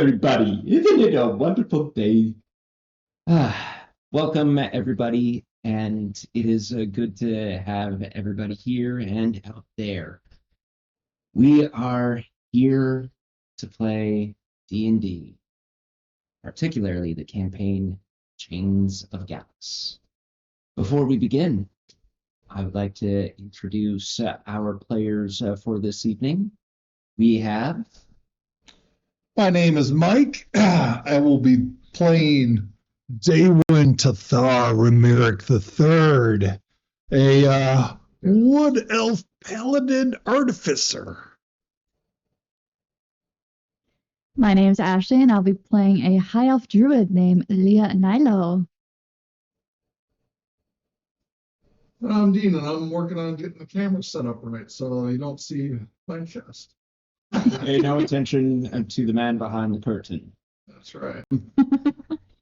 everybody. Isn't it a wonderful day? Welcome, everybody, and it is good to have everybody here and out there. We are here to play D&D, particularly the campaign Chains of Gallus. Before we begin, I would like to introduce our players for this evening. We have... My name is Mike. I will be playing Daywin Tathar Remeric III, a wood elf paladin artificer. My name's Ashley, and I'll be playing a high elf druid named Leah Nilo. I'm Dean, and I'm working on getting the camera set up right so you don't see my chest. Pay no attention to the man behind the curtain. That's right.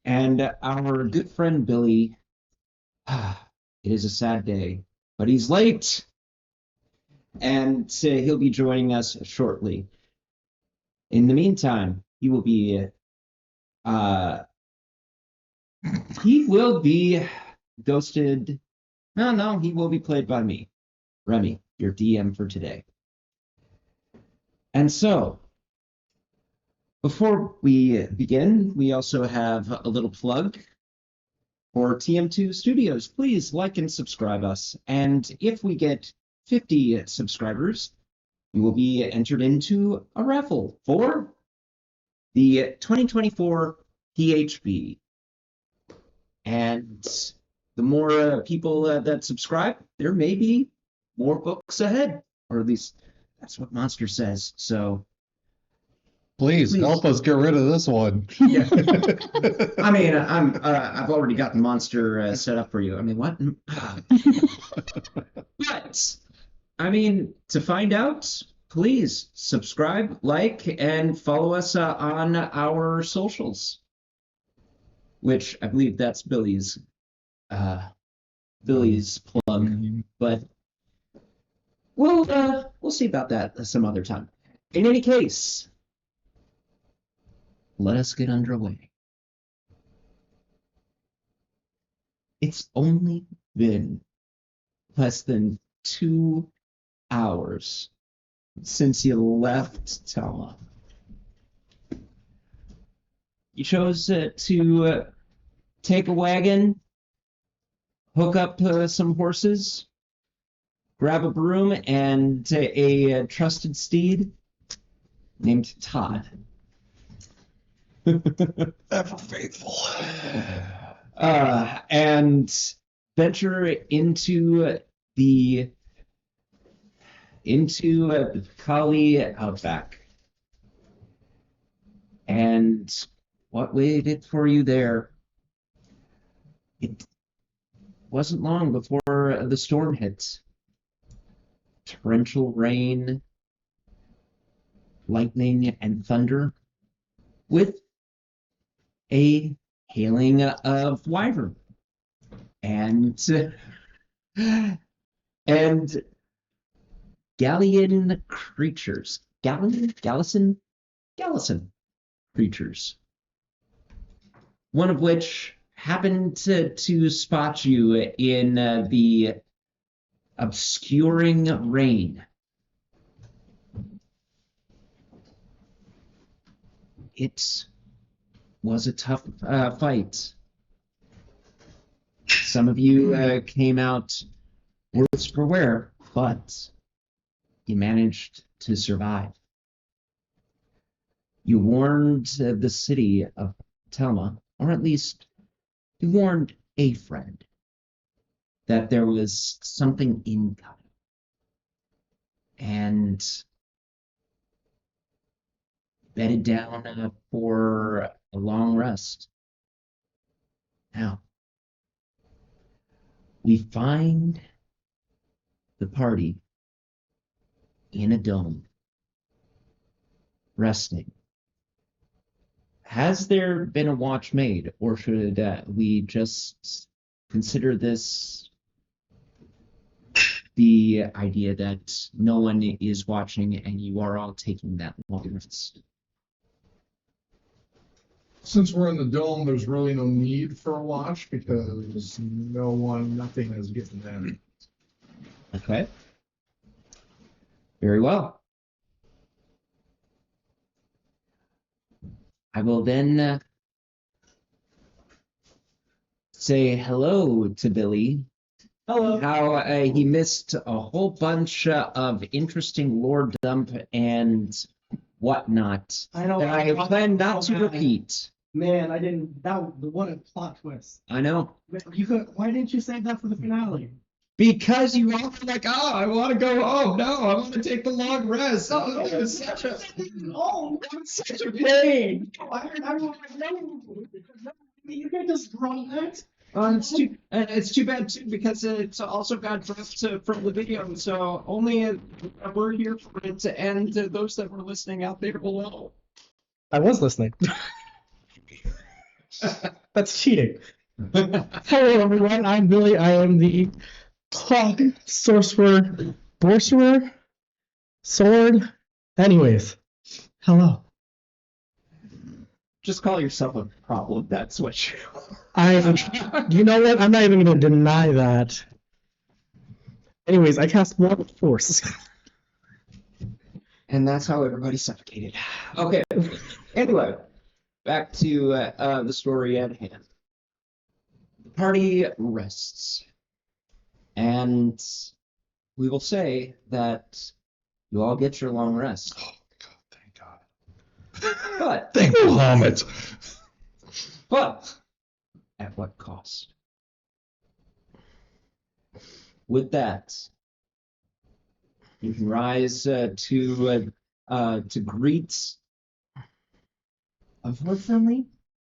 And our good friend Billy, it is a sad day, but he's late. And he'll be joining us shortly. In the meantime, he will be ghosted. No, he will be played by me, Remy, your DM for today. And so, before we begin, we also have a little plug for TM2 Studios. Please like and subscribe us. And if we get 50 subscribers, you will be entered into a raffle for the 2024 PHB. And the more people that subscribe, there may be more books ahead, or at least that's what Monster says. So Please help us get rid of this one. Yeah. I mean, I've already gotten Monster set up for you. I mean, what? But I mean, to find out, please subscribe, like, and follow us on our socials, which I believe that's Billy's plug, but we'll see about that some other time. In any case, let us get underway. It's only been less than 2 hours since you left Telma. You chose to take a wagon, hook up some horses, grab a broom, and a trusted steed named Todd. Ever faithful. And venture into the Kali outback. And what waited for you there? It wasn't long before the storm hit. Torrential rain, lightning, and thunder, with a hailing of wyvern and Gallian creatures. Gallison creatures. One of which happened to spot you in the obscuring rain. It was a tough fight. Some of you came out worse for wear, but you managed to survive. You warned the city of Telma, or at least you warned a friend, that there was something incoming. And bedded down for a long rest. Now, we find the party in a dome, resting. Has there been a watch made, or should we just consider this the idea that no one is watching and you are all taking that long rest? Since we're in the dome, there's really no need for a watch because nothing is getting in. Okay. Very well. I will then say hello to Billy. Hello. How he missed a whole bunch of interesting lore dump and whatnot I know. that I plan not to repeat. Man, I didn't. What a plot twist. I know. Why didn't you save that for the finale? Because you all were like, oh, I want to go home. No, I want to take the long rest. Oh, it's such a pain. You can't just run that. It's too bad too because it's also got dropped from the video, so only we're here for it to end. Those that were listening out there below. I was listening. That's cheating. Hello, everyone. I'm Billy. I am the clock sorcerer, sword. Anyways, hello. Just call yourself a problem. That's what you. You know what? I'm not even going to deny that. Anyways, I cast more force. And that's how everybody suffocated. Okay. Anyway, back to the story at hand. The party rests. And we will say that you all get your long rest. Oh, God, thank God. But, Thank Muhammad. but, at what cost? With that, you can rise to greet. Unfortunately,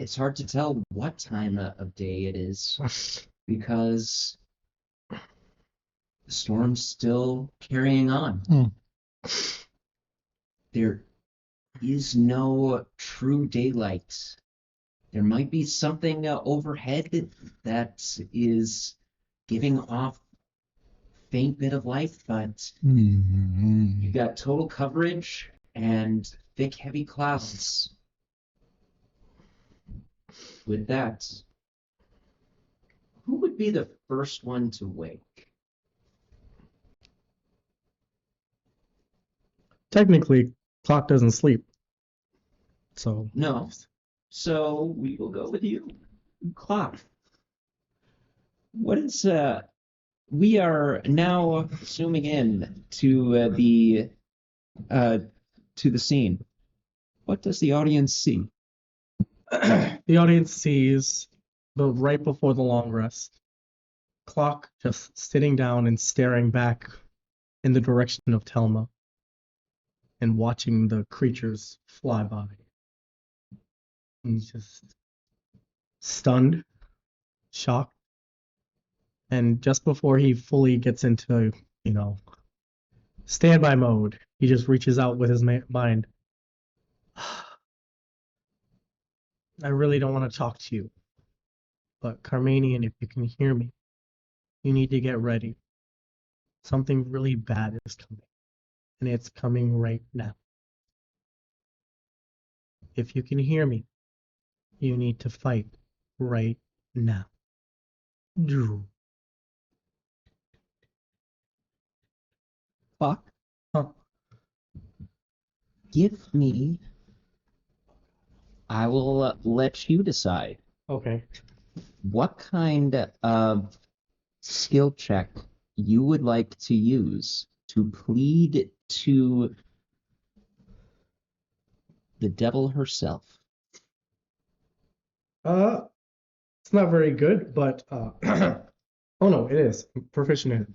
it's hard to tell what time of day it is because the storm's still carrying on. There is no true daylight. There might be something overhead that is giving off faint bit of light, but you got total coverage and thick, heavy clouds. With that, who would be the first one to wake? Technically, clock doesn't sleep. So No. So we will go with you. Clock. What is we are now zooming in to the scene. What does the audience see? the audience sees the right before the long rest, clock just sitting down and staring back in the direction of Telma and watching the creatures fly by. He's just stunned, shocked, and just before he fully gets into, standby mode, he just reaches out with his mind. I really don't want to talk to you, but Carmanian, if you can hear me, you need to get ready. Something really bad is coming, and it's coming right now. If you can hear me, you need to fight right now. Drew. Fuck. Huh. Give me. I will let you decide. Okay. What kind of skill check you would like to use to plead to the devil herself? It's not very good, but oh no, it is. I'm proficient in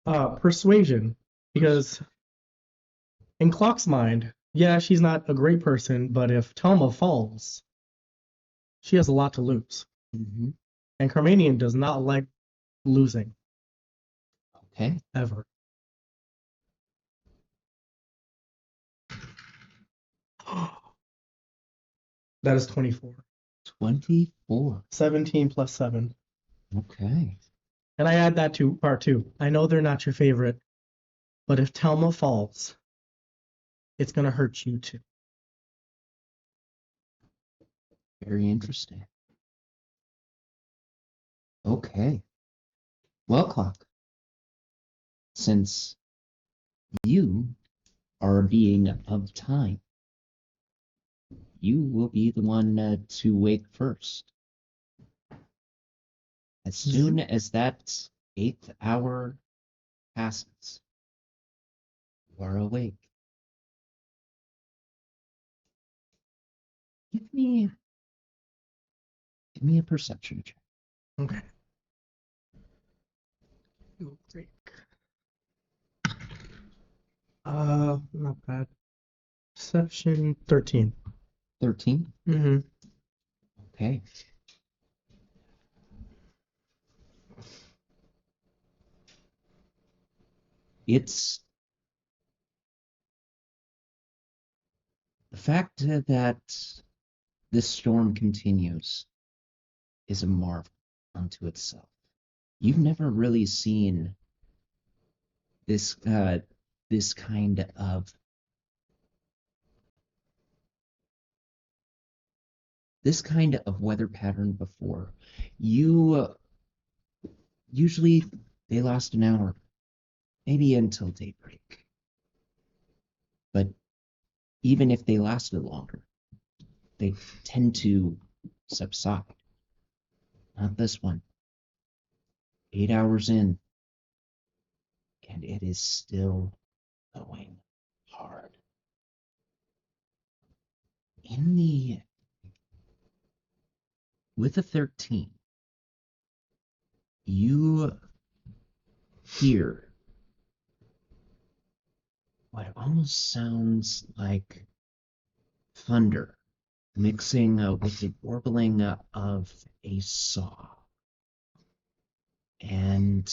it. Persuasion, because in Clock's mind, yeah, she's not a great person, but if Telma falls, she has a lot to lose. Mm-hmm. And Carmanian does not like losing. Okay. Ever. That is 24. 24. 17 plus 7. Okay. And I add that to part 2. I know they're not your favorite, but if Telma falls, it's going to hurt you too. Very interesting. Okay. Well, Clock, since you are a being of time, you will be the one to wake first. As soon as that 8th hour passes, you are awake. Give me a perception check. Okay. Break. Not bad. Perception 13. 13? Mm-hmm. Okay. It's the fact that this storm continues is a marvel unto itself. You've never really seen this this kind of weather pattern before. You usually they last an hour, maybe until daybreak. But even if they lasted longer, they tend to subside. Not this one. 8 hours in, and it is still going hard. With a 13, you hear what almost sounds like thunder mixing with the warbling of a saw. And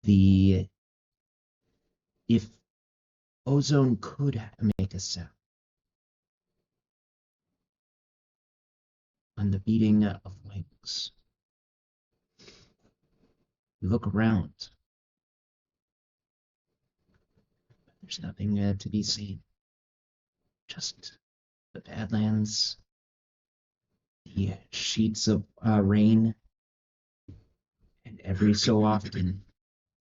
if ozone could make a sound on the beating of wings, you look around. There's nothing to be seen. Just the Badlands, the sheets of rain, and every so often,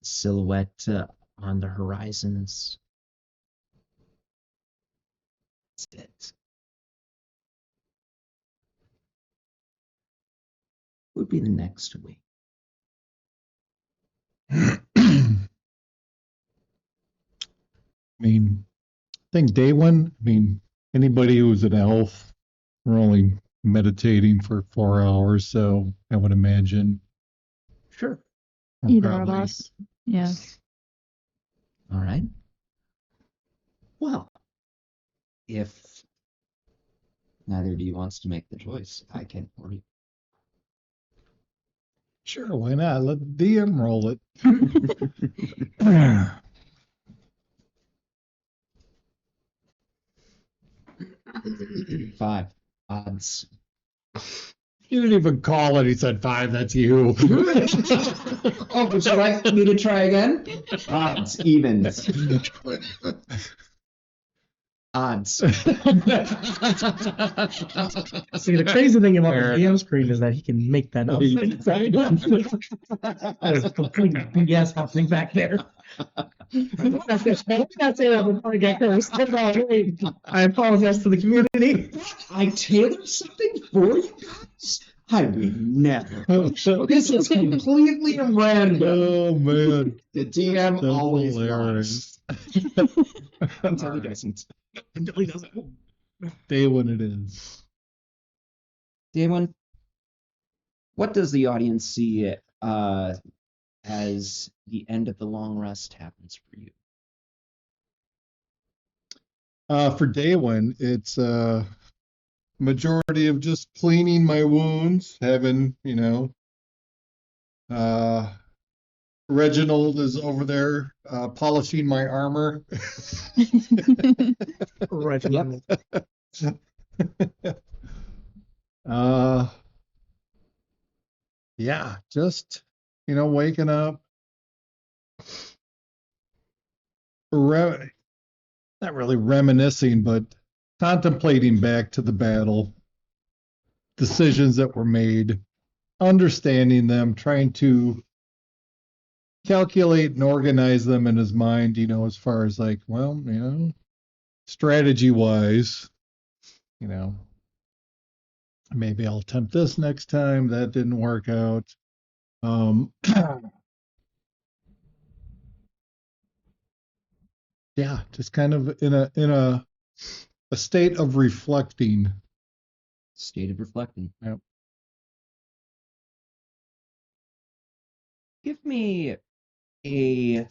silhouette on the horizons. That's it. Would be the next week. I mean, I think day one, anybody who's an elf, we're only meditating for 4 hours, so I would imagine. Sure. we're Either of probably- us. Yeah. All right. Well, if neither of you wants to make the choice, I can for you. Sure, why not? Let the DM roll it. 5 odds. You didn't even call it. He said 5. That's you. Oh, would you like me to try again? Odds, evens. Odds. See, the crazy thing about the DM screen is that he can make that up. There's a complete BS happening back there. Let me not say that before I get cursed. I apologize to the community. I tailored something for you guys? I would never. This is completely random. Oh, man. The DM That's always hilarious. lies. Until he doesn't. Until he doesn't. Day one it is. Damon, what does the audience see as the end of the long rest happens for you? For day one, it's majority of just cleaning my wounds, having, Reginald is over there polishing my armor. Right. Yep. Yeah, just, waking up. Not really reminiscing, but contemplating back to the battle. decisions that were made, understanding them, trying to calculate and organize them in his mind, as far as like, well, strategy wise, maybe I'll attempt this next time. That didn't work out. Yeah, just kind of in a state of reflecting. State of reflecting. Yep. Give me a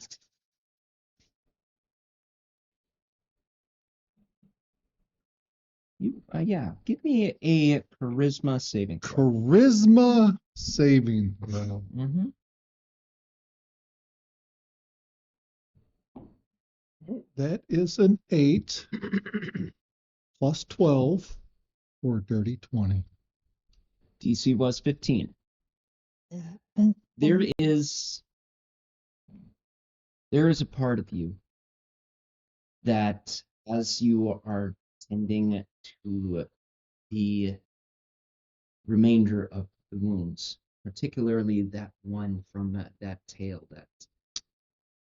give me a charisma saving throw. Charisma saving. Mm-hmm. That is an 8 plus 12 for a dirty 20. DC was 15. There is a part of you that, as you are tending to the remainder of the wounds, particularly that one from that tail that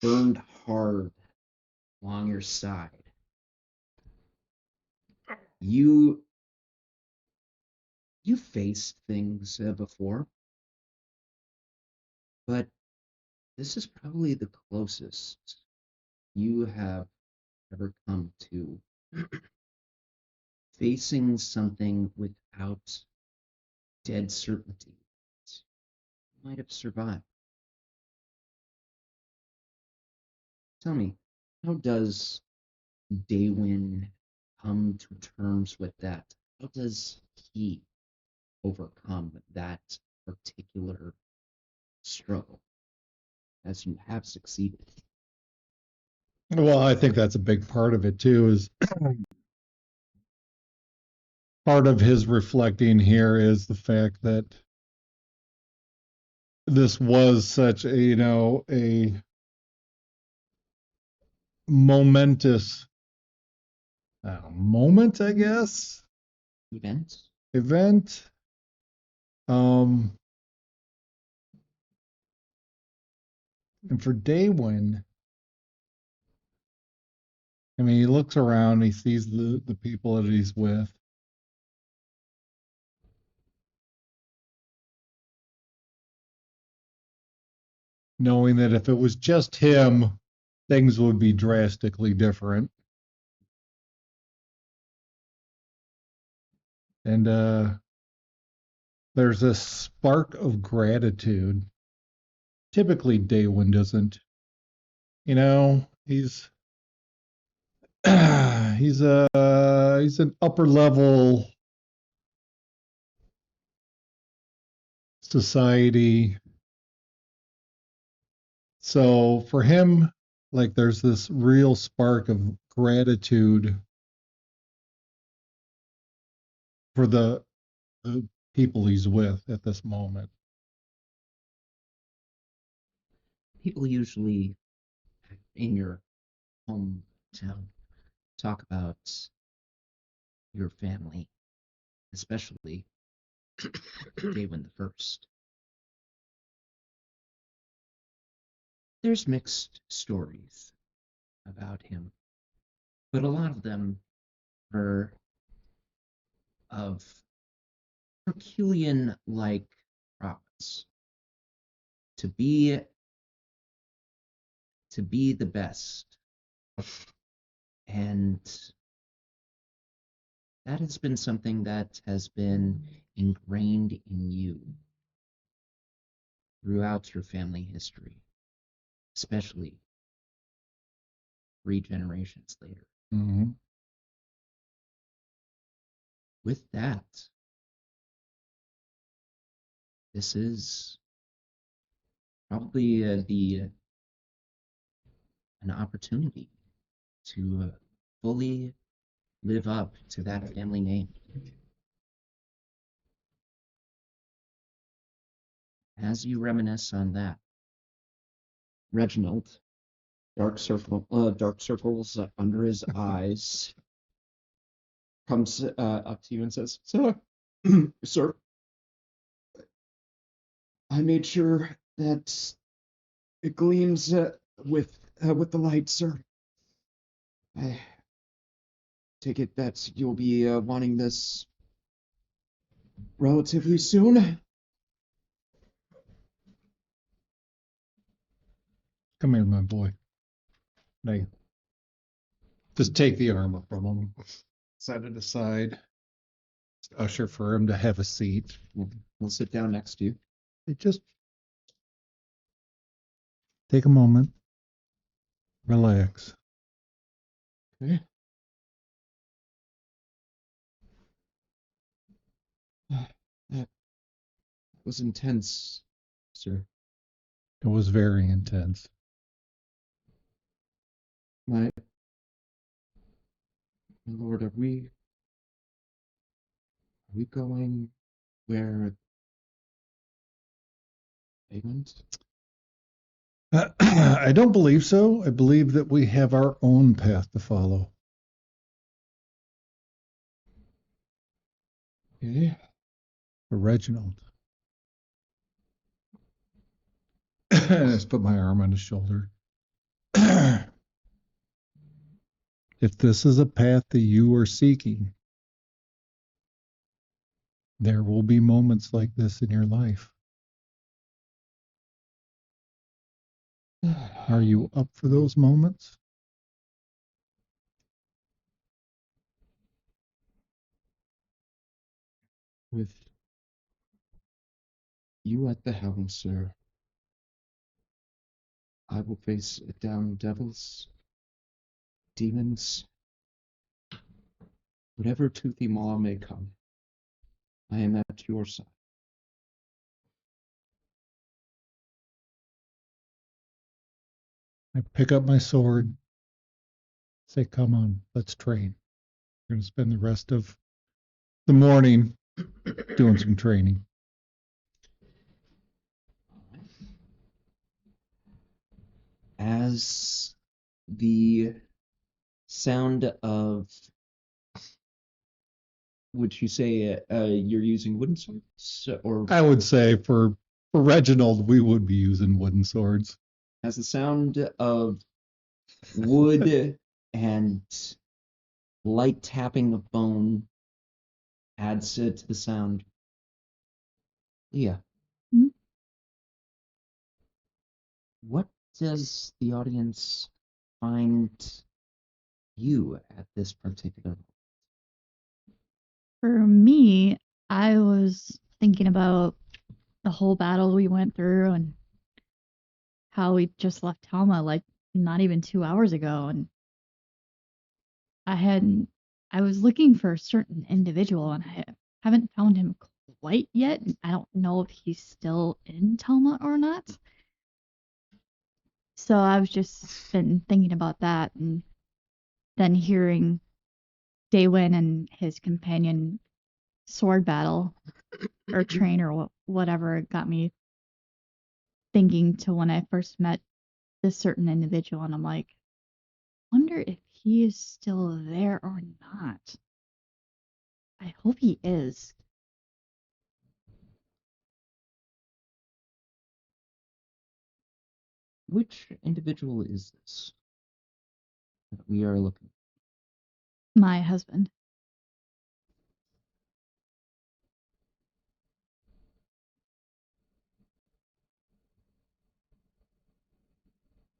burned hard along your side, you faced things before, but this is probably the closest you have ever come to facing something without dead certainty. You might have survived. Tell me, how does Daywin come to terms with that? How does he overcome that particular struggle, as you have succeeded? Well, I think that's a big part of it too, is part of his reflecting here is the fact that this was such a momentous moment, I guess. Event. And for Daywin, I mean, he looks around, he sees the people that he's with. Knowing that if it was just him, things would be drastically different. And there's a spark of gratitude. Typically, Daywin doesn't. He's he's an upper level society. So for him, like, there's this real spark of gratitude for the people he's with at this moment. People usually in your hometown talk about your family, especially Daywin the First. There's mixed stories about him, but a lot of them are of Herculean-like prowess. To be the best, and that has been something that has been ingrained in you throughout your family history, especially 3 generations later. Mm-hmm. With that, this is probably an opportunity to fully live up to that family name. As you reminisce on that, Reginald, dark circles under his eyes, comes up to you and says, "So, Sir, I made sure that it gleams with the light, sir. I take it that you'll be wanting this relatively soon. Come here, my boy. Hey. Just take the armor from him. Set it aside. Usher for him to have a seat. We'll sit down next to you. Just take a moment. Relax. Okay. That was intense, sir. It was very intense. My lord, are we going where they went? I don't believe so. I believe that we have our own path to follow. Okay. For Reginald. I just put my arm on his shoulder. If this is a path that you are seeking, there will be moments like this in your life. Are you up for those moments? With you at the helm, sir, I will face down devils, demons, whatever toothy maw may come. I am at your side. I pick up my sword, say, come on, let's train. We're going to spend the rest of the morning doing some training. As the sound of, would you say you're using wooden swords, or I would say for Reginald, we would be using wooden swords. as the sound of wood and light tapping of bone adds to the sound? Leah, Hmm? what does the audience find you at this particular? For me, I was thinking about the whole battle we went through and how we just left Telma like not even 2 hours ago, and I was looking for a certain individual and I haven't found him quite yet. I don't know if he's still in Telma or not. So I've just been thinking about that, and then hearing Daywin and his companion sword battle or train or whatever got me thinking to when I first met this certain individual, and I'm like, wonder if he is still there or not. I hope he is. Which individual is this that we are looking? My husband.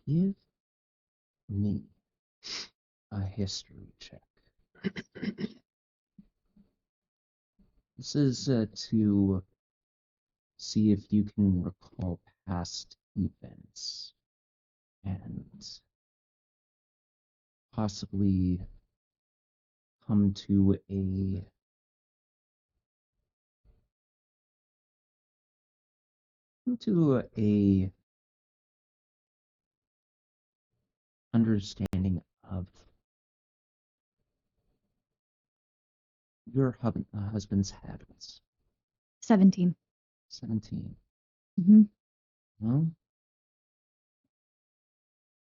Give me a history check. This is to see if you can recall past events and possibly come to a understanding of your husband's habits. 17. 17. Mm-hmm. Well,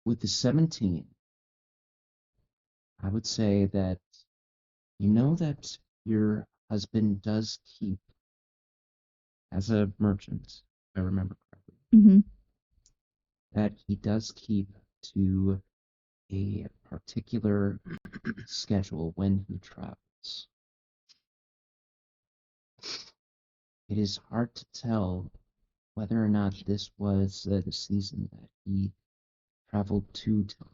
with the 17, I would say that you know that your husband does keep, as a merchant, if I remember correctly, Mm-hmm. that he does keep to a particular schedule when he travels. It is hard to tell whether or not this was the season that he traveled to Telma.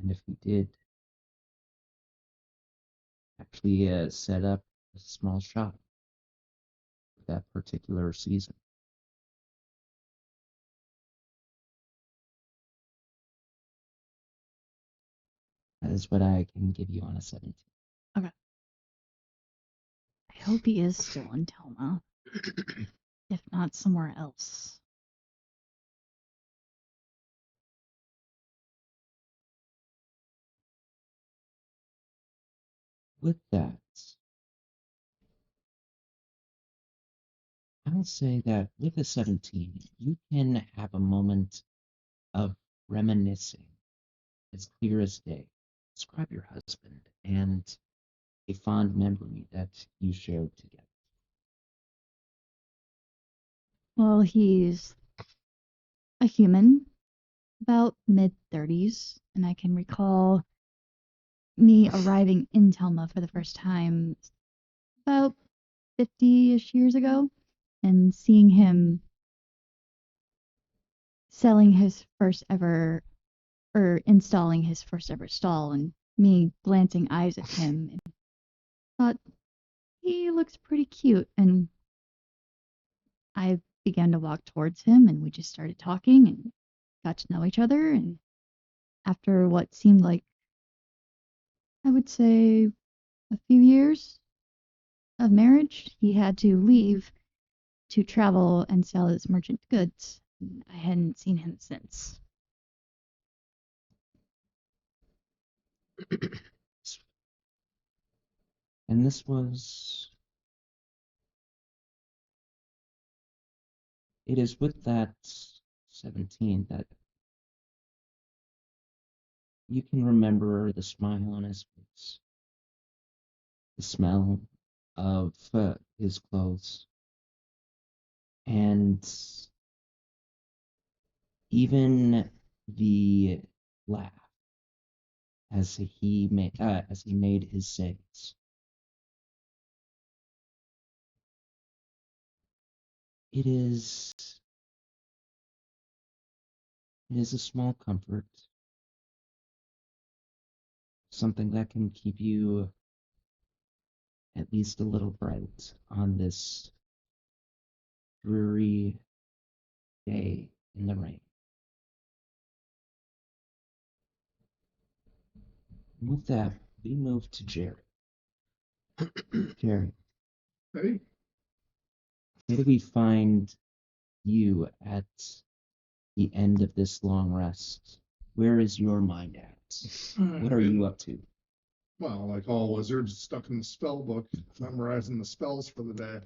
And if he did actually set up a small shop for that particular season. That is what I can give you on a 17. I hope he is still in Telma, if not somewhere else. With that, I'll say that with a 17, you can have a moment of reminiscing as clear as day. Describe your husband and a fond memory that you shared together. Well, he's a human, about mid-30s, and I can recall me arriving in Telma for the first time about 50-ish years ago and seeing him selling his first ever or installing his first ever stall and me glancing eyes at him and thought he looks pretty cute, and I began to walk towards him and we just started talking and got to know each other, and after what seemed like, I would say, a few years of marriage, he had to leave to travel and sell his merchant goods. I hadn't seen him since. And this was. It is with that 17 that you can remember the smile on his face, the smell of his clothes, and even the laugh as he made his sales. It is a small comfort, something that can keep you at least a little bright on this dreary day in the rain. With that, we move to Jerry. Jerry, Hey, where do we find you at the end of this long rest? Where is your mind at? What are you up to? well, like all wizards, stuck in the spell book, memorizing the spells for the day.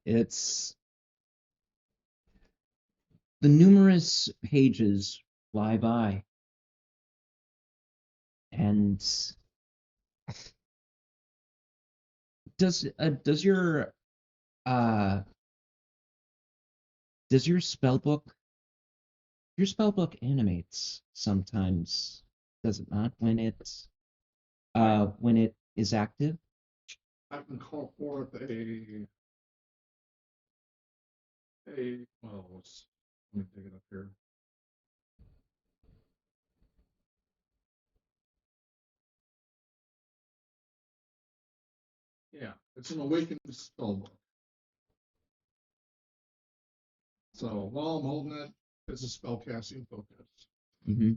It's the numerous pages fly by, and does your spell book animates sometimes, does it not, when it is active? I can call forth well, let me take it up here. Yeah, it's an awakened spell book. So while I'm holding it, it's a spell casting focus. Mm-hmm.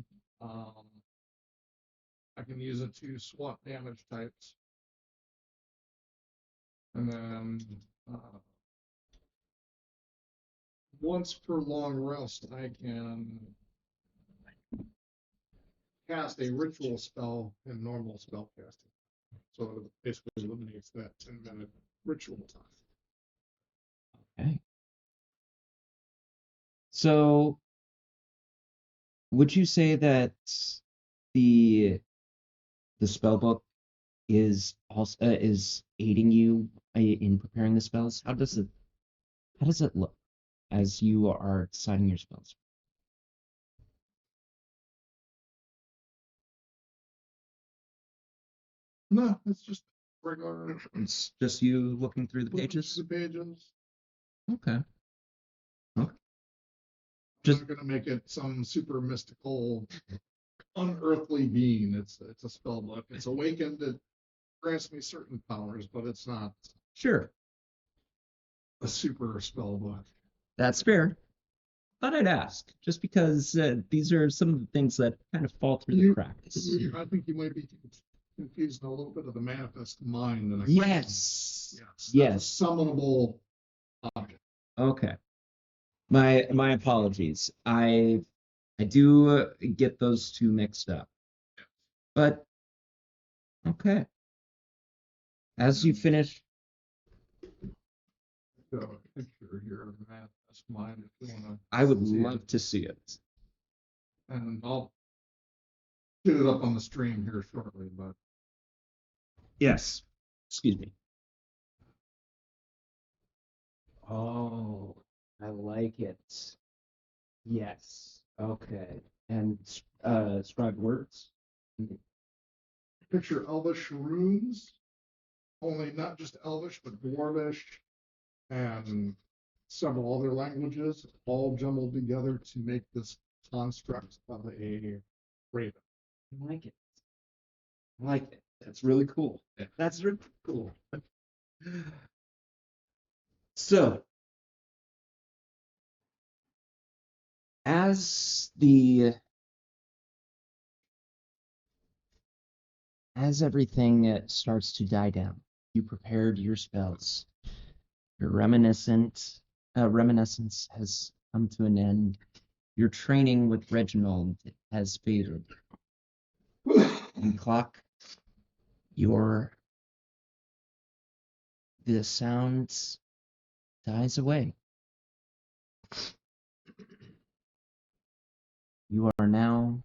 I can use it to swap damage types. And then once per long rest, I can cast a ritual spell in normal spell casting. So it basically eliminates that 10-minute ritual time. Okay. So, would you say that the the spell book also is aiding you in preparing the spells? How does it look as you are deciding your spells? No, it's just regular. It's just you looking through the pages? The pages. Okay. Okay. Just not gonna make it some super mystical, unearthly being. It's a spell book. It's awakened. It grants me certain powers, but it's not Sure. a super spell book. That's fair. Thought I'd ask, just because these are some of the things that kind of fall through the cracks. I think you might be confusing a little bit of the manifest mind. And Yes. Yes. Yes. Summonable object. Okay. My apologies. I do get those two mixed up. But okay. As you finish, So a picture here of the manifest mind if you want to. I would love to see it. And I'll get it up on the stream here shortly, but Yes. Excuse me. Oh, I like it. Yes. Okay. And scribe words. picture Elvish runes, only not just Elvish, but Dwarvish and several other languages, all jumbled together to make this construct of a raven. I like it. I like it. That's really cool. That's really cool. So, as everything starts to die down, you prepared your spells. Your reminiscence has come to an end. Your training with Reginald has faded. And Clock, the sound dies away. You are now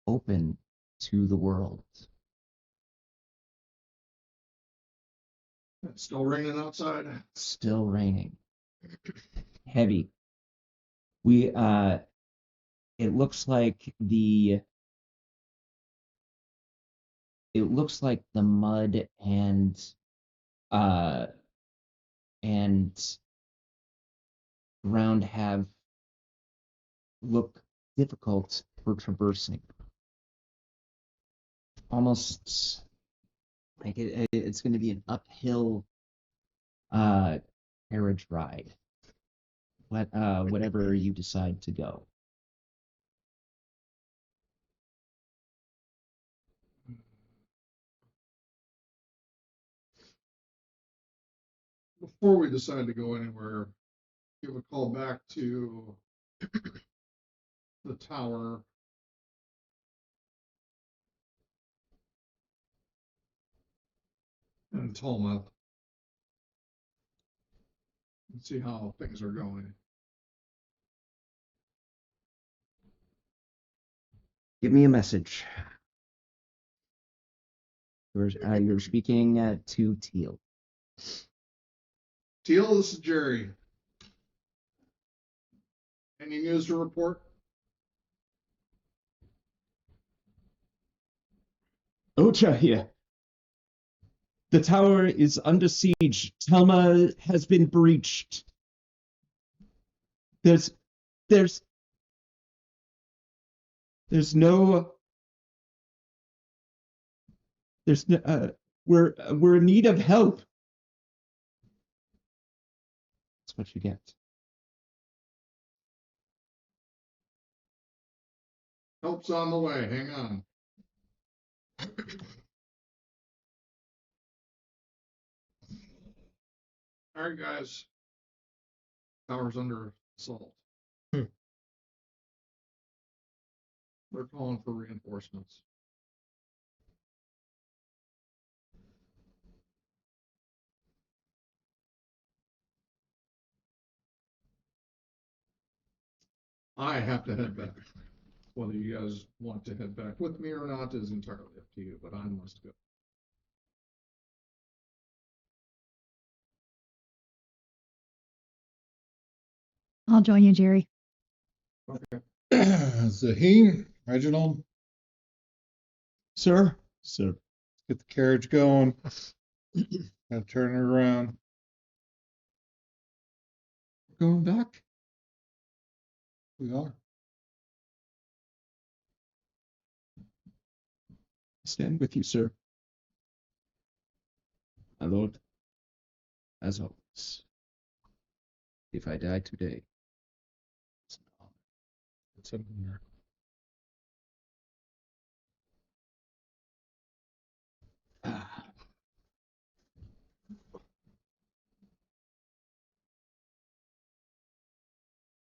open to the world. It's still raining outside. Still raining. Heavy. It looks like the mud and ground have look difficult for traversing. Almost like it's going to be an uphill carriage ride. Whatever you decide to go. Before we decide to go anywhere, give a call back to the tower. And Telma. And see how things are going. Give me a message. You're speaking to Teal. Teal, this is Jerry. Any news to report? Ocha here. The tower is under siege. Telma has been breached. There's no we're in need of help. That's what you get. Help's on the way. Hang on. All right, guys. Tower's under assault. They're calling for reinforcements. I have to head back. Whether you guys want to head back with me or not is entirely up to you, but I must go. I'll join you, Jerry. Okay. Zaheen, Reginald, Sir? Sir. get the carriage going. Gotta turn it around. We're going back? We are. I stand with you, sir. My lord, as always, if I die today, it's an honor. It's an honor. Ah.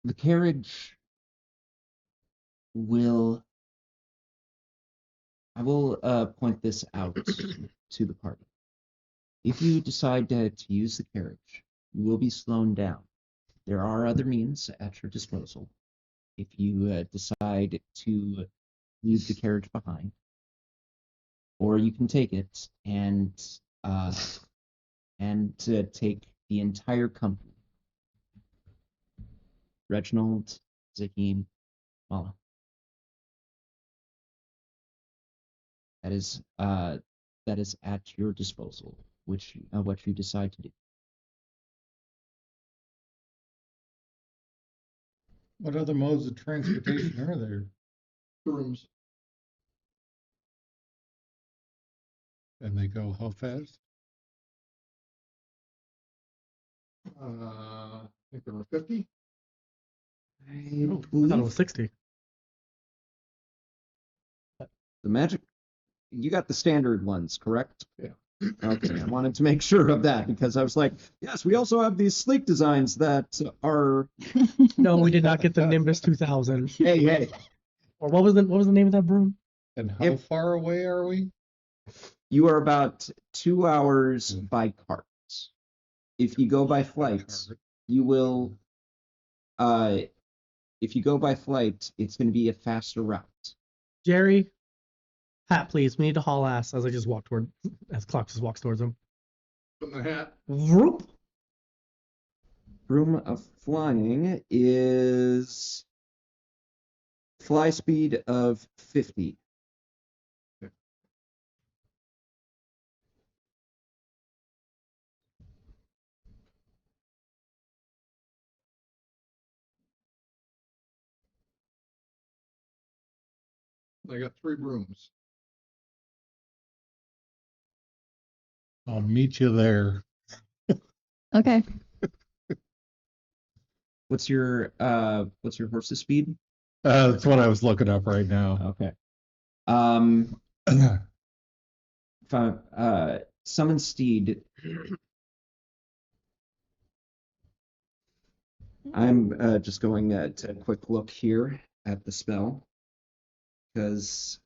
The carriage will. I will point this out to the party. If you decide to use the carriage, you will be slowed down. There are other means at your disposal. If you decide to leave the carriage behind, or you can take it and take the entire company. Reginald, Zaheen, Mala. That is at your disposal, what you decide to do. What other modes of transportation are there? Rooms. And they go how fast? I think there were 50. I thought it was 60. The magic, you got the standard ones, correct? Yeah. Okay, I wanted to make sure of that because I was like, yes, we also have these sleek designs that are. No, we did not get the Nimbus 2000. Hey. Or what was the name of that broom? And how far away are we? You are about 2 hours by cart. If you go by flight, you will. If you go by flight, it's going to be a faster route. Jerry, hat, please. We need to haul ass as Clock just walks towards him. Put in the hat. Vroom. Room of flying is fly speed of 50. I got 3 brooms. I'll meet you there. Okay. What's your horse's speed? That's what I was looking up right now. Okay. Summon steed. I'm just going to a quick look here at the spell because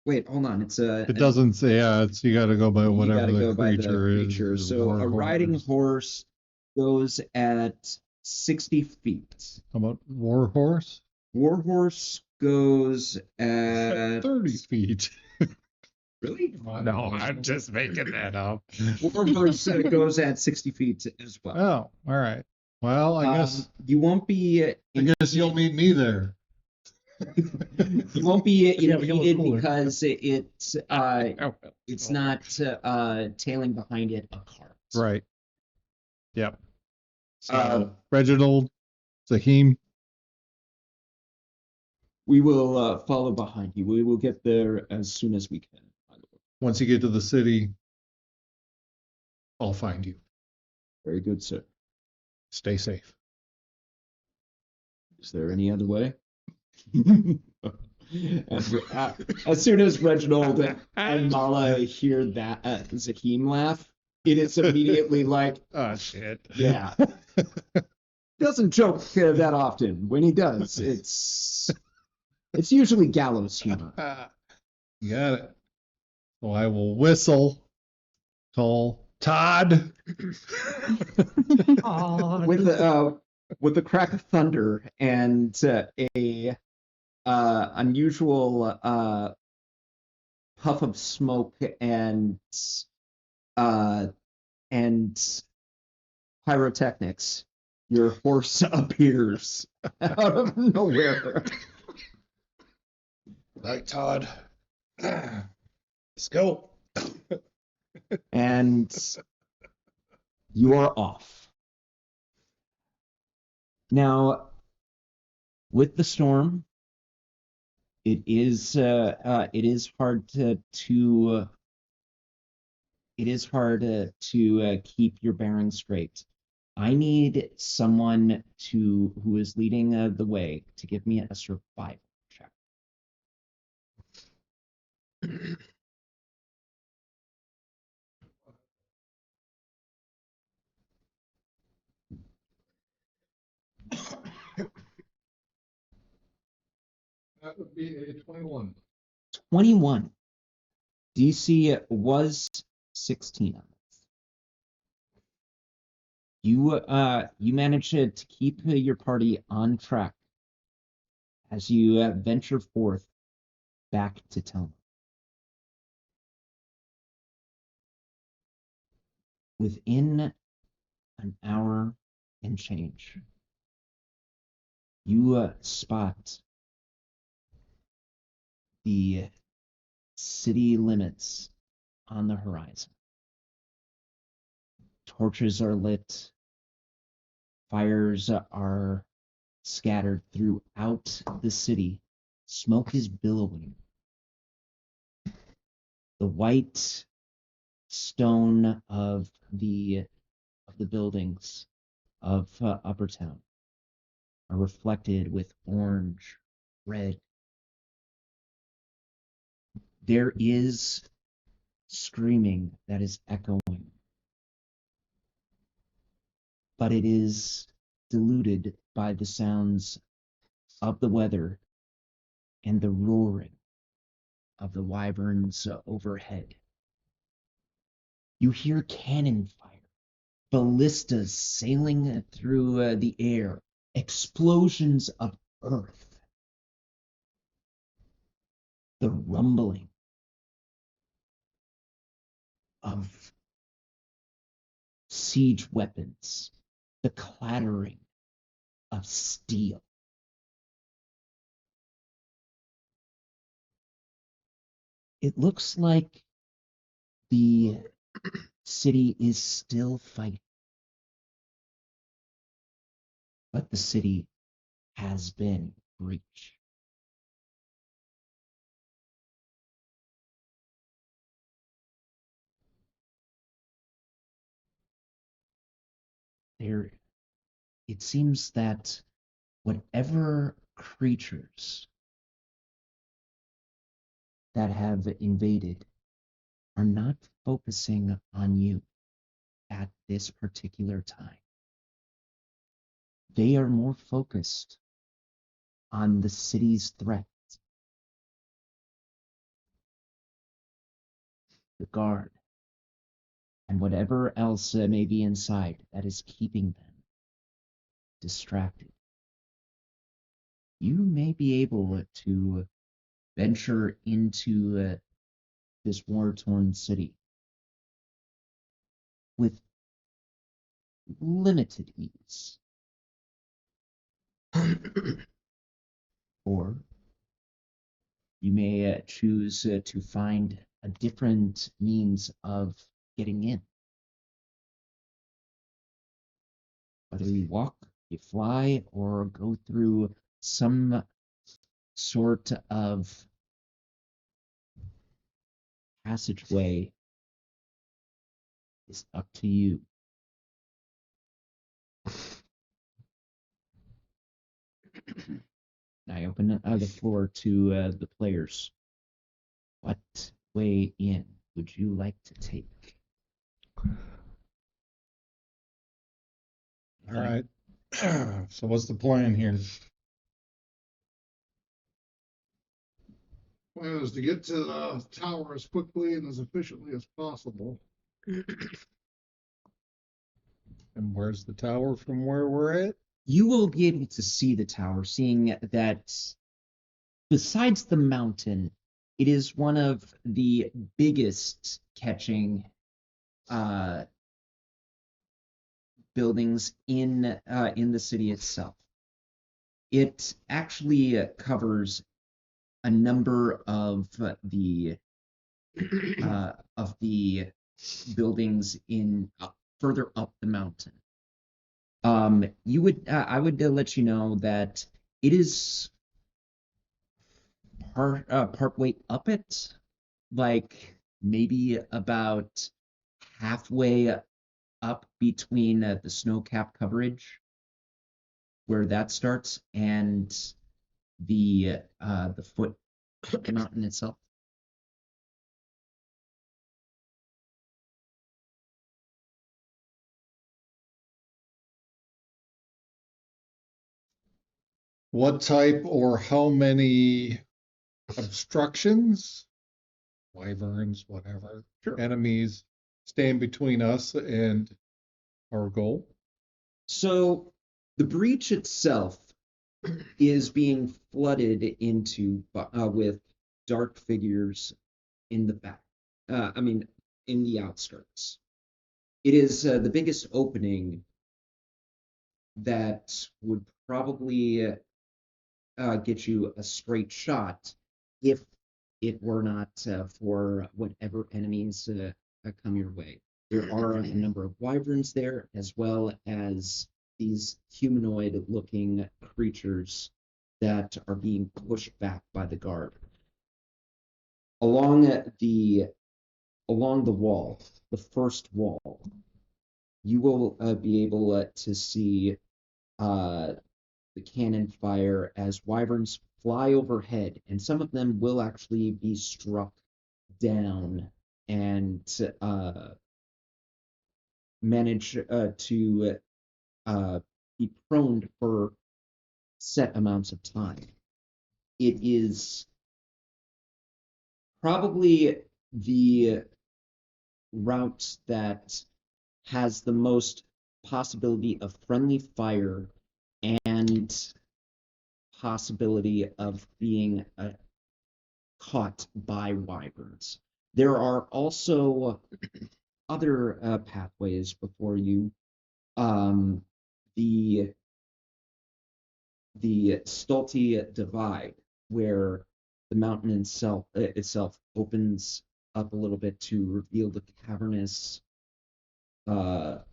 wait, hold on. It doesn't say. Yeah, you got to go by whatever the creature is. So a riding horse goes at 60 feet. How about war horse? War horse goes at 30 feet. Really? No, I'm just making that up. War horse goes at 60 feet as well. Oh, all right. Well, I guess you won't be. I guess you'll meet me there. You won't be impeded cooler. because it's not tailing behind it a cart. Right. Yep. So, Reginald, Zaheen. We will follow behind you. We will get there as soon as we can. Once you get to the city, I'll find you. Very good, sir. Stay safe. Is there any other way? As soon as Reginald and Mala hear that Zaheen laugh, it is immediately like, Oh, shit. yeah. Doesn't joke that often. When he does, it's usually gallows humor. You got it. So I will whistle, call Todd. Oh, With the crack of thunder and a unusual puff of smoke and pyrotechnics, your horse appears out of nowhere. Night, Todd. Let's go. And you're off. Now, with the storm, it is hard to keep your bearings straight. I need someone who is leading the way to give me a survival check. That would be a 21. 21. DC was 16 on this. You managed to keep your party on track as you venture forth back to Telma. Within an hour and change, you spot the city limits on the horizon. Torches are lit. Fires are scattered throughout the city. Smoke is billowing. The white stone of the buildings of Upper Town are reflected with orange, red. There is screaming that is echoing, but it is diluted by the sounds of the weather and the roaring of the wyverns overhead. You hear cannon fire, ballistas sailing through the air, explosions of earth, the rumbling of siege weapons, the clattering of steel. It looks like the city is still fighting, but the city has been breached. It seems that whatever creatures that have invaded are not focusing on you at this particular time. They are more focused on the city's threat, the guard, and whatever else may be inside that is keeping them distracted. You may be able to venture into this war-torn city with limited ease. Or you may choose to find a different means of getting in. Whether you walk, you fly, or go through some sort of passageway is up to you. I open the floor to the players. What way in would you like to take? All right. So what's the plan here? Plan is to get to the tower as quickly and as efficiently as possible. And where's the tower from where we're at? You will be able to see the tower, seeing that besides the mountain, it is one of the biggest catching buildings in the city itself. It actually covers a number of the buildings in further up the mountain. I would let you know that it is part way up it, like maybe about halfway up between the snow cap coverage, where that starts, and the foot of the mountain itself. What type or how many obstructions, wyverns, whatever, enemies stand between us and our goal? So the breach itself is being flooded into with dark figures in the back. In the outskirts. It is the biggest opening that would probably get you a straight shot if it were not for whatever enemies come your way. There are a number of wyverns there, as well as these humanoid-looking creatures that are being pushed back by the guard. Along the wall, the first wall, you will be able to see the cannon fire as wyverns fly overhead, and some of them will actually be struck down and manage to be prone for set amounts of time. It is probably the route that has the most possibility of friendly fire and possibility of being caught by wyverns. There are also other pathways before you. The Stulty Divide, where the mountain itself opens up a little bit to reveal the cavernous the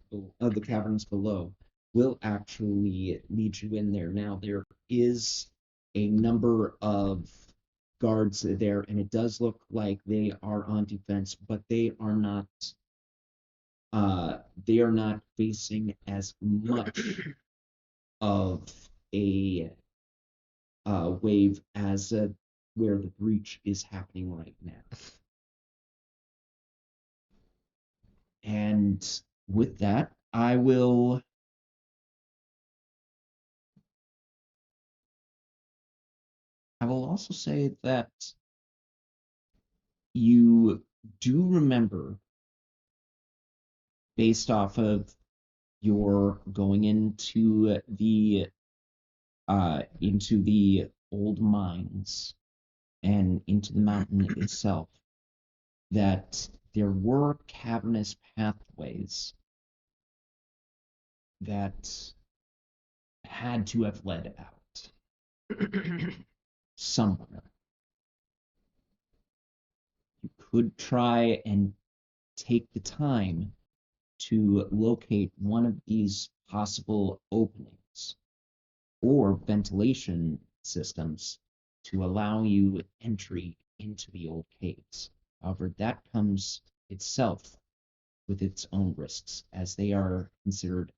caverns below, will actually lead you in there. Now there is a number of guards there, and it does look like they are on defense, but they are not facing as much of a wave as where the breach is happening right now. And with that, I will also say that you do remember, based off of your going into the old mines and into the mountain itself, that there were cavernous pathways that had to have led out somewhere. You could try and take the time to locate one of these possible openings or ventilation systems to allow you entry into the old caves. However, that comes itself with its own risks, as they are considered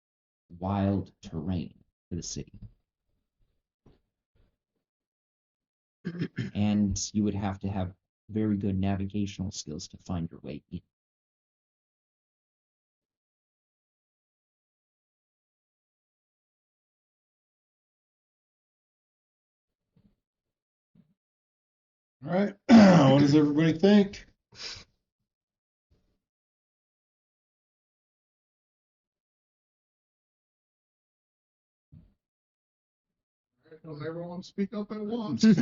wild terrain for the city. And you would have to have very good navigational skills to find your way in. All right. What does everybody think? Don't everyone speak up at once. There's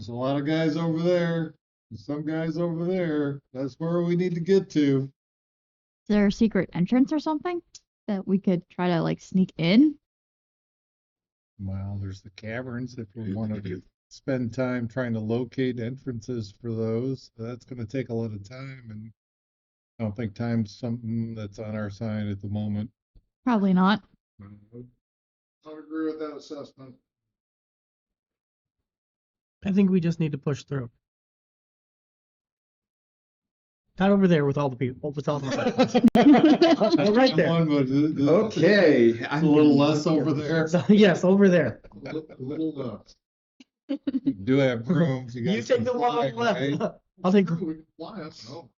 a lot of guys over there. There's some guys over there. That's where we need to get to. Is there a secret entrance or something that we could try to like sneak in? Well, there's the caverns if we want to spend time trying to locate entrances for those. That's going to take a lot of time, and I don't think time's something that's on our side at the moment. Probably not. I agree with that assessment. I think we just need to push through. Not over there with all the people, with all the right there. One, but it- Okay, it's a little less over there. Yes, over there. Little left. You do have rooms. You, You guys take can the one on fly, the left. right? I'll take. We can fly up. No.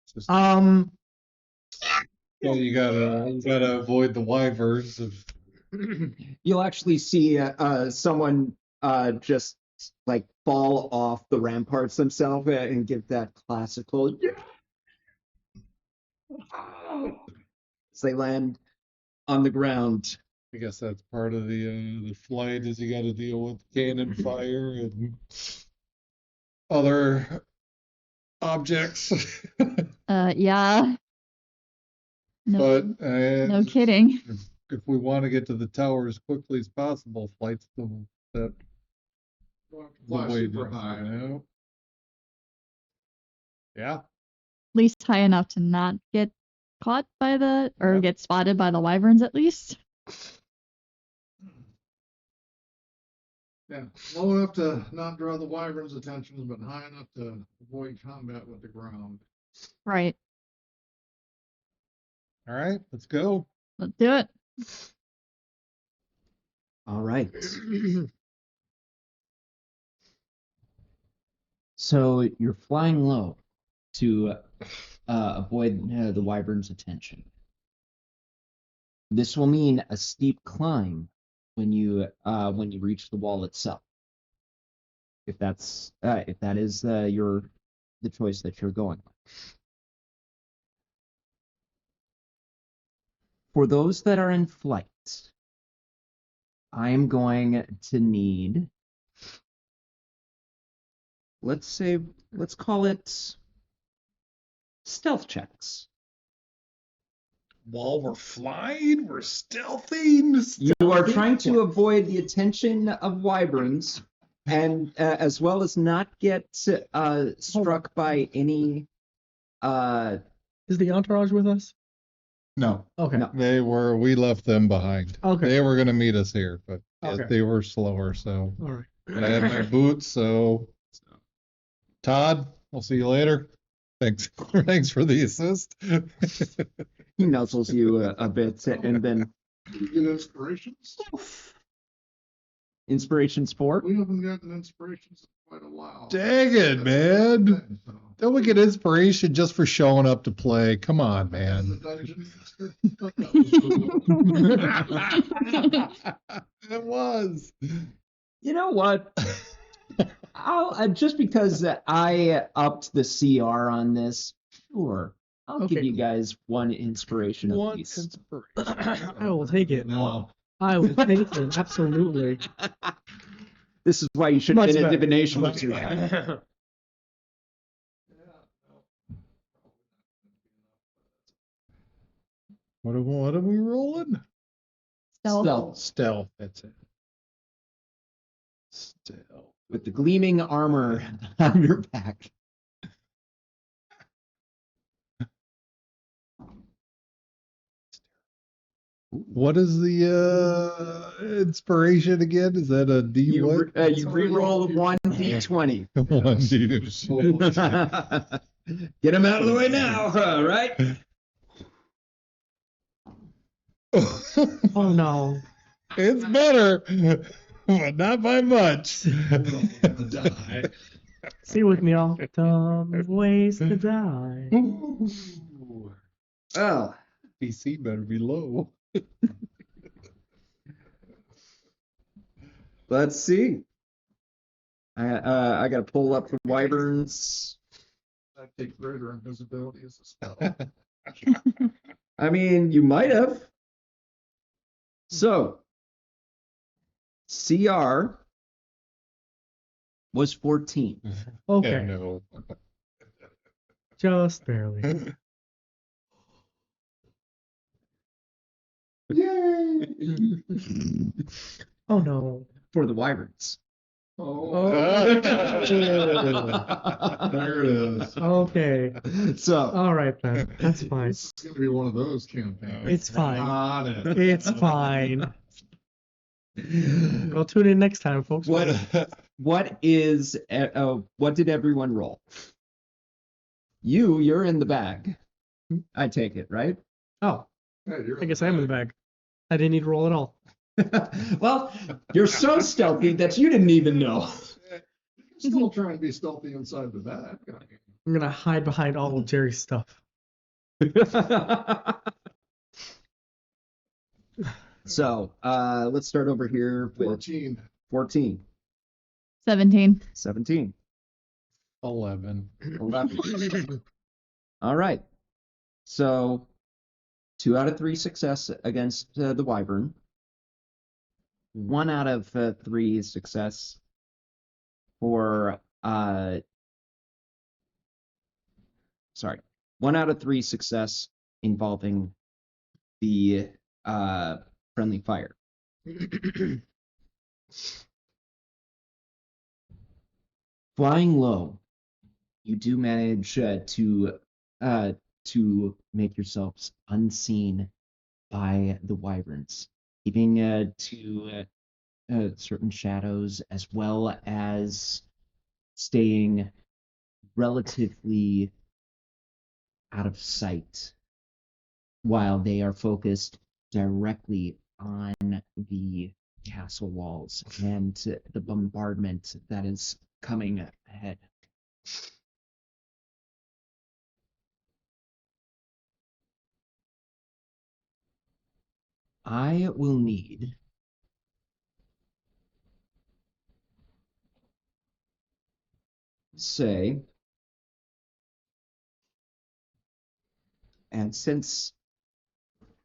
It's just- Yeah, you gotta avoid the wyverns of. You'll actually see someone just like fall off the ramparts themselves and give that classical yeah! As they land on the ground. I guess that's part of the flight is you got to deal with cannon fire and other objects. Yeah. No, But no kidding. if we want to get to the tower as quickly as possible, flight's the Fly way super to high. go. Yeah. At least high enough to not get caught by the, or Yep. get spotted by the wyverns at least. Yeah, low enough to not draw the wyvern's attention, but high enough to avoid combat with the ground. Right. All right, let's go. Let's do it. All right. So you're flying low to avoid the wyvern's attention. This will mean a steep climb when you reach the wall itself. If that is the choice that you're going with. For those that are in flight, I am going to need, let's call it stealth checks. While we're flying, we're stealthing. You are trying to avoid the attention of wyverns, and as well as not get struck by any. Is the entourage with us? No, Okay. No. we left them behind. Okay. They were gonna meet us here, but yes, Okay. they were slower, so All right. I had my boots, so Todd, I'll see you later. Thanks. Thanks for the assist. He nuzzles you a bit, and then Did you get inspirations? inspirations for. We haven't gotten inspirations in quite a while. Dang it, man. Don't we get inspiration just for showing up to play? Come on, The man. dungeon master. It was. You know what? I'll just because I upped the CR on this, sure. I'll give Okay. you guys one inspiration One apiece. inspiration. I will take it. No. I will take it. Absolutely. This is why you should Much have been a better. divination Much with better. What are we rolling? Stealth. Stealth. That's it. Stealth. with the gleaming armor on your back. What is the inspiration again? Is that a D You what? you re-roll 1d20. 1D. Get him out of the way now, right? Oh no. It's better, but not by much. Die. Say it with me, all. Dumb ways to die. Well, PC better be low. let's see. I gotta pull up the wyverns. I take greater invisibility as a spell. I mean, you might have. So, CR was 14. Okay, Yeah, no. just barely. Yay! Oh no. For the wyverns. Oh, There there it is. Okay. So, All right then. That's fine. It's gonna be one of those campaigns. It's fine. On it. It's fine. Well, tune in next time, folks. what did everyone roll? You're in the bag. I take it, right? Oh, Hey, you're I guess I am in the bag. I didn't need to roll at all. Well, you're so stealthy that you didn't even know. You can still try and be stealthy inside the bag. I mean, I'm gonna hide behind all of Jerry's stuff. So, let's start over here with 14. 14, 17. 17, 11. 11. All right. So, 2 out of 3 success against the wyvern. 1 out of 3 success for 1 out of 3 success involving the friendly fire. Flying low, you do manage to make yourselves unseen by the wyverns, keeping to certain shadows, as well as staying relatively out of sight while they are focused directly on the castle walls and the bombardment that is coming ahead. I will need say, and since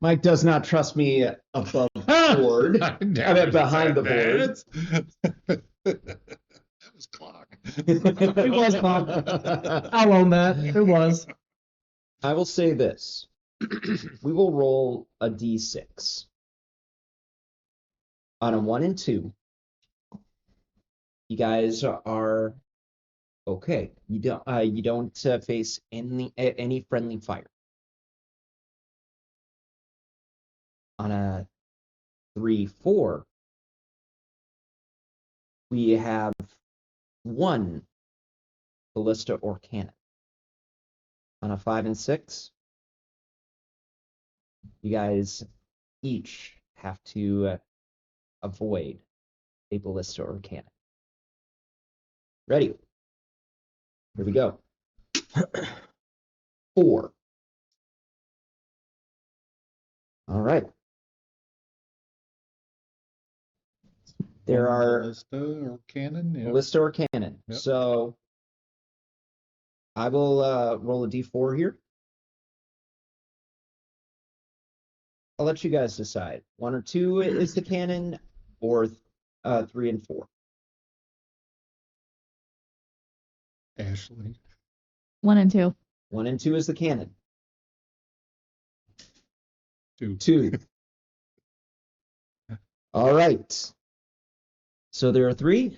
Mike does not trust me above board, behind the board. That was clock. It was Bob. I'll own that. It was. I will say this. We will roll a d6. On a 1 and 2, you guys are okay. You don't face any friendly fire. On a 3, 4, we have 1 ballista or cannon. On a 5 and 6, you guys each have to avoid a ballista or cannon. Ready? Here we go. 4. All right. There are Ballista or cannon. Yeah. ballista or cannon. Yep. So I will roll a d4 here. I'll let you guys decide. 1 or 2 is the cannon, or 3 and 4. Ashley. 1 and 2. 1 and 2 is the cannon. 2. 2. All right. So there are 3.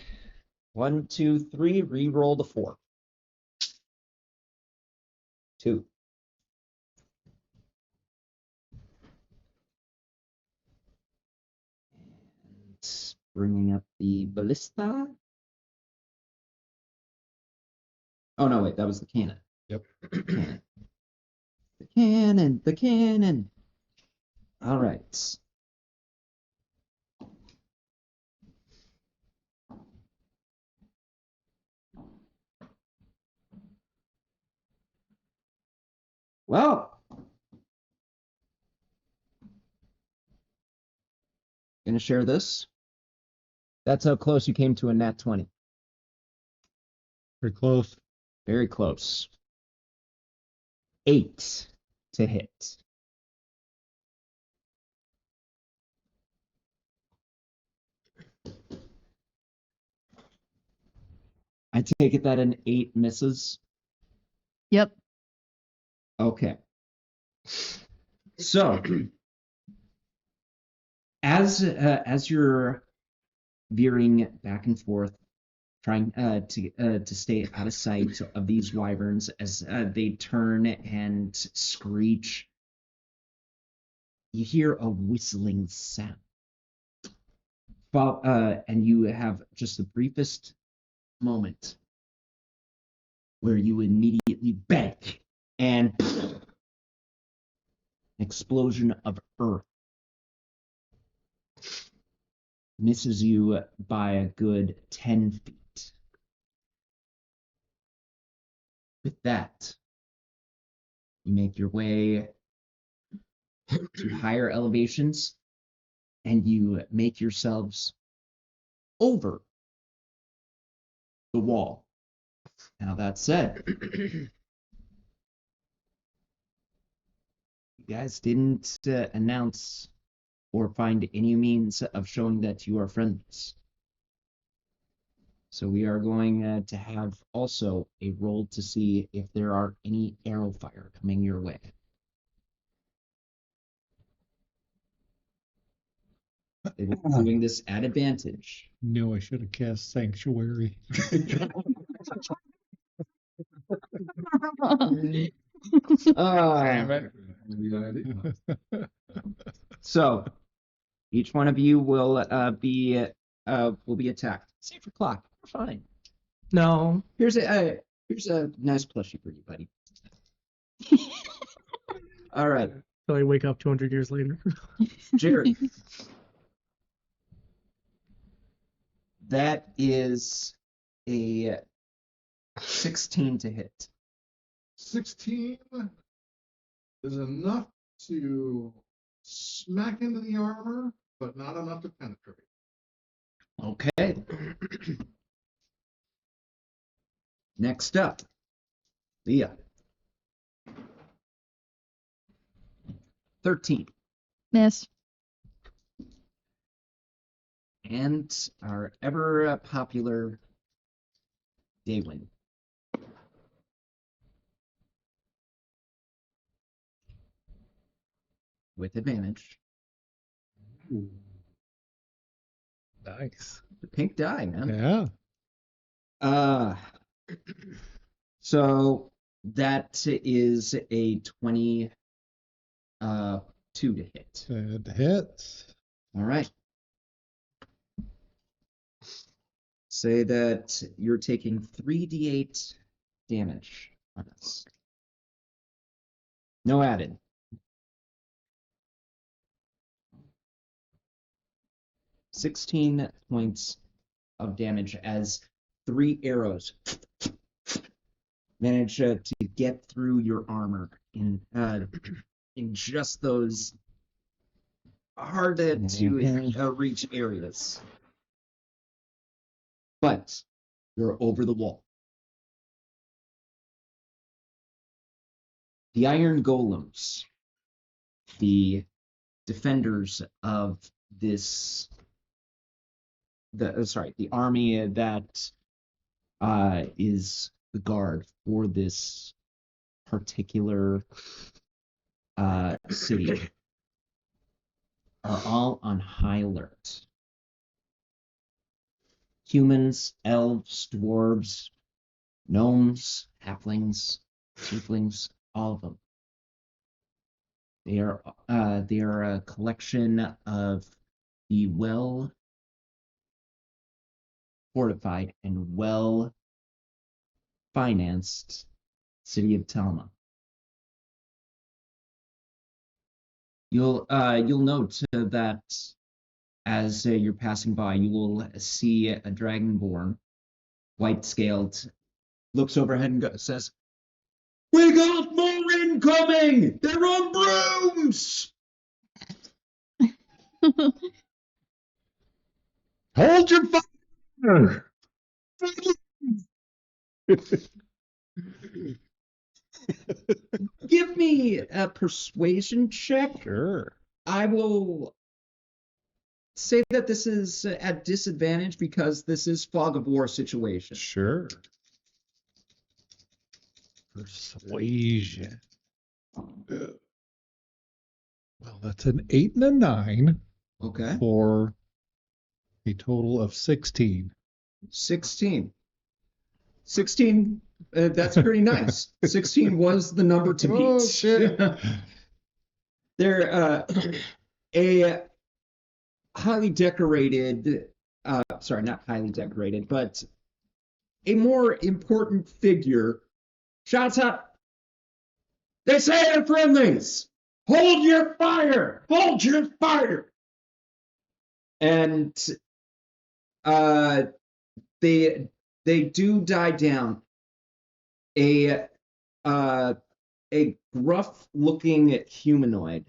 1, 2, 3. Re-roll the 4. 2. And bringing up the ballista. Oh no, wait, that was the cannon. Yep. Cannon. The cannon. The cannon. All right. Well, gonna share this. That's how close you came to a nat 20. Pretty close. Very close. 8 to hit. I take it that an 8 misses. Yep. Okay. So, as you're veering back and forth, trying to stay out of sight of these wyverns as they turn and screech, you hear a whistling sound. And you have just the briefest moment where you immediately bank and explosion of earth misses you by a good 10 feet. With that, you make your way to higher elevations and you make yourselves over the wall. Now that said, you guys didn't announce or find any means of showing that you are friendlies. So we are going to have also a roll to see if there are any arrow fire coming your way. They will be doing this at advantage. Knew I should have cast Sanctuary. So each one of you will be attacked. Save for clock. We're fine. No. Here's a nice plushie for you, buddy. All right, So I wake up 200 years later. Jared. That is a 16 to hit. 16 is enough to smack into the armor, but not enough to penetrate. Okay. Next up, Leah. 13. Miss. And our ever popular Daywin. With advantage. Nice. The pink die, man. Yeah. So that is a 22 to hit. It hits. All right. Say that you're taking 3d8 damage on this. No added. $16 points of damage as 3 arrows manage to get through your armor in just those hard to reach areas. But you're over the wall. The iron golems, the defenders of this, the army that is the guard for this particular city, are all on high alert. Humans, elves, dwarves, gnomes, halflings, tieflings, all of them. They are a collection of the well fortified and well financed city of Telma. You'll note that as you're passing by, you will see a dragonborn, white-scaled, looks overhead and says, "We got more incoming! They're on brooms!" Hold your fire! Give me a persuasion check. Sure. I will say that this is at disadvantage because this is fog of war situation. Sure. Persuasion. Well, that's an 8 and a 9 Okay. for a total of 16. 16. 16, that's pretty nice. 16 was the number to beat. Oh, shit. They're a highly decorated, sorry, not highly decorated, but a more important figure shouts out, "They say to friendlies, hold your fire! Hold your fire!" And they do die down. A gruff-looking humanoid,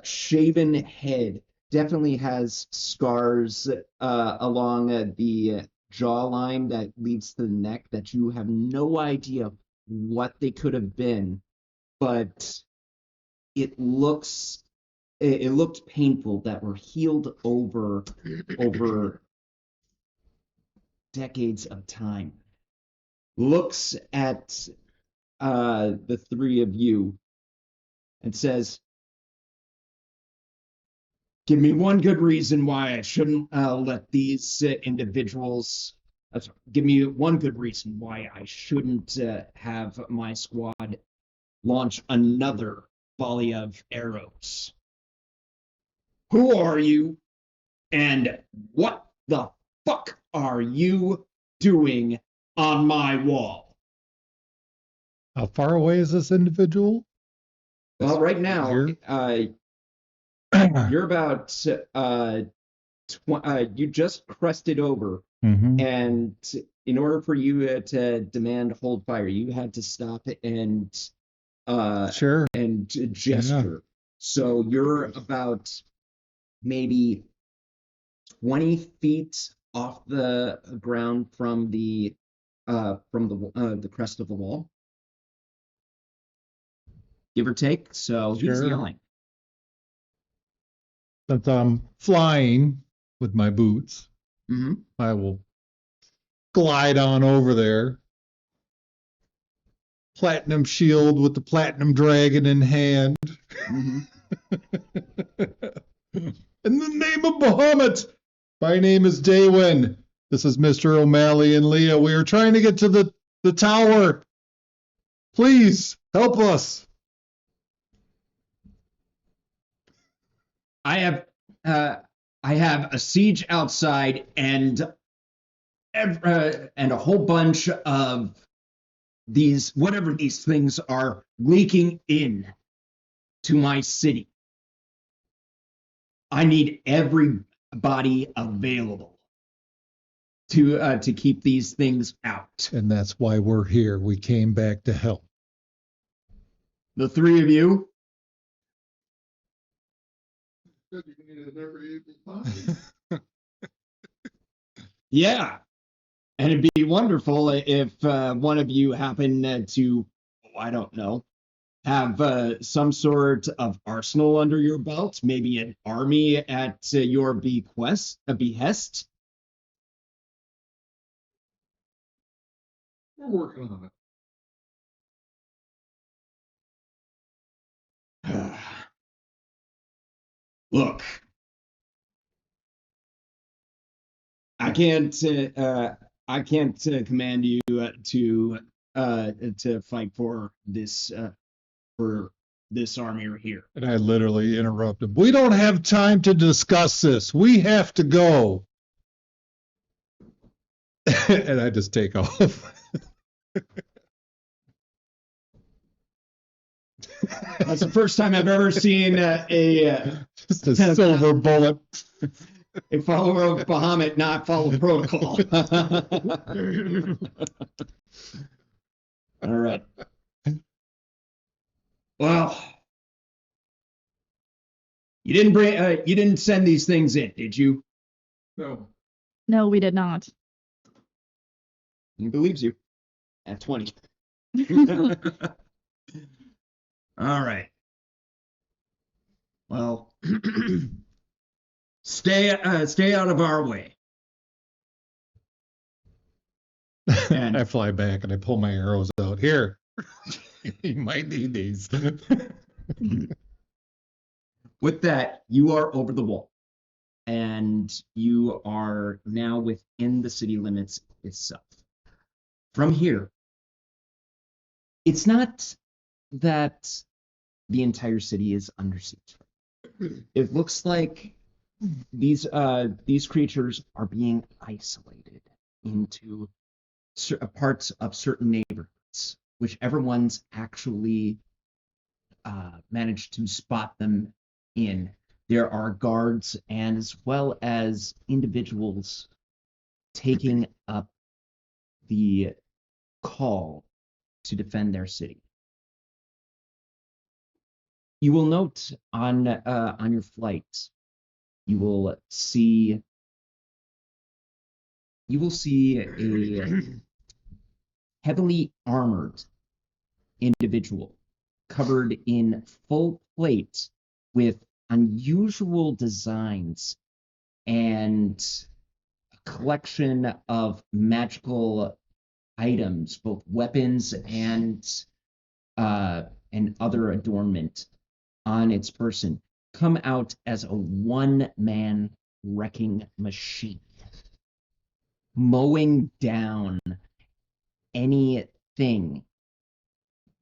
shaven head, definitely has scars along the jawline that leads to the neck that you have no idea what they could have been, but it looked painful, that were healed over decades of time. Looks at the three of you and says, "Give me one good reason why I shouldn't let these individuals. Give me one good reason why I shouldn't have my squad launch another volley of arrows. Who are you, and what the fuck are you doing on my wall?" How far away is this individual? Well, right now, you're about you just crested over, Mhm. and in order for you to demand hold fire, you had to stop and Sure. and gesture. So you're about maybe 20 feet off the ground from the crest of the wall, give or take. So he's Sure. yelling. Since I'm flying with my boots, Mm-hmm. I will glide on over there. Platinum shield with the platinum dragon in hand. Mm-hmm. In the name of Bahamut, my name is Daywin. This is Mr. O'Malley and Leah. We are trying to get to the tower. Please help us. I have a siege outside and a whole bunch of these, whatever these things are, leaking in to my city. I need everybody available to keep these things out. And that's why we're here. We came back to help. The three of you. Good, you can eat it every time. Yeah. And it'd be wonderful if one of you happened to, I don't know, have some sort of arsenal under your belt, maybe an army at your behest. We're working on it. Look, I can't command you to fight for this army here. And I literally interrupt him. We don't have time to discuss this. We have to go. And I just take off. That's the first time I've ever seen Just a silver bullet. a follower of Bahamut not follow protocol. All right. Well, you didn't send these things in, did you? No. No, we did not. He believes you. At 20. All right. Well, Stay out of our way. And- I fly back and I pull my arrows out. Here, you might need these. With that, you are over the wall, and you are now within the city limits itself. From here, it's not that the entire city is under siege. It looks like these creatures are being isolated into parts of certain neighborhoods, whichever ones actually managed to spot them in. There are guards and as well as individuals taking up the call to defend their city. You will note on your flight, you will see a heavily armored individual covered in full plate with unusual designs and a collection of magical items, both weapons and other adornment on its person, come out as a one-man wrecking machine, mowing down anything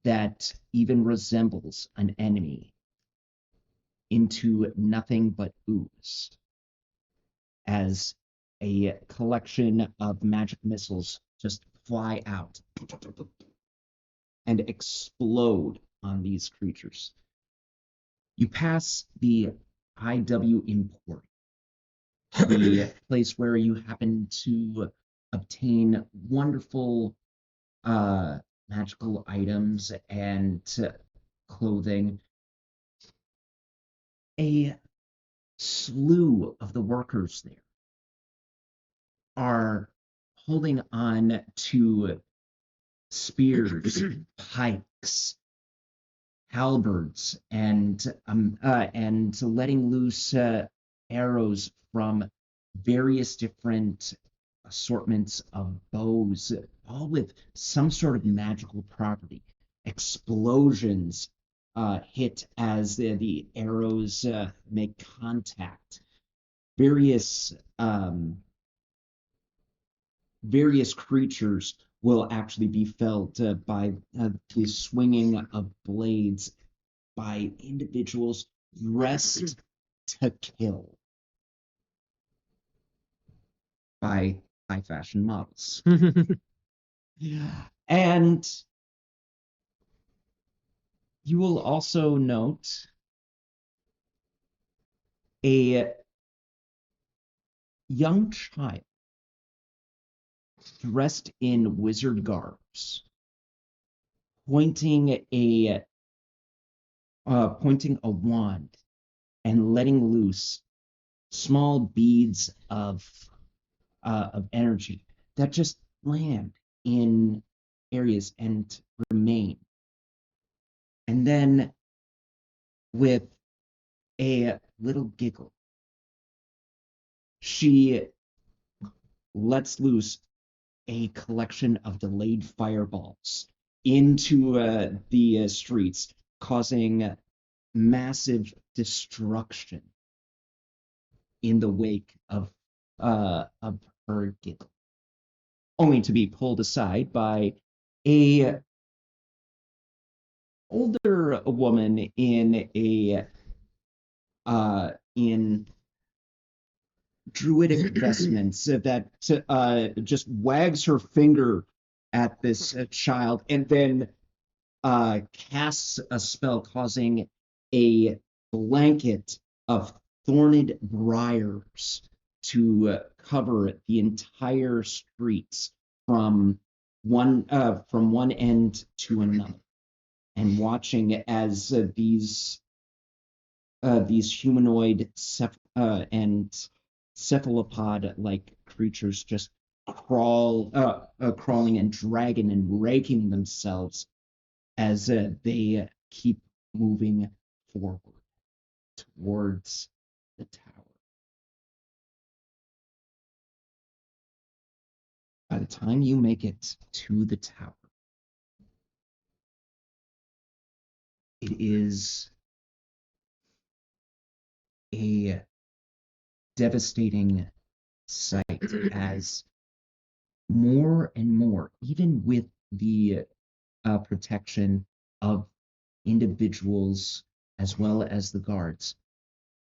that even resembles an enemy into nothing but ooze, as a collection of magic missiles just fly out and explode on these creatures. You pass the IW Import, the place where you happen to obtain wonderful magical items and clothing. A slew of the workers there are holding on to spears, pikes, halberds, and letting loose arrows from various different assortments of bows, all with some sort of magical property. Explosions hit as the arrows make contact. Various creatures will actually be felt by the swinging of blades by individuals dressed to kill by high fashion models. And you will also note a young child dressed in wizard garbs, pointing a wand and letting loose small beads of energy that just land in areas and remain. And then, with a little giggle, she lets loose a collection of delayed fireballs into the streets, causing massive destruction in the wake of her giggle, only to be pulled aside by a older woman in druidic vestments that just wags her finger at this child and then casts a spell causing a blanket of thorned briars to cover the entire streets from one end to another, and watching as these humanoid and cephalopod-like creatures just crawling and dragging and raking themselves as they keep moving forward towards the tower. By the time you make it to the tower, it is a devastating sight as more and more, even with the protection of individuals as well as the guards,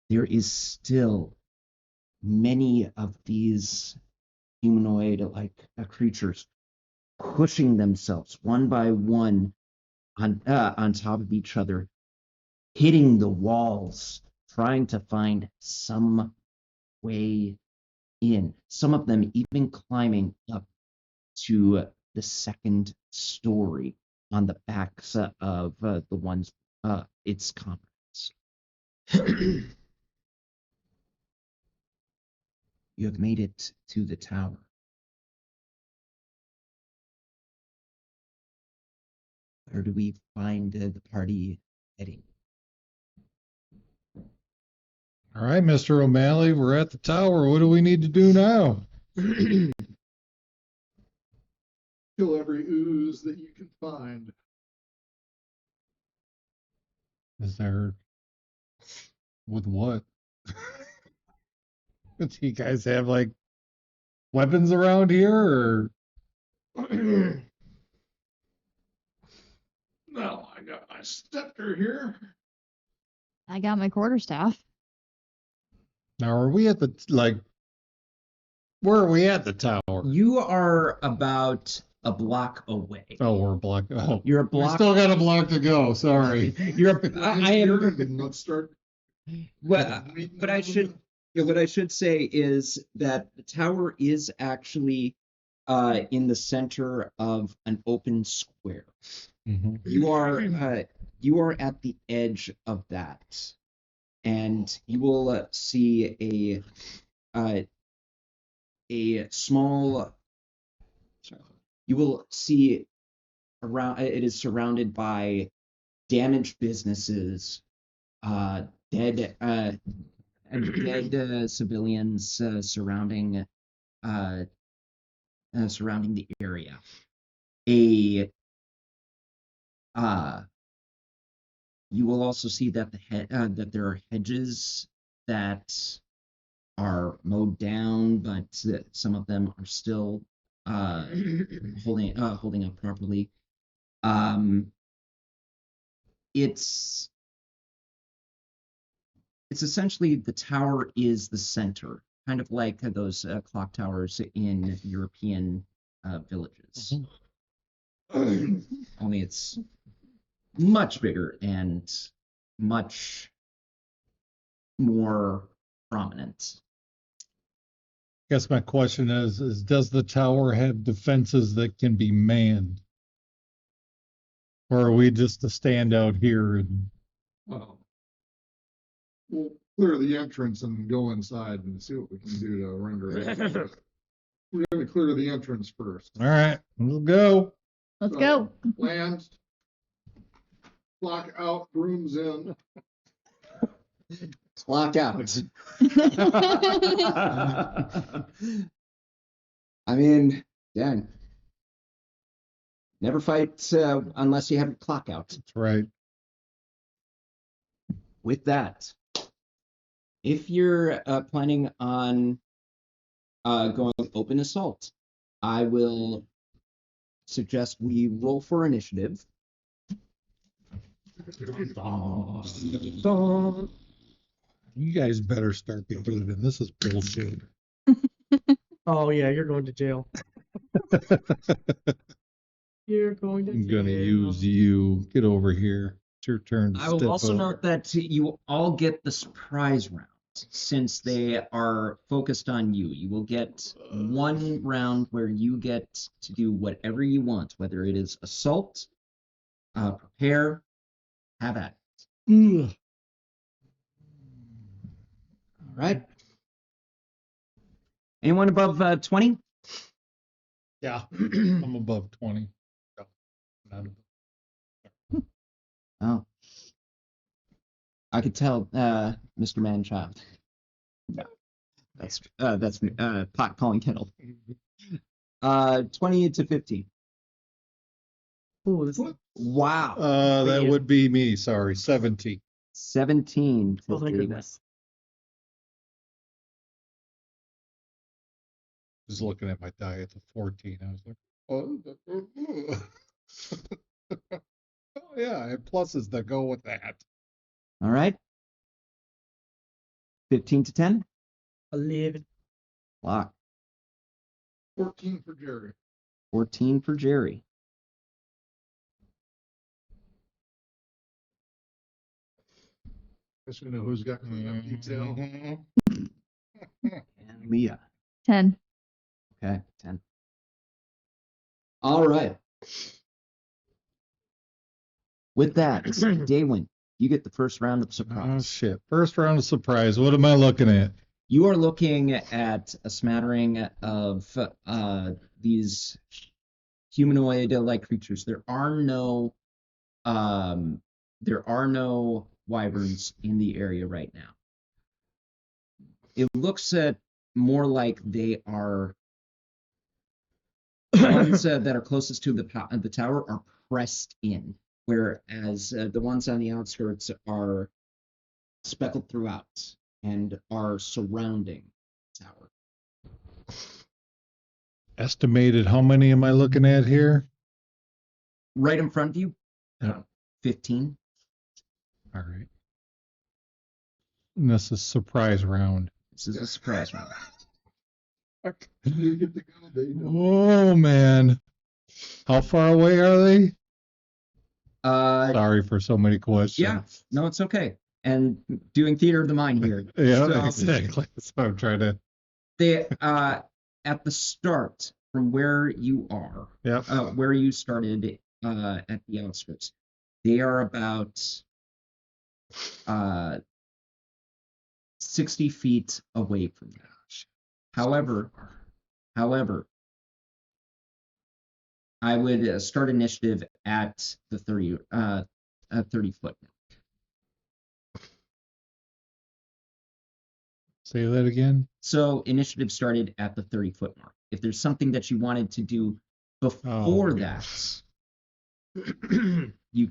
there is still many of these humanoid-like creatures pushing themselves one by one on top of each other, hitting the walls, trying to find some way in. Some of them even climbing up to the second story on the backs of the ones its comrades. You have made it to the tower. Where do we find the party heading? All right, Mr. O'Malley, we're at the tower. What do we need to do now? Kill every ooze that you can find. Is there with what? Do you guys have like weapons around here or No, I got my scepter here. I got my quarterstaff. now are we at the where are we at the tower? You are about a block away. Oh, we're blocked. Oh, You're a we block. still got a block to go. Sorry. You're. I am. Let's start. Well, but I should. What I should say is that the tower is actually in the center of an open square. Mhm. You are at the edge of that, and you will see a small. You will see around. It is surrounded by damaged businesses, dead civilians surrounding the area. You will also see that that there are hedges that are mowed down, but some of them are still holding up properly. It's essentially the tower is the center, kind of like those clock towers in European villages. Only it's much bigger and much more prominent. Guess my question is does the tower have defenses that can be manned? Or are we just to stand out here and Well, we'll clear the entrance and go inside and see what we can do to render it. We're going to clear the entrance first. all right, we'll go. Let's So, go. Land, block out, brooms in. Clock out. I mean, yeah. Never fight unless you have a clock out. That's right. With that, if you're planning on going open assault, I will suggest we roll for initiative. You guys better start getting rid of it. This is bullshit. Oh yeah, you're going to jail. You're going to I'm gonna jail. use you. Get over here. It's your turn to I will step also up. note that you all get the surprise round since they are focused on you. You will get one round where you get to do whatever you want, whether it is assault, prepare, have at it. Ugh. All right. Anyone above 20? Yeah, I'm above 20. No, not above. Oh. I could tell, Mr. Manchild. That's pot calling kettle. 20 to 15. Ooh, this Wow. That would be me. Sorry, 17. 17 to oh thank David. goodness. Just looking at my die at the 14. I was like, oh, oh yeah, I have pluses that go with that. All right. 15 to 10. 11. Lock. 14 for Jerry. 14 for Jerry. Guess we know who's got cleanup detail. Mhm. And Leah. 10. Okay, 10. All right. With that, Daywin, you get the first round of Oh surprise. shit! First round of surprise. What am I looking at? You are looking at a smattering of these humanoid-like creatures. There are no wyverns in the area right now. It looks more like they are the ones that are closest to the tower are pressed in, whereas the ones on the outskirts are speckled throughout and are surrounding the tower. Estimated, how many am I looking at here? Right in front of you, Yeah. 15. All right. And this is surprise round. This is a surprise round. You get to go, they don't. Oh man. How far away are they? Sorry for so many questions. Yeah, no, it's okay. And doing theater of the mind here. Yeah, So, exactly. That's what I'm trying to. They at the start from where you are, Yep. where you started at the outskirts, they are about 60 feet away from you. However, I would start initiative at the 30 foot. Say that again. So initiative started at the 30-foot mark. If there's something that you wanted to do before that, you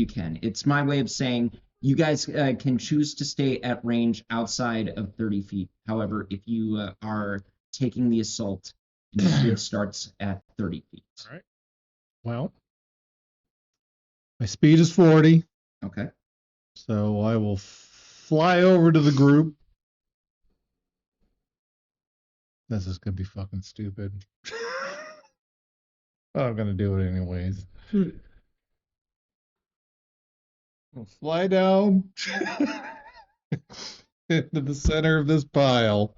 can. It's my way of saying you guys can choose to stay at range outside of 30 feet. However, if you are taking the assault, initiative starts at 30 feet. All right. Well, my speed is 40, Okay. so I will fly over to the group. This is gonna be fucking stupid. I'm gonna do it anyways. I'll fly down into the center of this pile.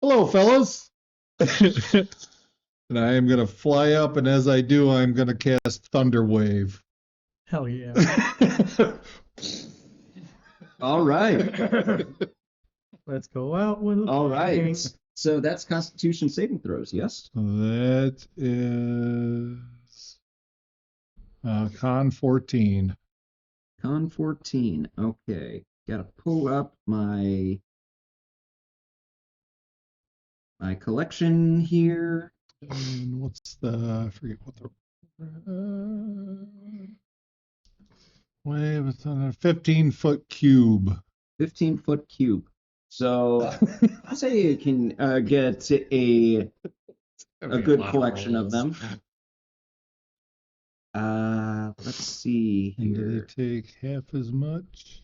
Hello, fellas. And I am gonna fly up, and as I do, I'm gonna cast Thunder Wave. Hell yeah. All right. Let's go out with a All right. bang. So that's Constitution saving throws, yes? That is Con 14. Con 14. Okay. Gotta pull up my collection here. And what's the, I forget what the, wave, it's on a 15-foot cube. 15-foot cube. So I say you can get a good collection of them. Let's see And do here. they take half as much?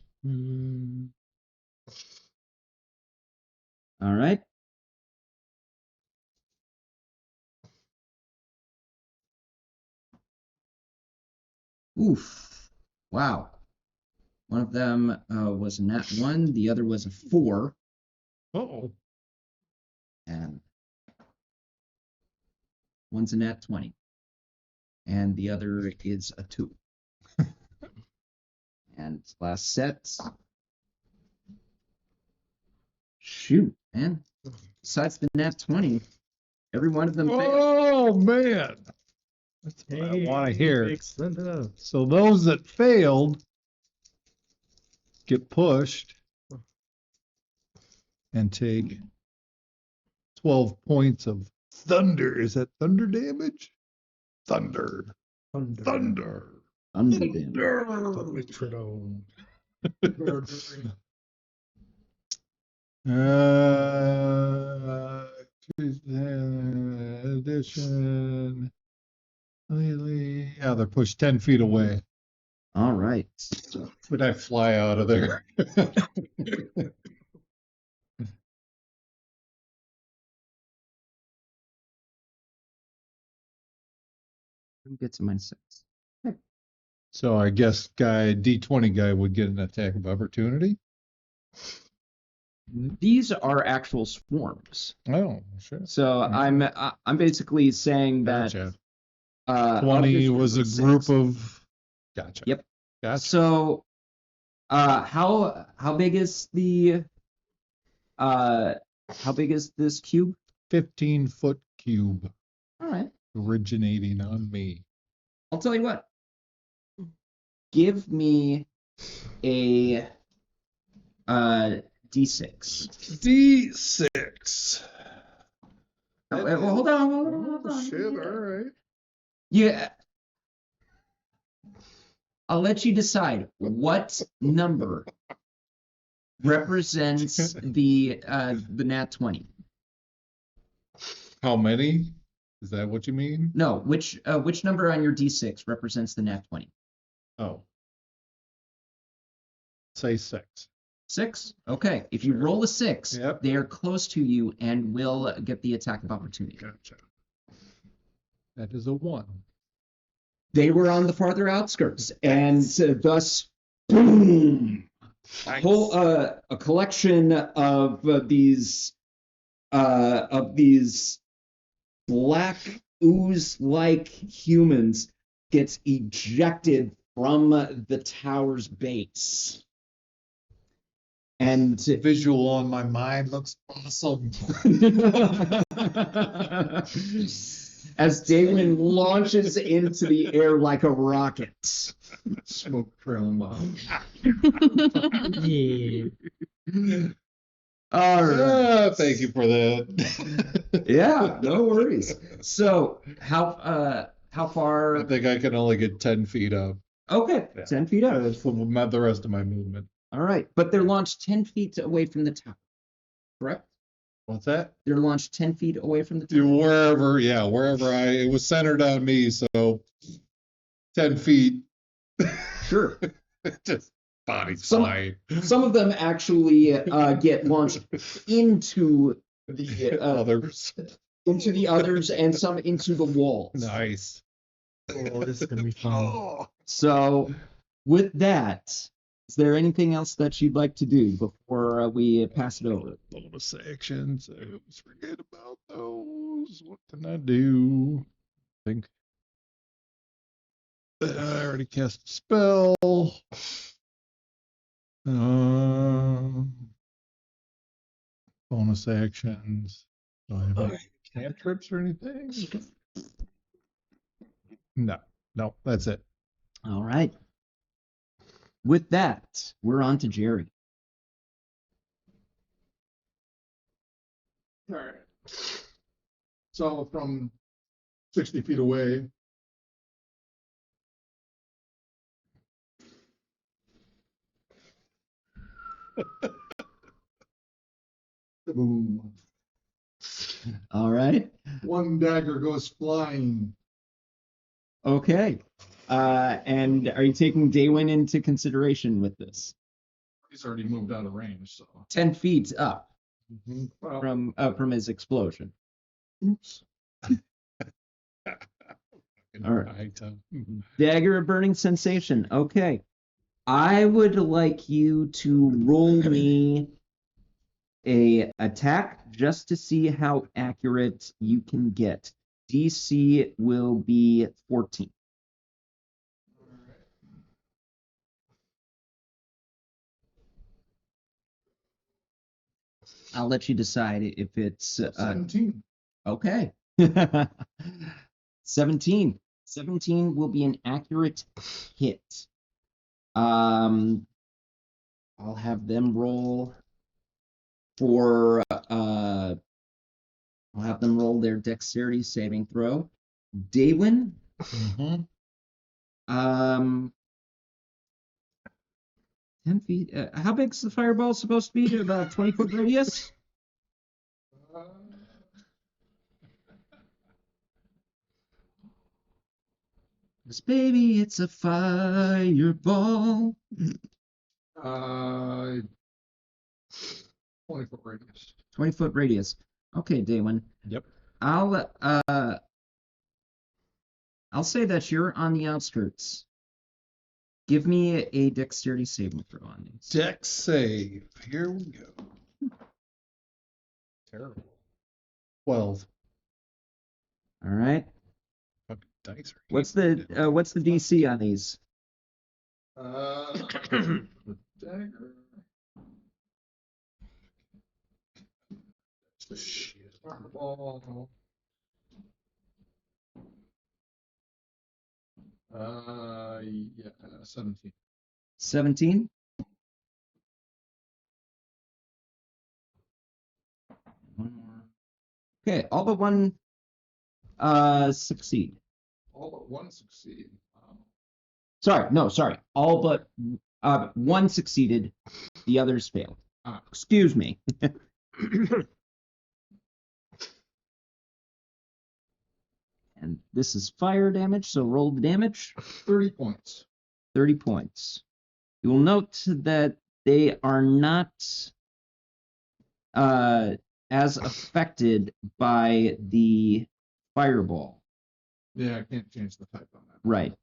All right. Oof. Wow. One of them was a nat 1, the other was a 4, Uh-oh. and one's a nat 20, and the other is a 2. And last set. Shoot, man. Besides the nat 20, every one of them failed. Oh, man. That's what I want to hear. Excellent. So those that failed get pushed and take 12 points of thunder. Is that thunder damage? Thunder. Thunder. Metrodome. Addition. Yeah, they're pushed 10 feet away. All right. But I fly out of there. Who gets a -6? So I guess D20 guy would get an attack of opportunity. These are actual swarms. Oh, sure. So I'm basically saying that Gotcha. of 20 this was a group of group six. of. Gotcha. Yep. Gotcha. So how big is this cube? 15-foot cube All right. originating on me. I'll tell you what. Give me a D6. D6. Well, hold on. Oh, shit, all right. Yeah. I'll let you decide what number represents the nat 20. How many? Is that what you mean? No, which number on your D6 represents the nat 20? Oh. Say 6. 6? Okay. If you roll a 6, Yep. they are close to you and will get the attack of opportunity. Gotcha. That is a 1. They were on the farther outskirts, and thus, boom! Nice. A collection of these black ooze-like humans gets ejected from the tower's base. And Visual on my mind looks awesome. as Daywin launches into the air like a rocket. Smoke trailing behind. Yeah. All right. Thank you for that. Yeah, no worries. So how far? I think I can only get 10 feet up. Okay, Yeah. 10 feet up. That's the rest of my movement. All right, but they're launched 10 feet away from the tower, correct? What's that? They're launched 10 feet away from the tower. Wherever it was centered on me, so 10 feet. Sure. Just body Some- flying. Some of them actually get launched into the Others. and some into the walls. Nice. Oh, this is gonna be fun. Oh. So, with that, is there anything else that you'd like to do before we pass it over? Bonus actions. I always forget about those. What can I do? I think I already cast a spell. Bonus actions. Do I have any cantrips or anything? No, that's it. All right. With that, we're on to Jerry. All right. So from 60 feet away, boom, All right. one dagger goes flying. Okay. And are you taking Daywin into consideration with this? He's already moved out of range, so. 10 feet up Well, from his explosion. oops. All right. Right. Dagger of burning sensation. Okay. I would like you to roll me a attack just to see how accurate you can get. DC will be 14. I'll let you decide if it's 17. okay. 17. 17 will be an accurate hit. I'll have them roll for I'll have them roll their dexterity saving throw. Daywin, Mhm. 10 feet. How big's the fireball supposed to be? About 20-foot radius? This baby, it's a fireball. 20-foot radius. 20-foot radius. Okay, Daywin. Yep. I'll say that you're on the outskirts. Give me a dexterity saving throw on these. Dex save. Here we go. Terrible. 12. All right. Fucking dice are What's hating the DC on these? The dagger. Shit. Fireball. Yeah, 17. 17. One more. Okay, all but one succeed. All but one succeed. Wow. Sorry. All but one succeeded, the others failed. Ah. Excuse me. And this is fire damage, so roll the damage. 30 points. 30 points. You will note that they are not as affected by the fireball. Yeah, I can't change the type on that. Right.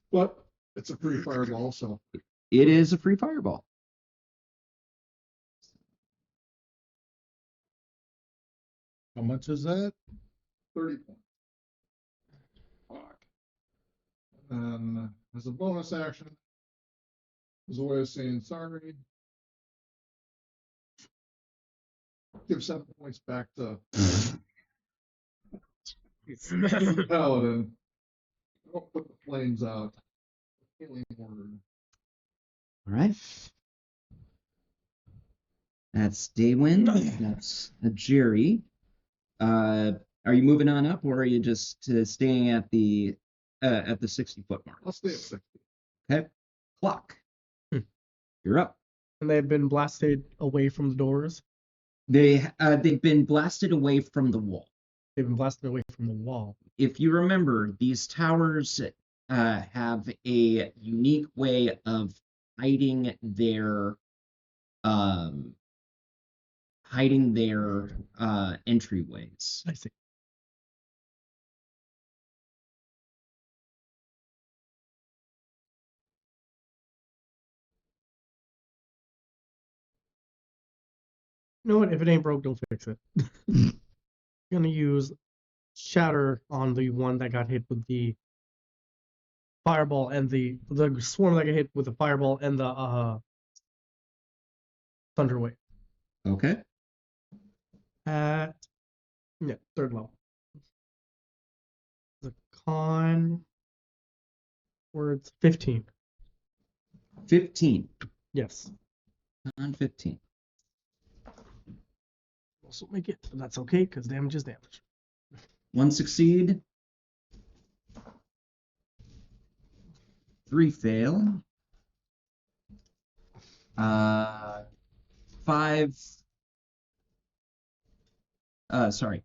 But it's a free fireball, so It is a free fireball. How much is that? 30 points. Fuck. And as a bonus action, as a way of saying sorry, give 7 points back to Paladin. Don't put the flames out. Healing word. All right. That's Daywin. That's Jerry. Are you moving on up, or are you just staying at the 60-foot mark? I'll stay at 60. Okay. Clock. Hmm. You're up. And they've been blasted away from the doors. They've been blasted away from the wall. They've been blasted away from the wall. If you remember, these towers have a unique way of hiding their entryways. I see. You know what? If it ain't broke, don't fix it. I'm gonna use shatter on the one that got hit with the fireball and the swarm that got hit with the fireball and the thunder wave. Okay. At third level. The con words 15. 15. Yes. On 15. Also make it, but that's okay because damage is damage. One succeed. 3 fail. 5. Sorry.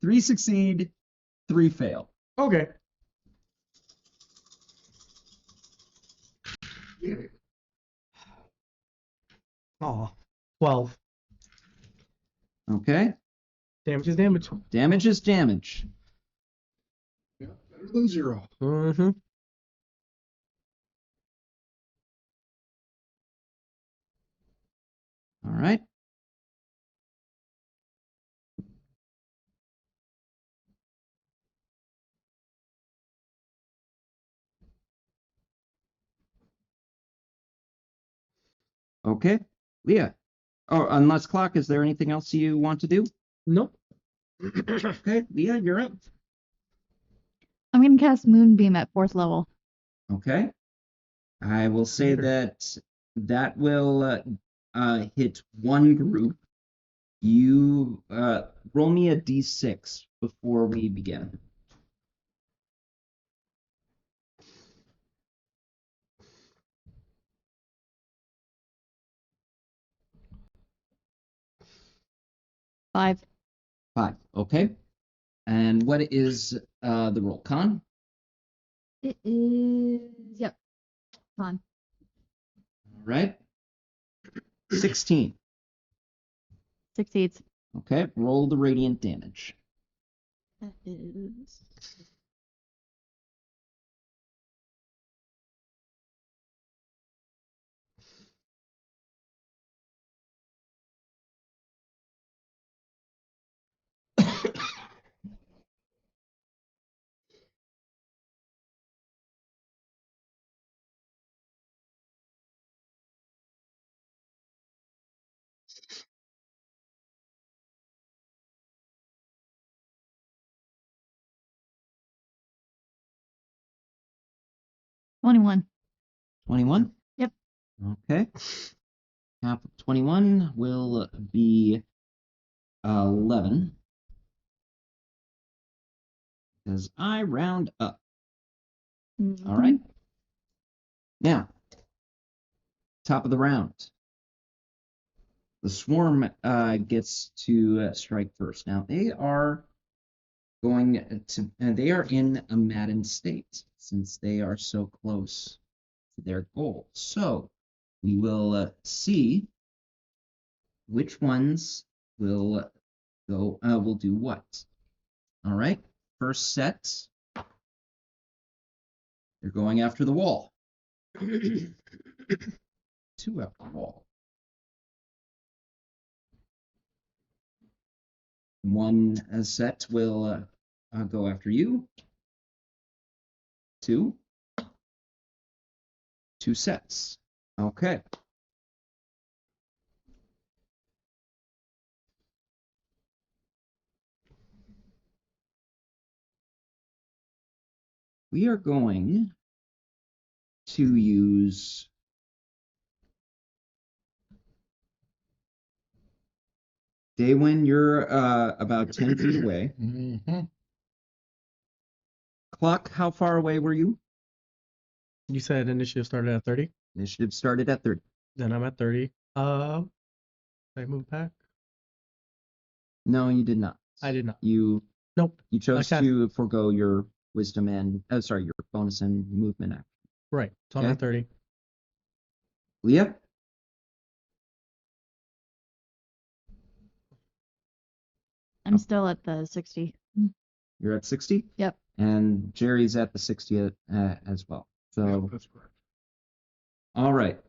3 succeed. 3 fail. Okay. Yeah. Aw. 12. Okay. Damage is damage. Damage is damage. Yeah, better than 0. Mm-hmm. All right. Okay. Leah. Oh, unless Clock, is there anything else you want to do? Nope. Okay, Leah, you're up. I'm gonna cast Moonbeam at 4th level. Okay. I will say that that will hit one group. You roll me a d6 before we begin. Five. 5. Okay. And what is the roll? Con? It is. Yep. Con. All right. 16. Succeeds. Okay. Roll the radiant damage. That is. $21. 21? Yep. Okay. Half of 21 will be 11. Because I round up. Mhm. All right. Now, top of the round. The swarm gets to strike first. Now, they are going to, they are in a maddened state since they are so close to their goal. So, we will see which ones will go, will do what. All right. First set, they're going after the wall. 2 after the wall. One set will go after you. 2. 2 sets. Okay. We are going to use Daywin, you're about 10 feet away. Mhm. Clock, how far away were you? You said initiative started at 30. Initiative started at 30. Then I'm at 30. I move back. No, you did not. I did not. You Nope. chose I to forego your wisdom and your bonus and movement action. Right. So I'm Okay. at 30. Leah? I'm still at the 60. You're at 60? Yep. And Jerry's at the 60 as well. So, Yeah, that's correct. all right.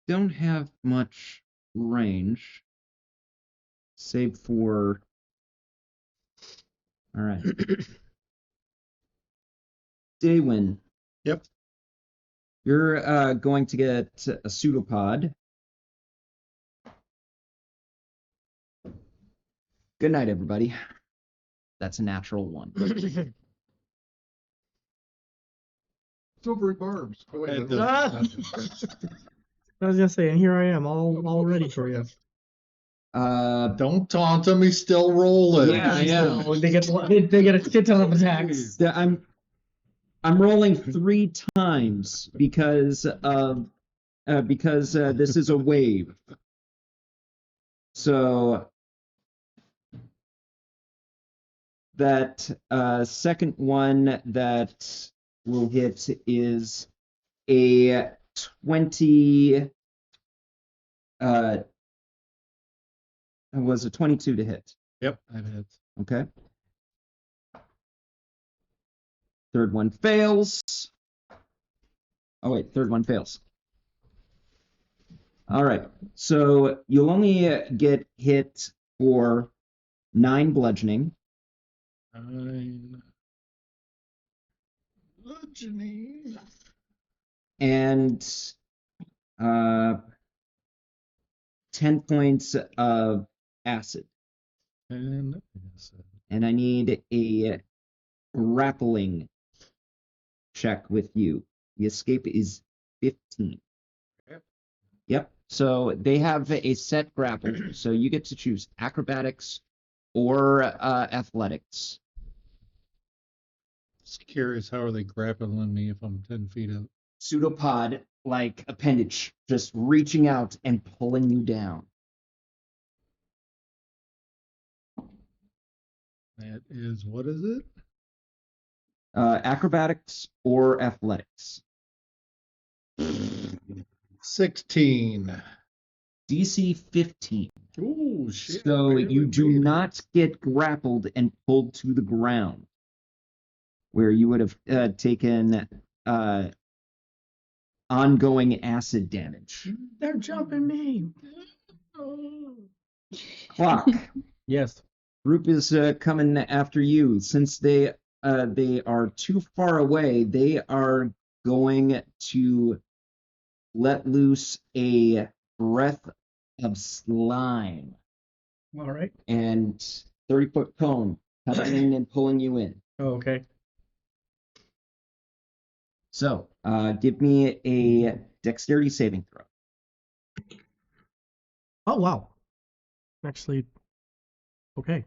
Don't have much range, save for. All right. Daywin. Yep. You're going to get a pseudopod. Good night, everybody. That's a natural 1. Silvery barbs. Oh, wait, It no. does- I was gonna say, and here I am, all ready for you. Don't taunt him. He's still rolling. Yeah. So they get a shit ton of attacks. I'm rolling 3 times because this is a wave. So that second one that will hit is a 20. Was a 22 to hit. Yep, that hits. Okay. Third one fails. Oh wait, third one fails. All right. So you'll only get hit for 9 bludgeoning. 9 bludgeoning. And 10 points of acid. And And I need a grappling check with you. The escape is 15. Yep. Yep. So they have a set grapple. So you get to choose acrobatics or athletics. Just curious, how are they grappling me if I'm 10 feet up? Pseudopod like appendage just reaching out and pulling you down. That is, what is it? Acrobatics or athletics. 16. DC 15. Ooh, shit. So barely you do made it. not get grappled and pulled to the ground, where you would have taken ongoing acid damage. They're jumping me. Clock. Yes. Group is coming after you. Since they are too far away, they are going to let loose a breath of slime All right. and 30-foot cone coming in and pulling you in. Oh, okay. So give me a dexterity saving throw. Oh, wow. Actually, okay.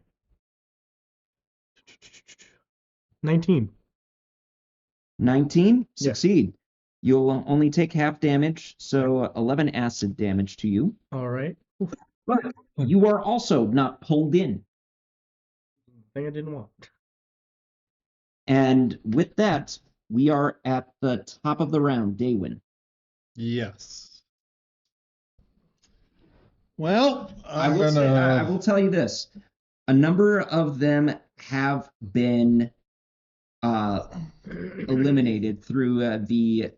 19. 19, Yeah. succeed. You'll only take half damage, so 11 acid damage to you. All right. Oof, But you are also not pulled in. thing I didn't want. And with that, we are at the top of the round, Daywin. Yes. Well, I will tell you this. A number of them have been eliminated through the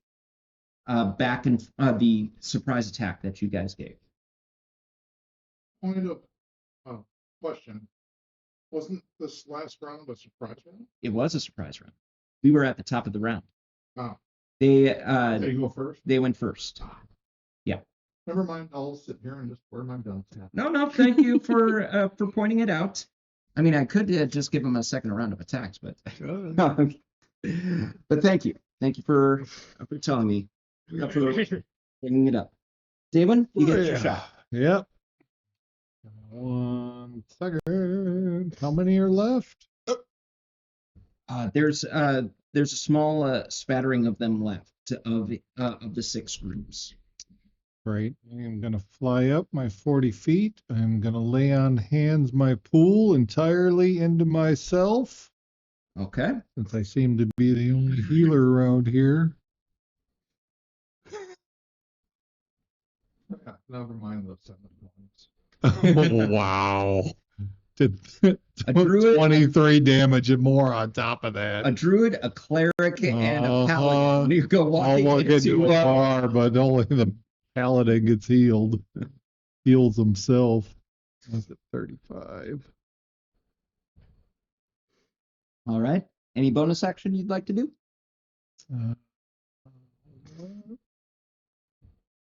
the surprise attack that you guys gave. Point of question. Wasn't this last round a surprise round? It was a surprise round. We were at the top of the round. Oh, They there you go first. they went first. Never mind. I'll sit here and just wear my belt. No, thank you for pointing it out. I mean, I could just give them a second round of attacks, but but thank you for telling me, for bringing it up. Daywin, you get your shot. Yep. 1 second. How many are left? There's a small spattering of them left of the 6 groups. Right. I'm going to fly up my 40 feet. I'm going to lay on hands my pool entirely into myself, Okay. since I seem to be the only healer around here. Never mind those 7 points. Oh, wow. Did A druid- 23 damage and more on top of that. A druid, a cleric, and a paladin. You go I'll walking walk into into a bar, but only the paladin gets healed. Heals himself. Was it 35? All right. Any bonus action you'd like to do? Uh,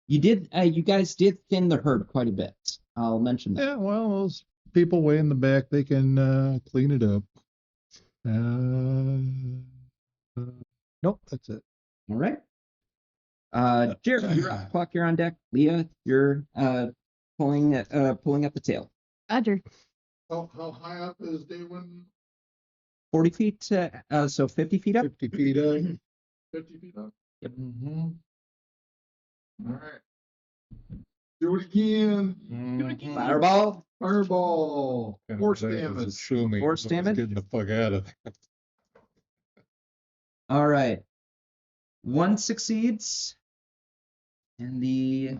You guys did thin the herd quite a bit. I'll mention that. yeah, well, those people way in the back, they can clean it up. Nope, that's it. All right. Jared, you're up. Clock, you're on deck. Leah, you're pulling up the tail. Roger. How high up is Daywin? 40 feet, so 50 feet up. 50 feet up. 50 feet up? Mm-hmm. All right. Do it again. Mm-hmm. Fireball. Fireball. Force damage. Assuming Force I was damage? getting the fuck out of there. All right. 1 succeeds. And the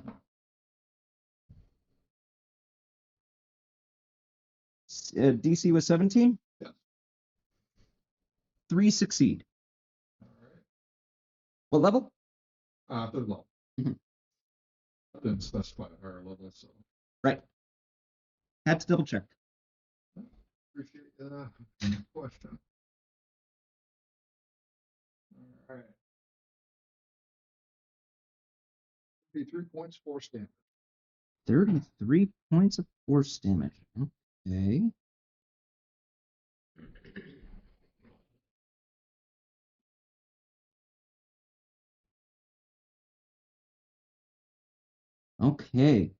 DC was 17? Yeah. 3 succeed. All right. What level? Third level. Mhm. I didn't specify a higher level, so Right. Had to double check. appreciate the question. All right. 3 points, force damage. 33 points of force damage. Okay. Okay.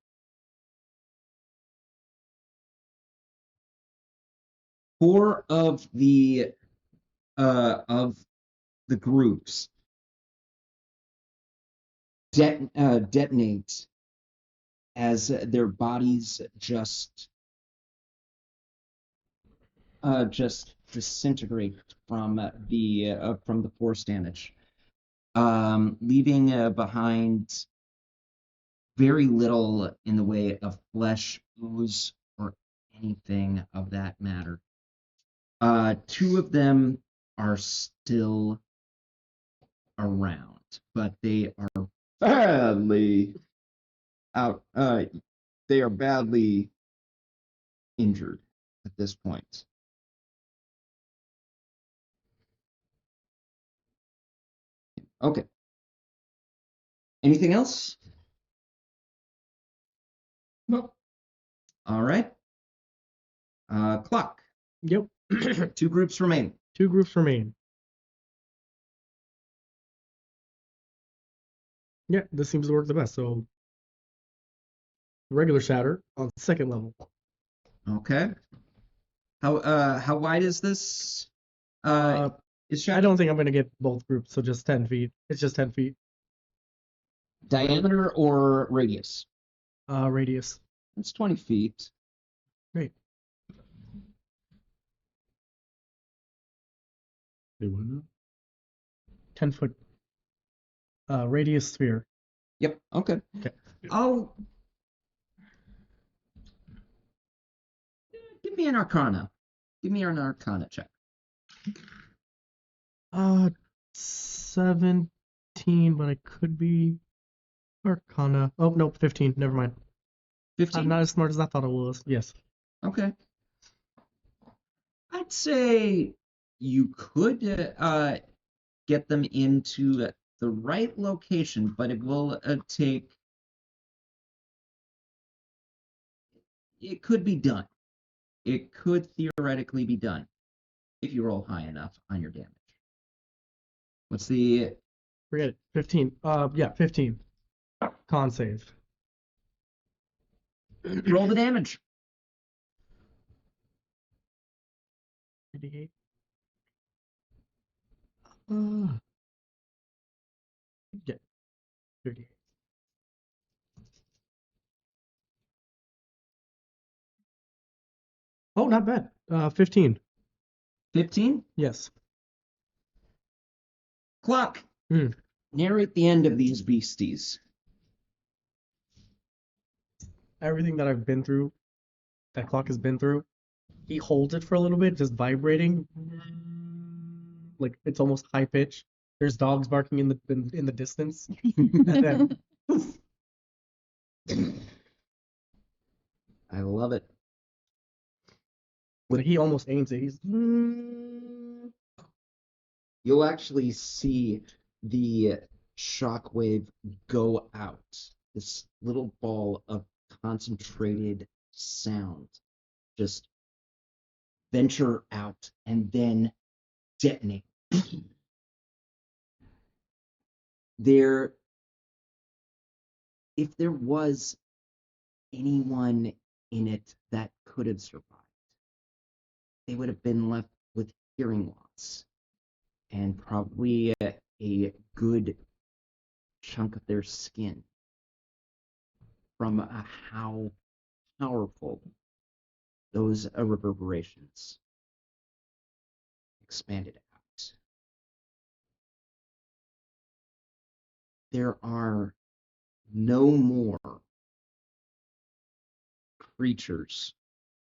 Four of the groups detonate as their bodies just disintegrate from the force damage, leaving behind very little in the way of flesh, ooze, or anything of that matter. Two of them are still around, but they are badly out. They are badly injured at this point. Okay. Anything else? Nope. All right. Clock. Yep. Two groups remain. Two groups remain. Yeah, this seems to work the best. So regular shatter on second level. Okay. How wide is this? Is I don't think I'm gonna get both groups, so just 10 feet. It's just 10 feet. Diameter or radius? Radius. It's 20 feet. Great. They went up. 10-foot radius sphere. Yep. Okay. Okay. I'll give me an Arcana. Give me an Arcana check. 17, but I could be Arcana. Oh, nope, 15. Never mind. 15. I'm not as smart as I thought I was. Yes. Okay. I'd say you could get them into the right location, but it will take. It could be done. It could theoretically be done if you roll high enough on your damage. What's the Forget it. 15. Yeah, 15. Con save. roll the damage? 38. Yeah, 38. Oh, not bad. 15. 15? Yes. Clock. Hmm. Narrate the end of these beasties. Everything that I've been through, that clock has been through, he holds it for a little bit, just vibrating. Like it's almost high pitch. There's dogs barking in the distance. And then I love it. when he almost aims it, he's You'll actually see the shockwave go out. This little ball of concentrated sound just venture out and then detonate. If there was anyone in it that could have survived, they would have been left with hearing loss and probably a good chunk of their skin from how powerful those reverberations expanded out. There are no more creatures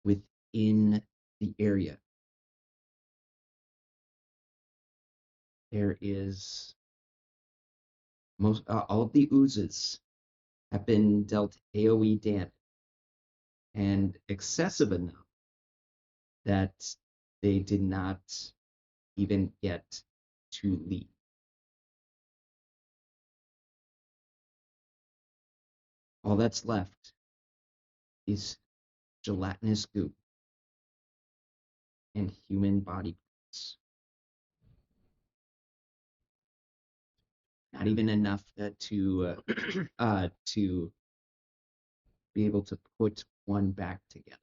within the area. There is all of the oozes have been dealt AoE damage and excessive enough that they did not even get to leave. All that's left is gelatinous goop and human body parts. Not even enough to be able to put one back together.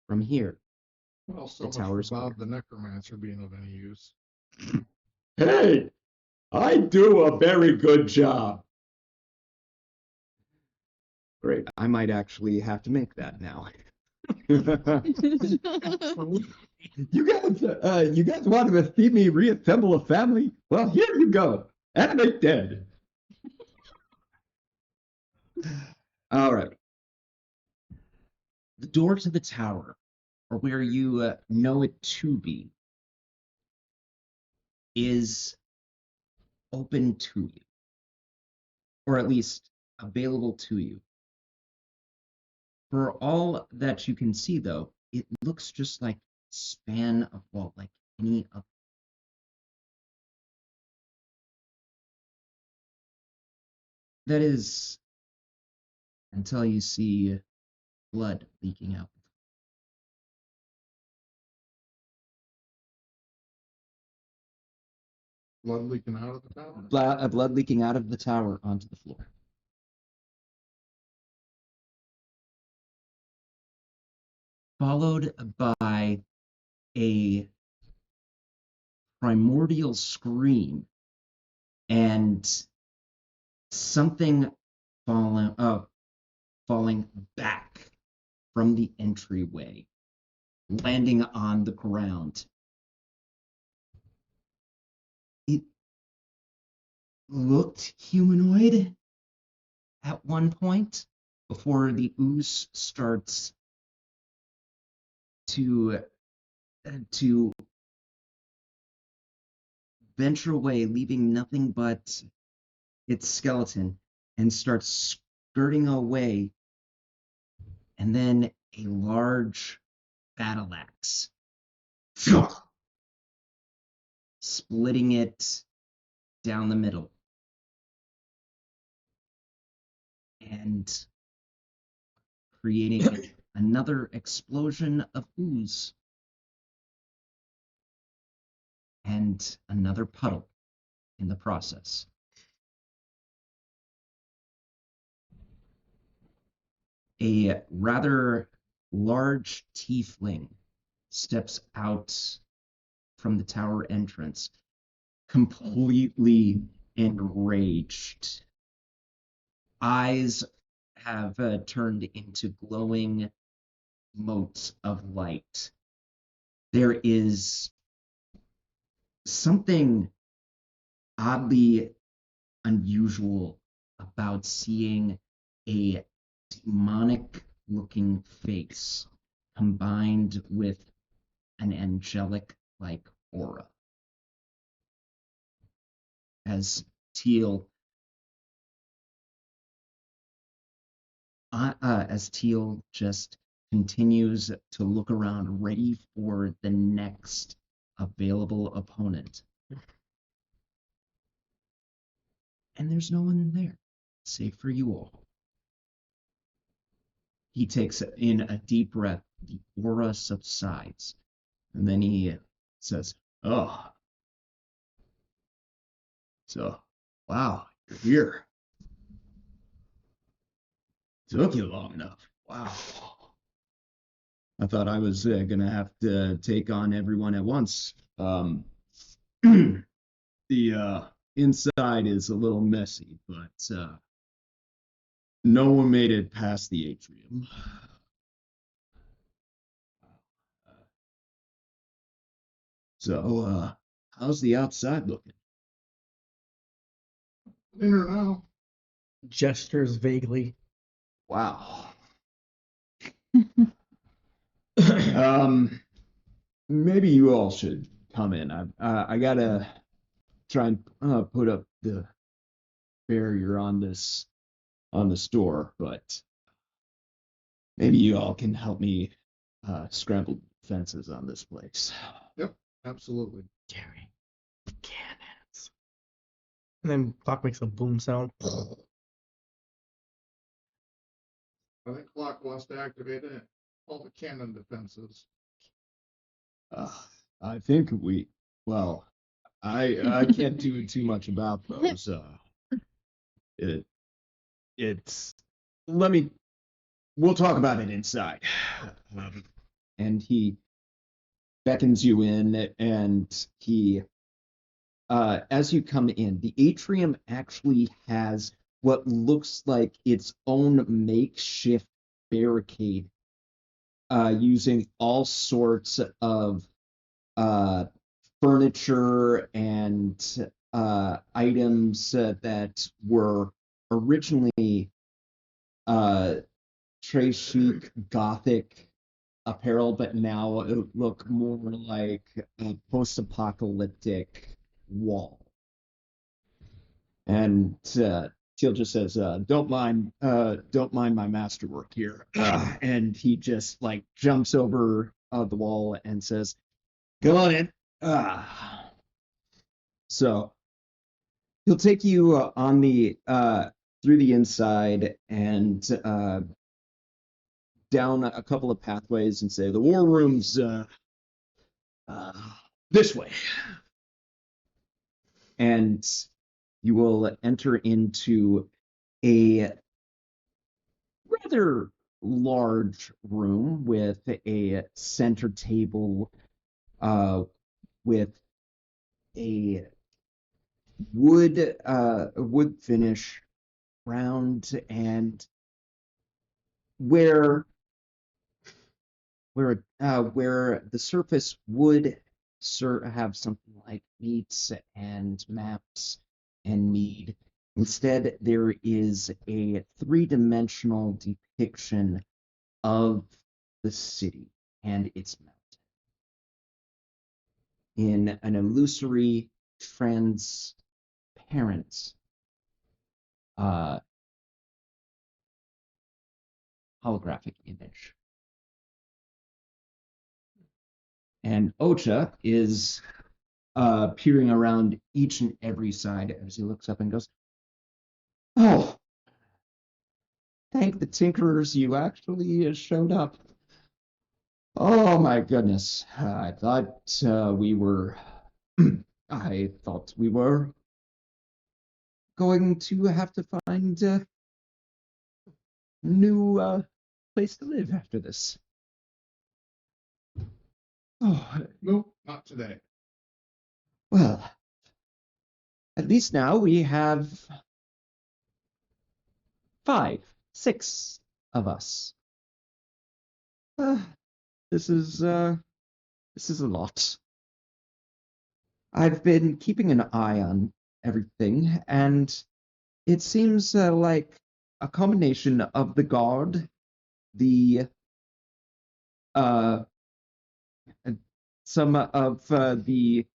From here, Well, so The much tower's for Bob the Necromancer being of any use. Hey, I do a very good job. great. I might actually have to make that now. You guys wanted to see me reassemble a family? Well, here you go. Animate dead. All right. The door to the tower, or where you know it to be, is open to you, or at least available to you. For all that you can see, though, it looks just like a span of vault, like any other. That is until you see blood leaking out. Blood leaking out of the tower. Blood leaking out of the tower onto the floor. Followed by a primordial scream and something falling back from the entryway, landing on the ground. It looked humanoid at one point before the ooze starts to venture away, leaving nothing but its skeleton, and starts skirting away. And then a large battle axe, splitting it down the middle. And creating another explosion of ooze. And another puddle in the process. A rather large tiefling steps out from the tower entrance, completely enraged. Eyes have turned into glowing motes of light. There is something oddly unusual about seeing a demonic looking face combined with an angelic like aura. As Teal just continues to look around, ready for the next available opponent. And there's no one there, save for you all. He takes in a deep breath, the aura subsides, and then he says, "Oh, so, wow, you're here. Took you long enough. Wow. I thought I was gonna have to take on everyone at once. The inside is a little messy, but no one made it past the atrium. So, how's the outside looking?" Dinner now. Gestures vaguely. Wow. Maybe you all should come in. I gotta try and put up the barrier on this door, but maybe you all can help me scramble fences on this place. Yep, absolutely. Carry cannons. And then Clock makes a boom sound. I think Clock wants to activate it. All the cannon defenses. I think I can't do too much about those. it's let me we'll talk about it inside. And he beckons you in, and he as you come in, the atrium actually has what looks like its own makeshift barricade, using all sorts of furniture and items that were originally très chic Gothic apparel, but now look more like a post-apocalyptic wall. And Teal just says, don't mind my masterwork here." And he just like jumps over the wall and says, "Come on in." So he'll take you on the through the inside and down a couple of pathways and say, "The war room's this way." And you will enter into a rather large room with a center table with a wood finish round, and where the surface would have something like meats and maps and mead. Instead, there is a three-dimensional depiction of the city and its mountain in an illusory, transparent holographic image. And Ocha is peering around each and every side as he looks up and goes, "Oh, thank the Tinkerers you actually showed up. Oh my goodness. I thought we were going to have to find a new place to live after this." "Oh, Nope, not today. well, at least now we have 5, 6 of us. This is a lot. I've been keeping an eye on everything, and it seems like a combination of the guard, the some of the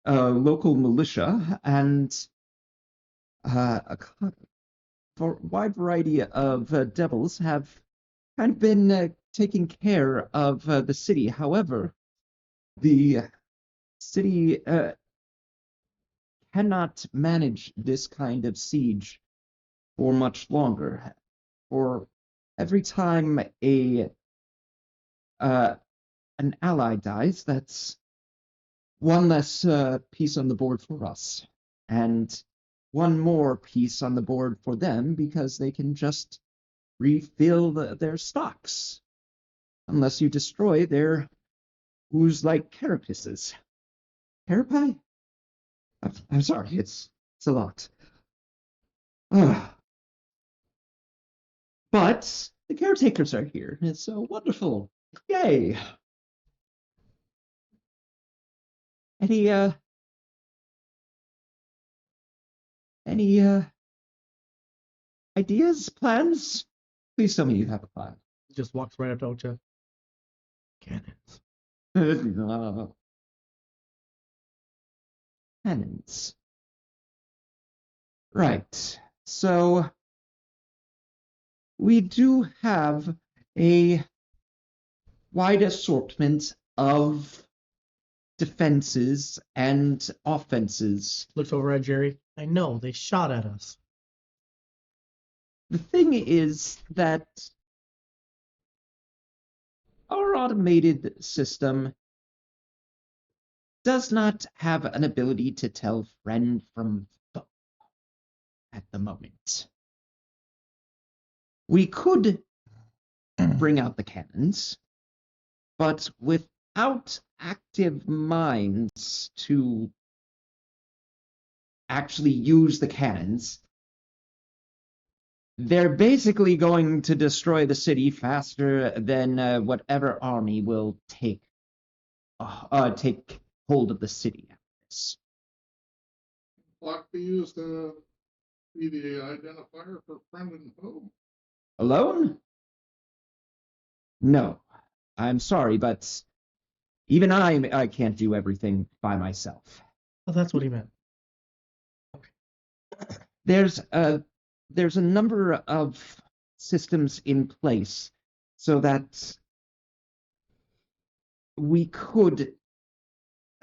local militia, and a wide variety of devils have kind of been taking care of the city. However, the city cannot manage this kind of siege for much longer. For every time an ally dies, that's one less piece on the board for us, and one more piece on the board for them, because they can just refill their stocks unless you destroy their ooze-like carapaces. Carapace? I'm sorry, it's a lot. But the caretakers are here. It's so wonderful. Yay! Any ideas, plans? Please tell me you have a plan. Just walks right up to Ocha. Cannons. Cannons. Right. So we do have a wide assortment of defenses and offenses. Looks over at Jerry. I know, they shot at us. The thing is that our automated system does not have an ability to tell friend from foe. at the moment. We could bring out the cannons, but without active minds to actually use the cannons, they're basically going to destroy the city faster than whatever army will take hold of the city after this. Clock be used to be the identifier for friend and foe. Alone? No. I'm sorry, but even I can't do everything by myself. Oh, that's what he meant. There's a number of systems in place so that we could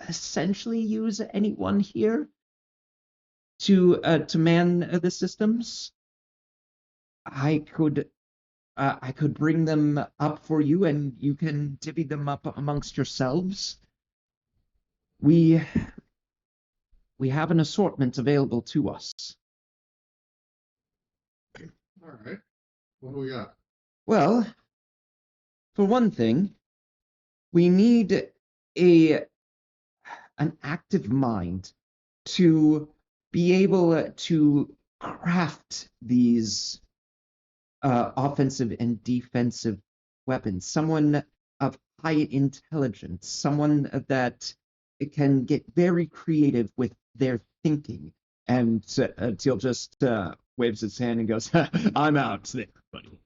essentially use anyone here to man the systems. I could bring them up for you, and you can divvy them up amongst yourselves. We have an assortment available to us. All right. What do we got? Well, for one thing, we need an active mind to be able to craft these offensive and defensive weapons. Someone of high intelligence, someone that can get very creative with their thinking. And Teal just waves his hand and goes, "I'm out there, buddy."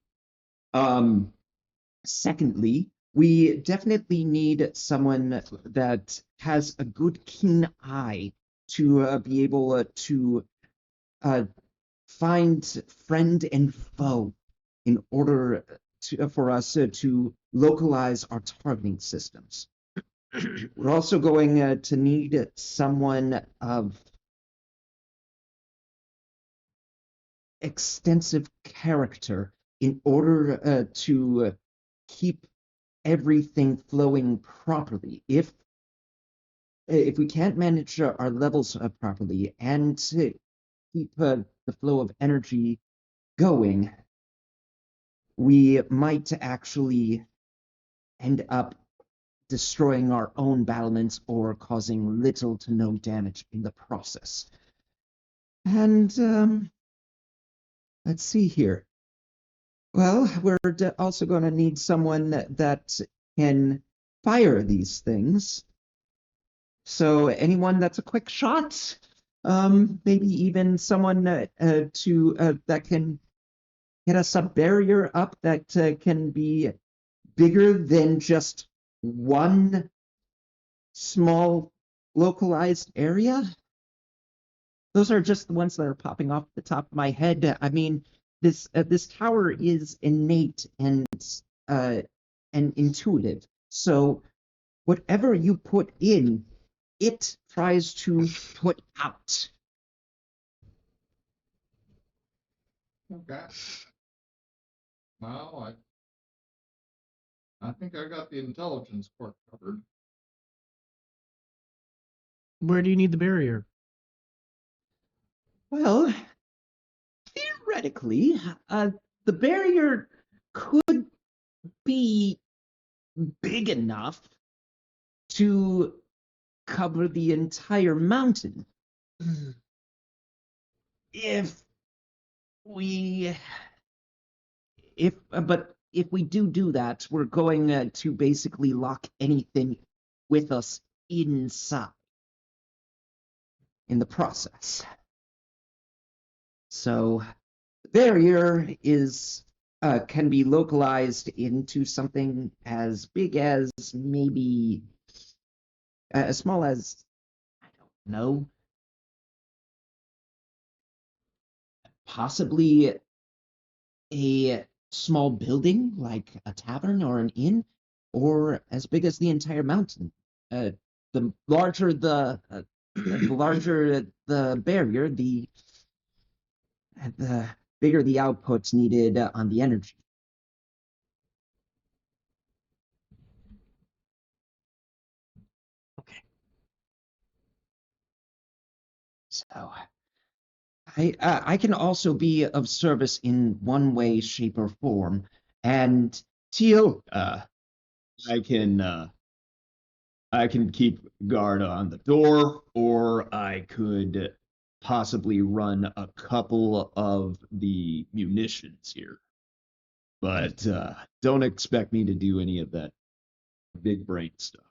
Secondly, we definitely need someone that has a good, keen eye to be able to find friend and foe in order for us to localize our targeting systems. We're also going to need someone of extensive character in order to keep everything flowing properly. If we can't manage our levels properly and keep the flow of energy going, we might actually end up destroying our own battlements or causing little to no damage in the process. And let's see here. Well, we're also going to need someone that can fire these things. So anyone that's a quick shot, maybe even someone that can get us a barrier up that can be bigger than just one small localized area. Those are just the ones that are popping off the top of my head. I mean, this tower is innate and intuitive. So whatever you put in, it tries to put out. Okay. Well, I think I got the intelligence part covered. Where do you need the barrier? Well, theoretically, the barrier could be big enough to cover the entire mountain. But if we do that, we're going to basically lock anything with us inside in the process. So the barrier can be localized into something as big as maybe as small as, I don't know, possibly a small building like a tavern or an inn, or as big as the entire mountain. The larger the barrier, the bigger the outputs needed on the energy. Okay. So I can also be of service in one way, shape, or form. And Teal, I can keep guard on the door, or I could possibly run a couple of the munitions here. But don't expect me to do any of that big brain stuff.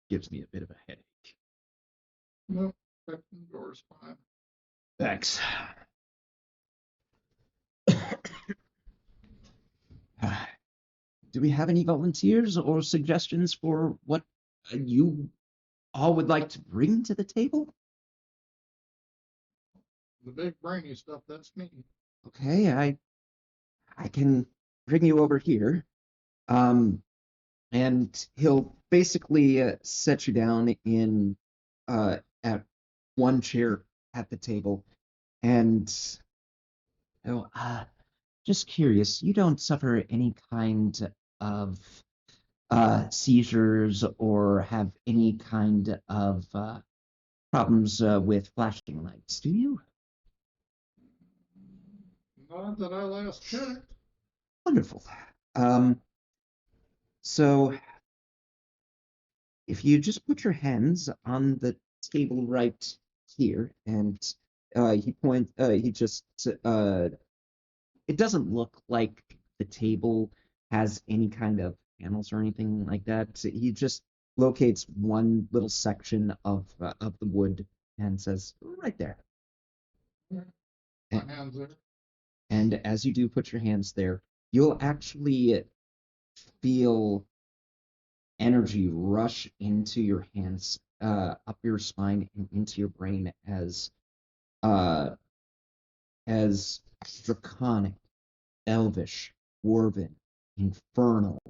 Gives me a bit of a headache. No, that door's fine. Thanks. Do we have any volunteers or suggestions for what you all would like to bring to the table? The big brainy stuff, that's me. Okay, I can bring you over here. And he'll basically set you down in at one chair at the table. And oh, just curious, you don't suffer any kind of seizures or have any kind of problems with flashing lights, do you? Not that I last checked. Wonderful. So if you just put your hands on the table right here, and he just it doesn't look like the table has any kind of panels or anything like that. He just locates one little section of the wood and says, right there. My hands there. And as you do put your hands there, you'll actually feel energy rush into your hands, up your spine and into your brain as draconic, elvish, dwarven, infernal,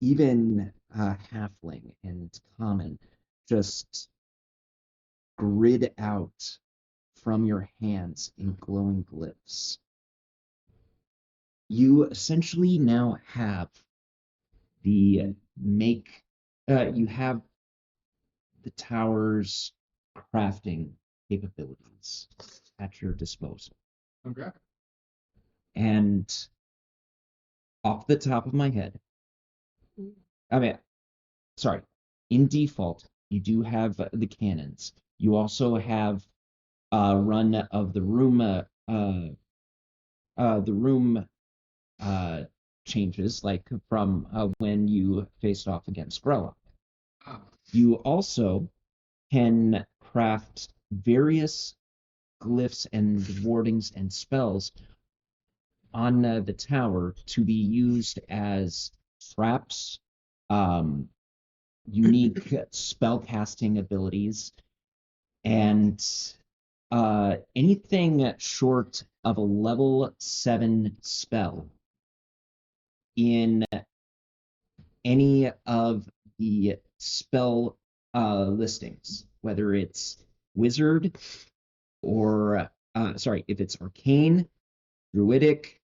even halfling and common just grid out from your hands in glowing glyphs. You essentially now have the you have the tower's crafting capabilities at your disposal. Okay. And off the top of my head, in default, you do have the cannons. You also have a run of the room changes, like from when you faced off against Grella. You also can craft various glyphs and wardings and spells on the tower to be used as traps, unique spell casting abilities, and anything short of a level 7 spell in any of the spell listings, whether it's wizard or if it's arcane, druidic,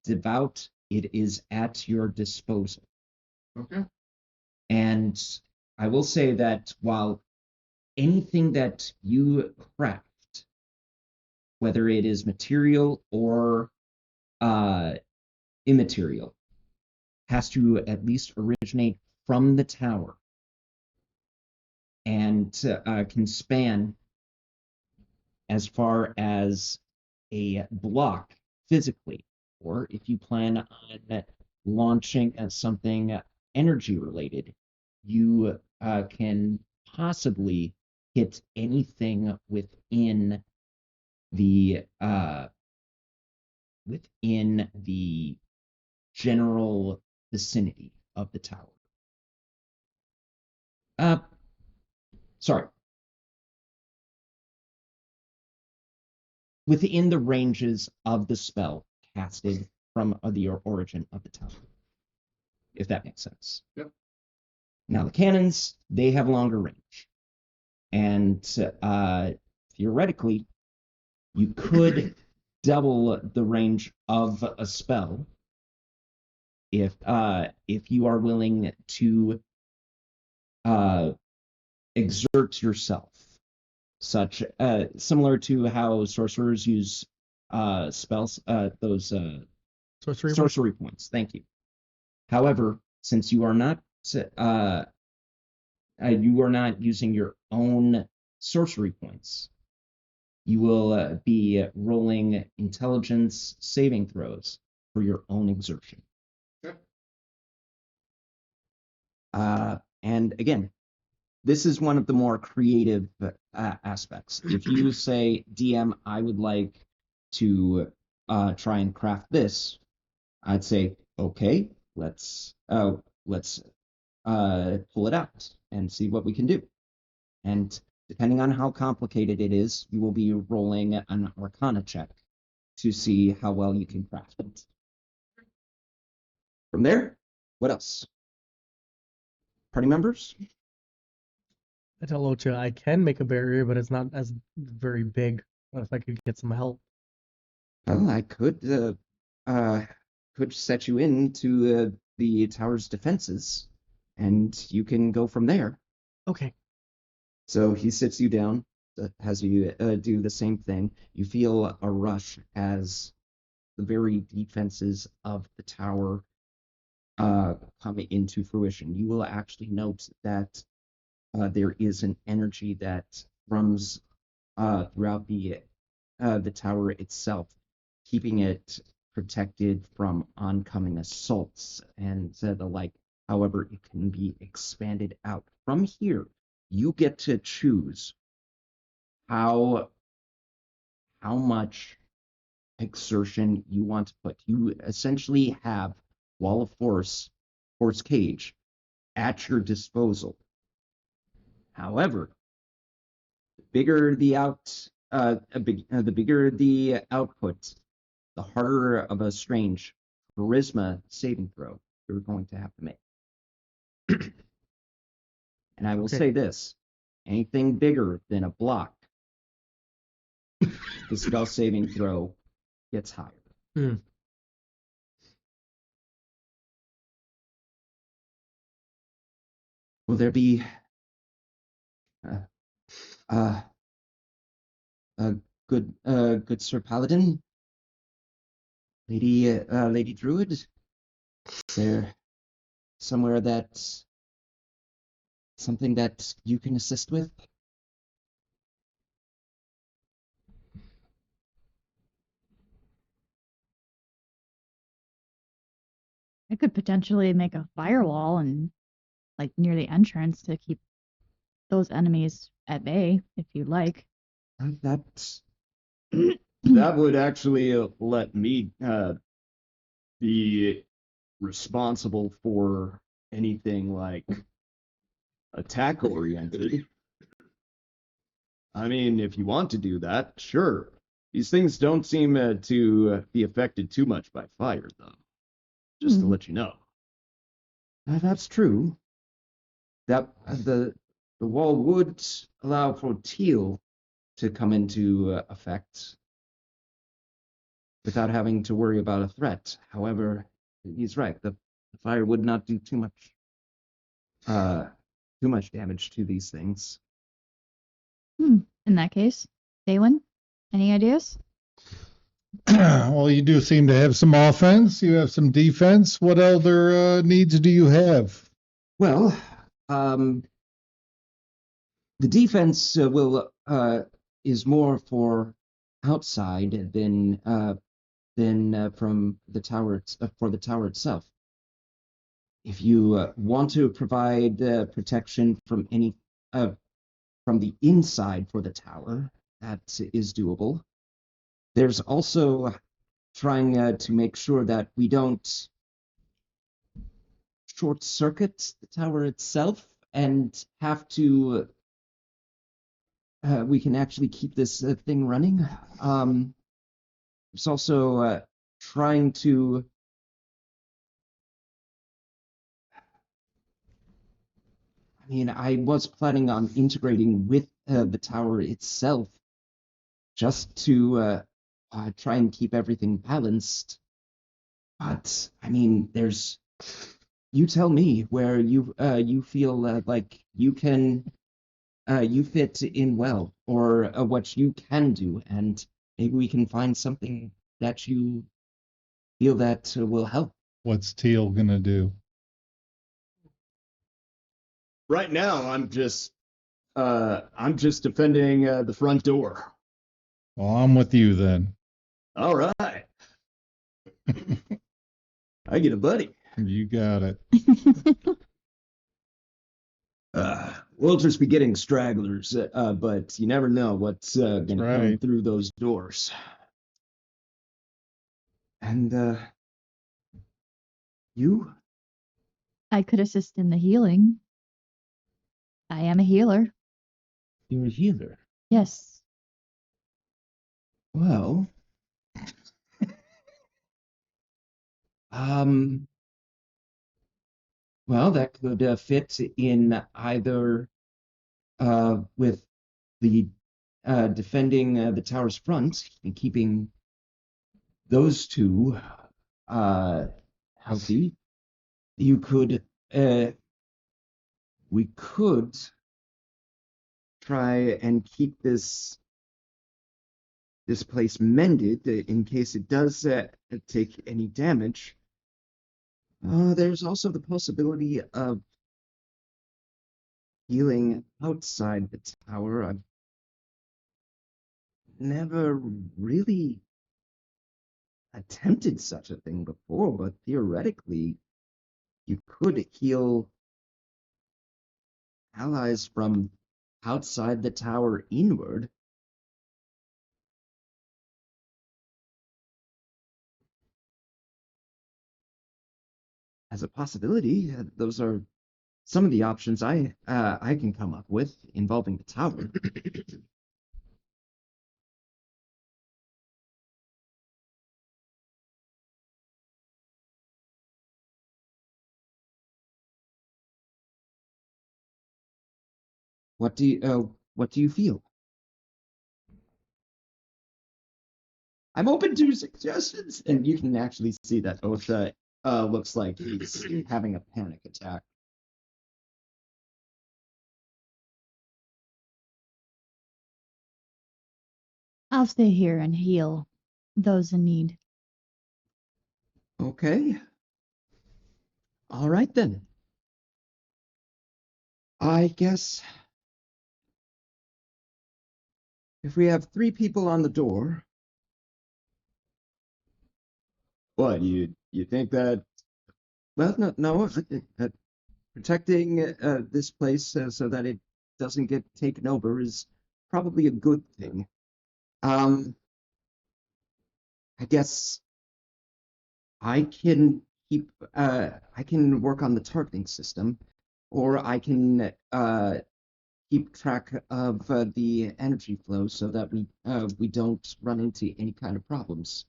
devout, it is at your disposal. Okay. And I will say that while anything that you craft, whether it is material or immaterial, has to at least originate from the tower and can span as far as a block physically, or if you plan on launching something energy related, you can possibly hit anything within the general vicinity of the tower. Within the ranges of the spell casted from the origin of the tower, if that makes sense. Yep. Now the cannons, they have longer range, and theoretically, you could double the range of a spell if you are willing to exert yourself, such similar to how sorcerers use spells, those sorcery points. Thank you. However, since you are not using your own sorcery points, you will be rolling intelligence saving throws for your own exertion. Yep. And again, this is one of the more creative aspects. If you say, DM, I would like to try and craft this, I'd say, okay, let's pull it out and see what we can do. And depending on how complicated it is, you will be rolling an Arcana check to see how well you can craft it. From there, what else? Party members? I tell Ocha I can make a barrier, but it's not as very big. What if I could get some help? Well, I could set you into the tower's defenses, and you can go from there. Okay. So he sits you down, has you do the same thing. You feel a rush as the very defenses of the tower come into fruition. You will actually note that there is an energy that runs throughout the tower itself, keeping it protected from oncoming assaults and the like. However, it can be expanded out. From here, you get to choose how much exertion you want to put. You essentially have Wall of Force Cage at your disposal. However, the bigger the output, the harder of a strange charisma saving throw you're going to have to make. And I will say this, anything bigger than a block, the spell saving throw gets higher. Will there be good Sir Paladin? Lady Druid? Is there somewhere something that you can assist with? I could potentially make a firewall and like near the entrance to keep those enemies at bay, if you'd like. That would actually let me be responsible for anything like attack oriented. I mean, if you want to do that, sure. These things don't seem to be affected too much by fire, though. Just to let you know. That's true. That the wall would allow for teal to come into effect without having to worry about a threat. However, he's right. The fire would not do too much damage to these things. In that case, Daywin, any ideas? Well, you do seem to have some offense. You have some defense. What other needs do you have? Well, the defense is more for outside than from the tower for the tower itself. If you want to provide protection from from the inside for the tower, that is doable. There's also trying to make sure that we don't short circuit the tower itself and have to we can actually keep this thing running. There's also trying to I was planning on integrating with the tower itself just to try and keep everything balanced. But there's you tell me where you feel like you can you fit in well, or what you can do, and maybe we can find something that you feel that will help. What's Teal gonna do? Right now, I'm just defending the front door. Well, I'm with you then. All right, I get a buddy. You got it. We'll just be getting stragglers, but you never know what's gonna come right. through those doors. And you? I could assist in the healing. I am a healer. You're a healer. Yes. Well, well, that could fit in either with the defending the tower's front and keeping those two healthy. You could, we could try and keep this place mended in case it does take any damage. There's also the possibility of healing outside the tower. I've never really attempted such a thing before, but theoretically, you could heal allies from outside the tower inward. As a possibility, those are some of the options I can come up with involving the tower. What do you feel? I'm open to suggestions, and you can actually see that Osha looks like he's having a panic attack. I'll stay here and heal those in need. Okay. All right then. I guess if we have 3 people on the door. What, you think that? Well, no, protecting this place so that it doesn't get taken over is probably a good thing. I guess I can I can work on the targeting system, or I can keep track of the energy flow so that we don't run into any kind of problems.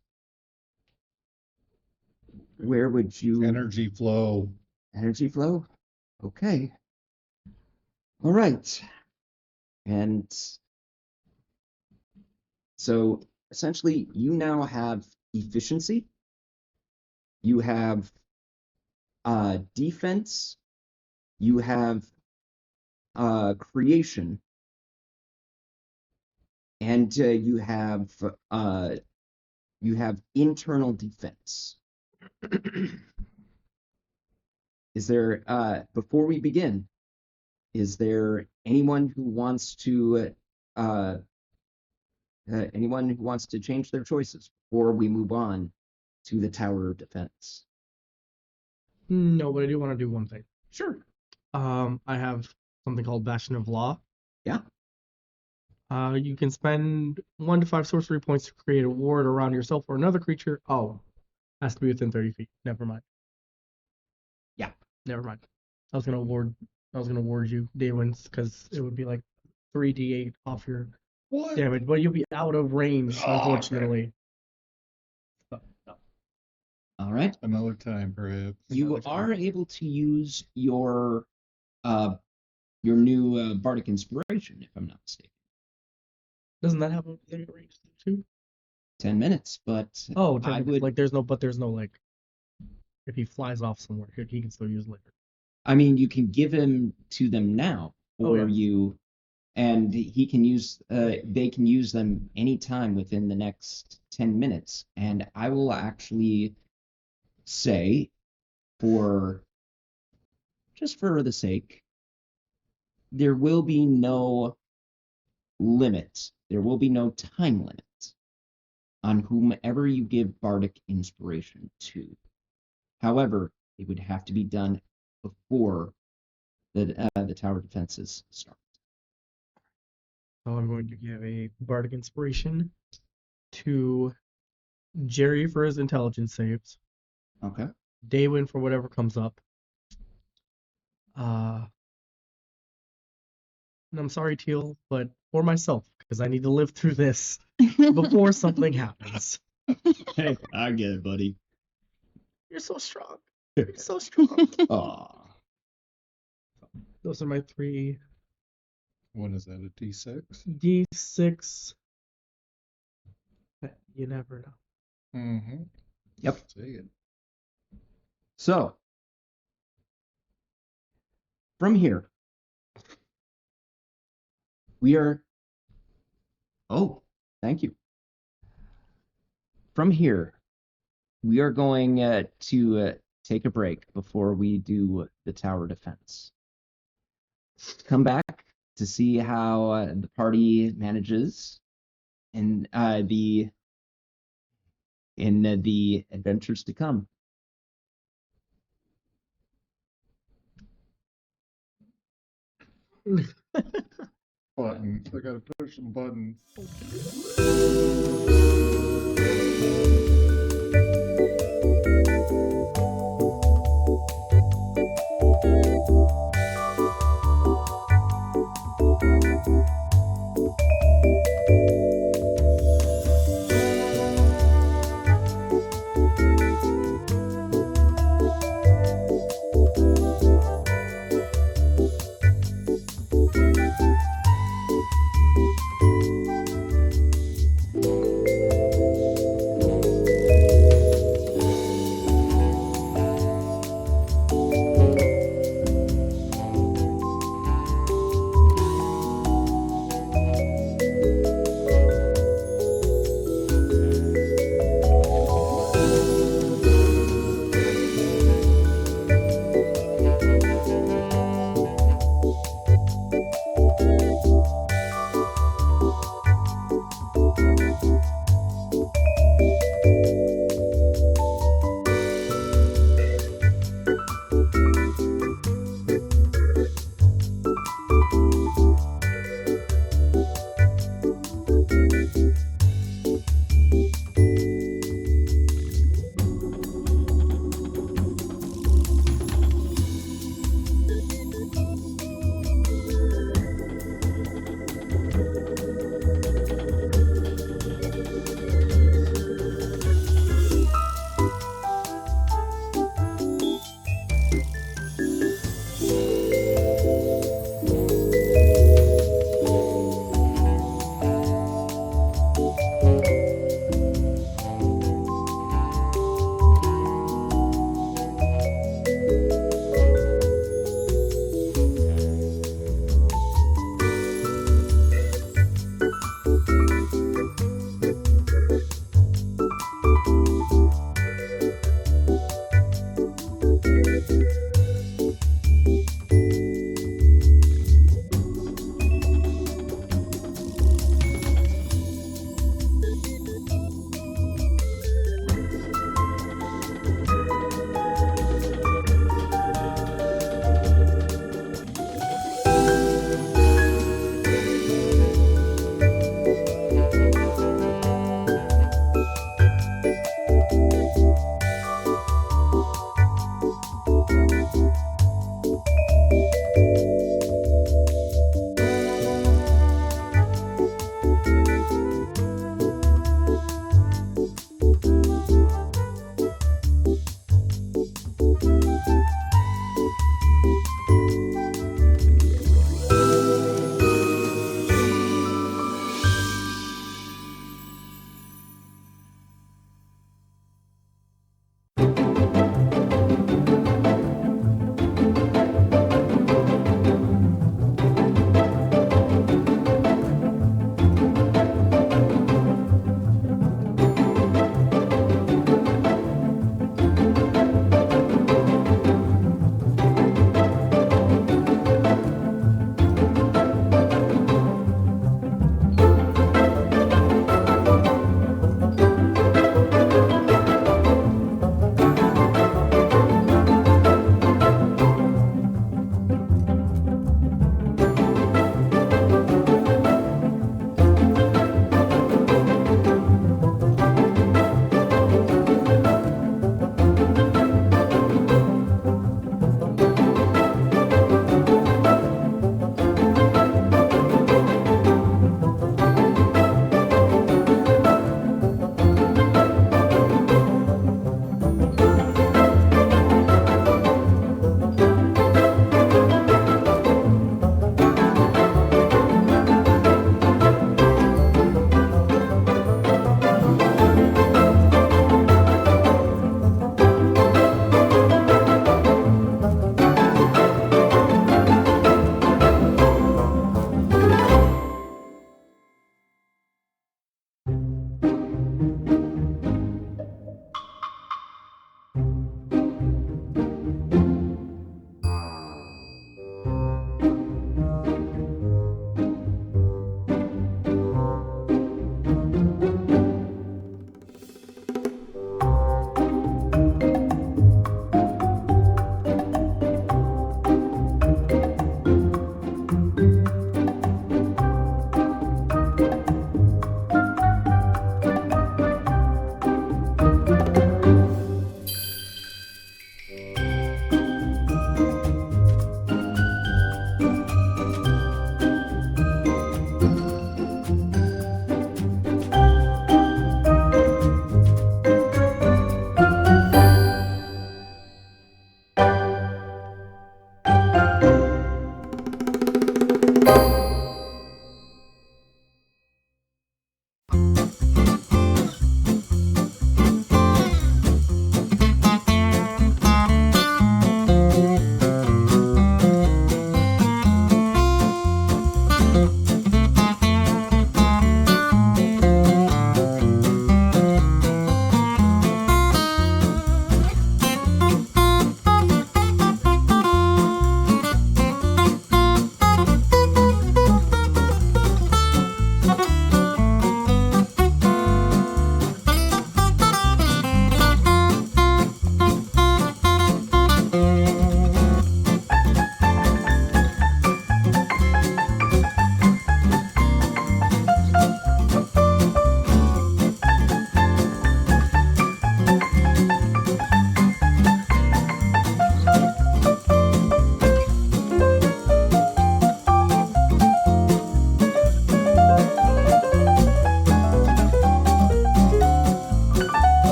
Where would you Energy flow. energy flow? Okay. All right. And so essentially you now have efficiency, you have defense, you have creation, and you have internal defense. Is there before we begin, is there anyone who wants to change their choices before we move on to the Tower of Defense? No, but I do want to do one thing. Sure. I have something called Bastion of Law. Yeah. You can spend 1 to 5 sorcery points to create a ward around yourself or another creature. Oh, has to be within 30 feet. Never mind. Yeah. Never mind. I was gonna ward you day wins because it would be like 3d8 off your What? damage, but you'll be out of range, unfortunately. All right. Another time, perhaps. You are able to use your new bardic inspiration, if I'm not mistaken. Doesn't that have a limit range too? 10 minutes, but Oh, I would. like there's no like if he flies off somewhere, he can still use later. I mean, you can give him to them now, Oh, or yeah. you, and he can use they can use them anytime within the next 10 minutes. And I will actually say, for just for the sake, there will be no limit. There will be no time limit on whomever you give bardic inspiration to. However, it would have to be done before the tower defenses start. So I'm going to give a bardic inspiration to Jerry for his intelligence saves, Okay. Daywin for whatever comes up. And I'm sorry, Teal, but for myself, because I need to live through this before something happens. Hey, I get it, buddy. You're so strong. You're so strong. Aw. Those are my 3 What is that, a D6? D6. You never know. Mm-hmm. Yep. Say it. So, from here, we are. Oh, thank you. From here, we are going to take a break before we do the tower defense. Come back to see how the party manages in the adventures to come. Buttons. I gotta push some buttons.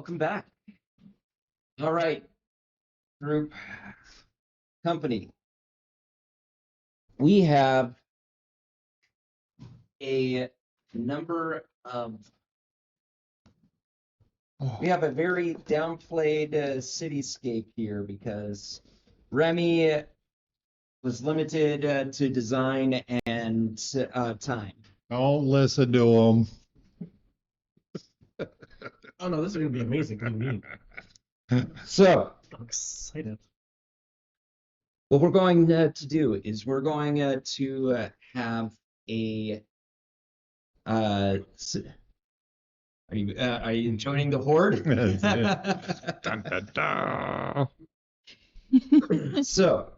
welcome back. All right, group, company. We have a number of. We have a very downplayed cityscape here because Remy was limited to design and time. Don't listen to him. Oh no, this is gonna be amazing. Gonna be neat. So I'm excited. what we're going to do is we're going to have a. Are you joining the horde? Dun, dun, dun. So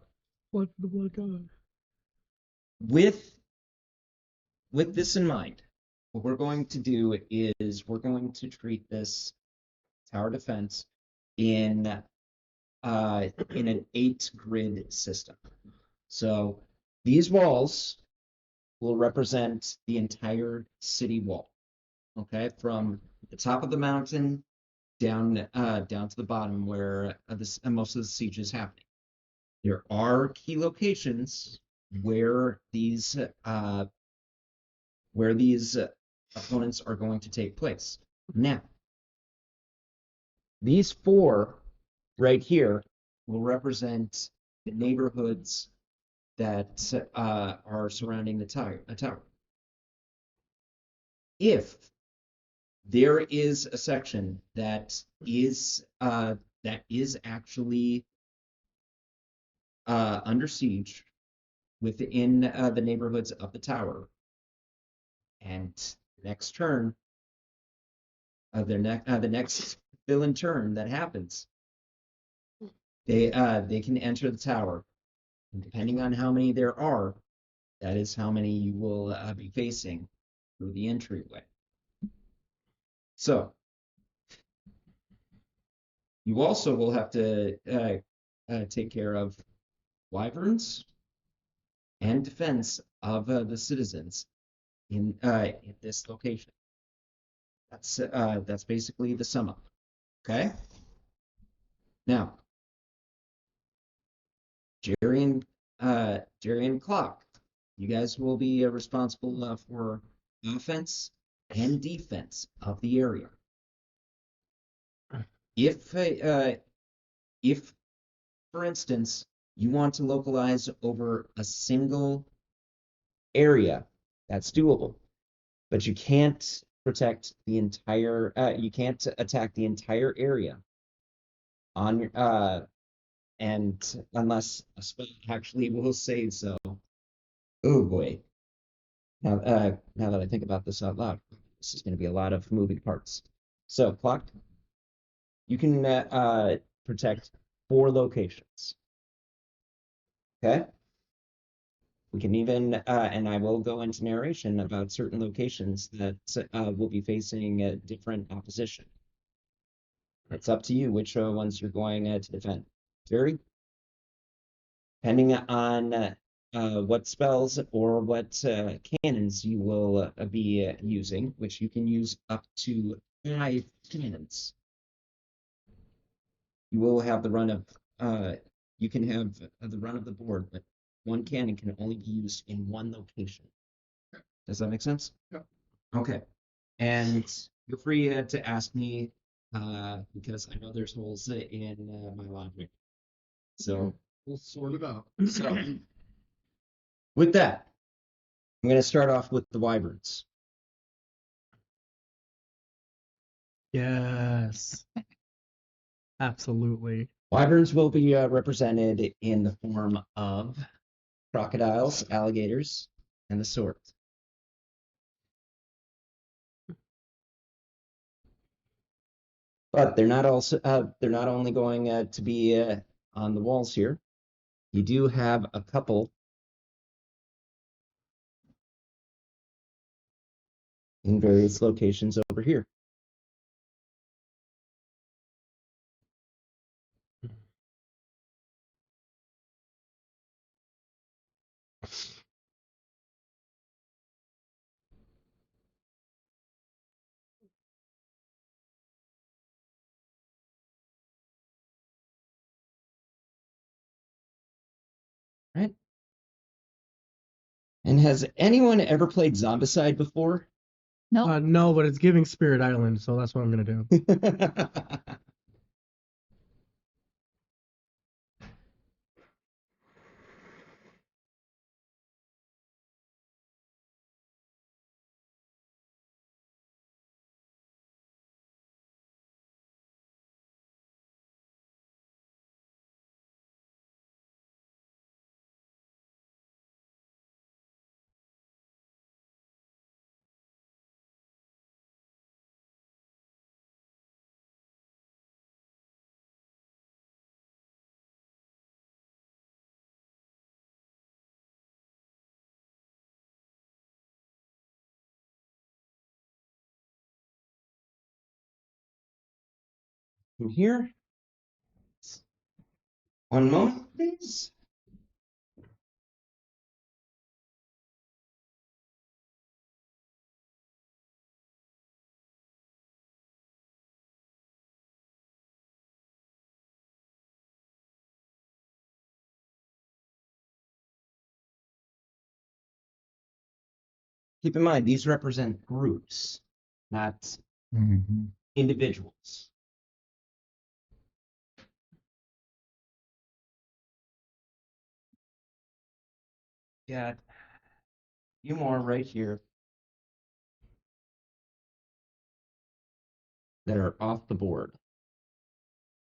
What the blood god? with this in mind, what we're going to do is we're going to treat this tower defense in an 8-grid system. So these walls will represent the entire city wall. Okay, from the top of the mountain down to the bottom where most of the siege is happening. There are key locations where these opponents are going to take place. Now, these 4 right here will represent the neighborhoods that are surrounding the tower. If there is a section that is actually under siege within the neighborhoods of the tower, and next turn, the next villain turn that happens, they can enter the tower, and depending on how many there are, that is how many you will be facing through the entryway. So you also will have to take care of wyverns and defense of the citizens in this location. That's basically the sum up. Okay. Now, Jerry and Clock, you guys will be responsible for offense and defense of the area. If, for instance, you want to localize over a single area, that's doable, but you can't protect the entire. You can't attack the entire area on and unless a spell actually will say so. Oh boy. Now that I think about this out loud, this is going to be a lot of moving parts. So, Clock, you can protect 4 locations. Okay? We can even, and I will go into narration about certain locations that will be facing different opposition. It's up to you which ones you're going to defend. Jerry? Depending on what spells or what cannons you will be using, which you can use up to 5 cannons. You will have the run of you can have the run of the board, but 1 cannon can only be used in 1 location. Does that make sense? Yeah. Okay. And feel free to ask me because I know there's holes in my logic. So We'll sort it out. So, with that, I'm going to start off with the wyverns. Yes. Absolutely. Wyverns will be represented in the form of crocodiles, alligators, and the sword. But they're not only going to be on the walls here. You do have a couple in various locations over here. Right? And has anyone ever played Zombicide before? Nope. No, but it's giving Spirit Island, so that's what I'm gonna do. From here. 1 moment, please. Keep in mind, these represent groups, not individuals. Got a few more right here that are off the board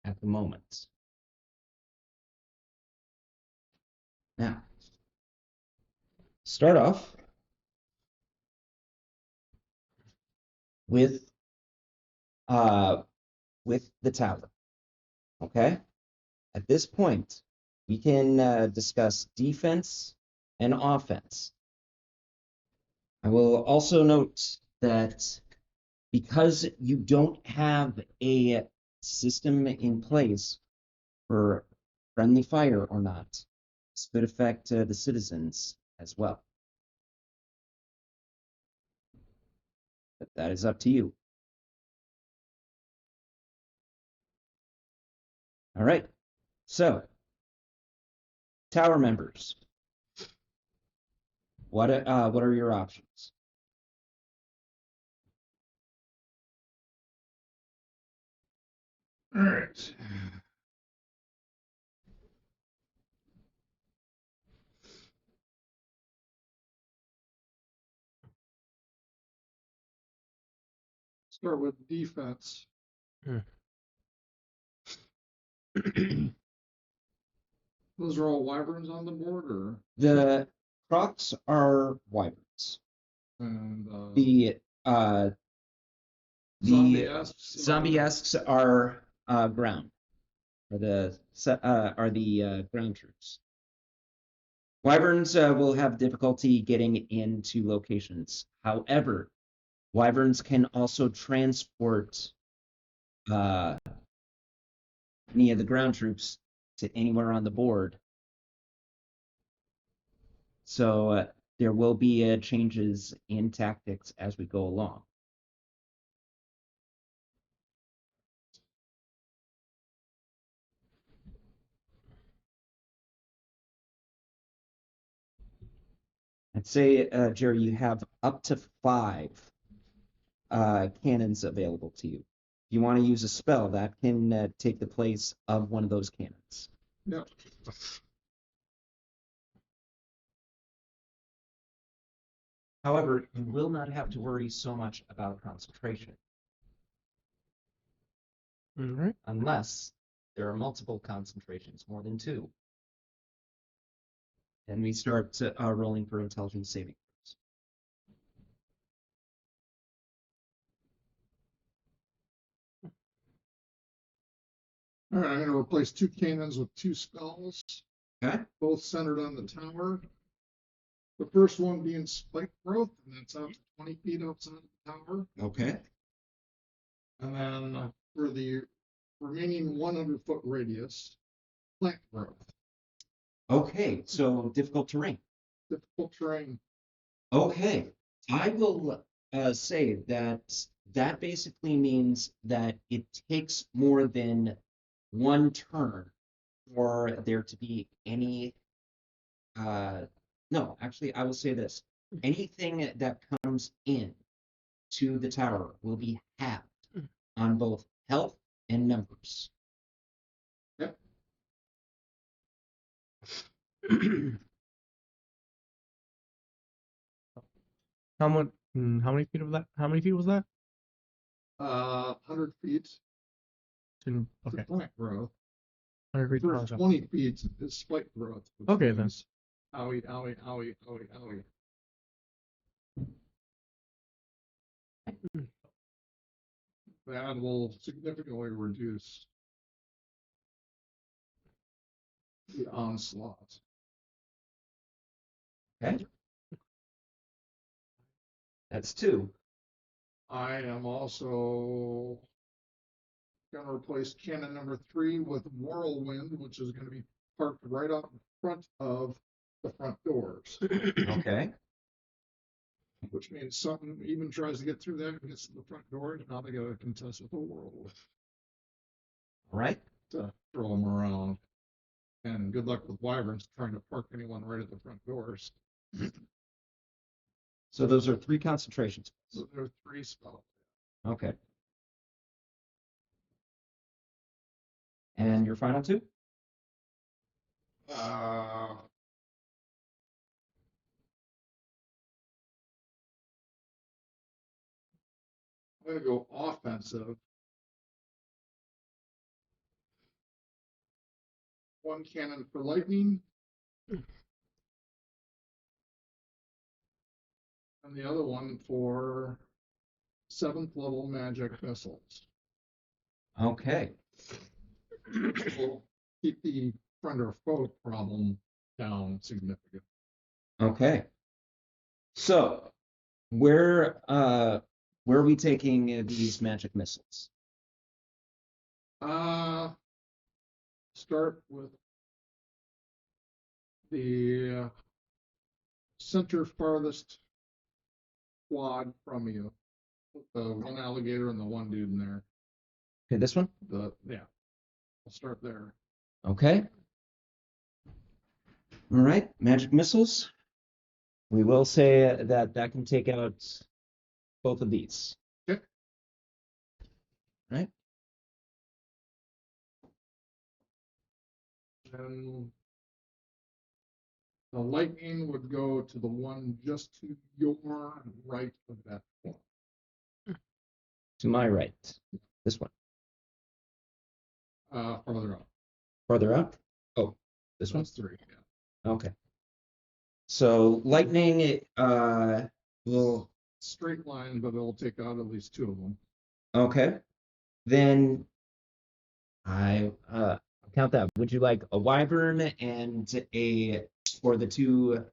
at the moment. Now, start off with the tower. Okay? At this point, we can discuss defense and offense. I will also note that because you don't have a system in place for friendly fire or not, this could affect the citizens as well. But that is up to you. All right. So, tower members, what are your options? All right. Start with defense. Those are all wyverns on the board, or The crocs are wyverns. and The zombie-esques zombie-esques are ground. Are the ground troops. Wyverns will have difficulty getting into locations. However, wyverns can also transport any of the ground troops to anywhere on the board. So there will be changes in tactics as we go along. I'd say, Jerry, you have up to 5 cannons available to you. If you want to use a spell, that can take the place of one of those cannons. Yep. However, you will not have to worry so much about concentration. All right. Unless there are multiple concentrations, more than 2. Then we start rolling for intelligence saving throws. All right, I'm going to replace 2 cannons with 2 spells, Okay. both centered on the tower. The first one being spike growth, and that's out to 20 feet outside of the tower. Okay. And then for the remaining 100-foot radius, plant growth. Okay, so difficult terrain. Difficult terrain. Okay, I will say that basically means that it takes more than 1 turn for there to be any no, actually, I will say this. Anything that comes in to the tower will be halved on both health and numbers. Yep. How much? How many feet of that? How many feet was that? 100 feet To, to okay, plant growth. 100 feet. First 20 feet is spike growth. which Okay, then. means Owie, owie, owie, owie, owie. That will significantly reduce the onslaught. Okay. That's 2. I am also going to replace cannon number 3 with whirlwind, which is going to be parked right up in front of the front doors. Okay. Which means something even tries to get through that and gets to the front door, and now they got to contest with a whirlwind All right. to throw them around. And good luck with wyverns trying to park anyone right at the front doors. So those are 3 concentrations. So there are 3 spells. Okay. And your final 2? I'm going to go offensive. 1 cannon for lightning. And the other one for 7th level magic missiles. Okay. Which will keep the friend or foe problem down significantly. Okay. So, where are we taking these magic missiles? Start with the center farthest quad from you. The 1 alligator and the 1 dude in there. Okay, this one? Yeah. I'll start there. Okay. All right, magic missiles. We will say that can take out both of these. Okay. Right? And the lightning would go to the one just to your right of that point. To my right. This one. Farther up. Farther up? Oh, this one? That's 3, yeah. Okay. So lightning will Straight line, but it'll take out at least 2 of them. okay. Then I count that. Would you like a wyvern and or the 2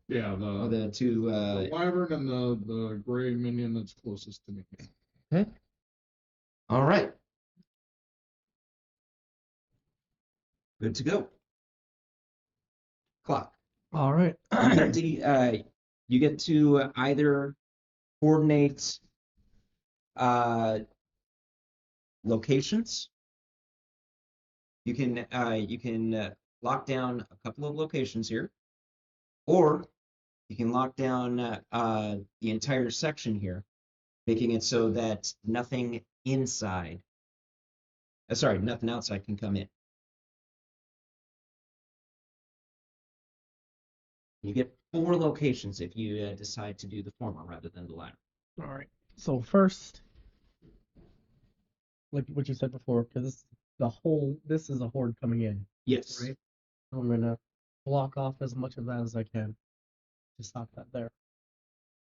Yeah, the 2 the wyvern and the gray minion that's closest to me. okay. All right. Good to go. Clock. All right. You get to either coordinate locations. You can lock down a couple of locations here, or you can lock down the entire section here, making it so that nothing inside, nothing outside can come in. You get 4 locations if you decide to do the former rather than the latter. All right. So first, like what you said before, because this is a horde coming in, Yes. right? I'm gonna block off as much of that as I can to stop that there.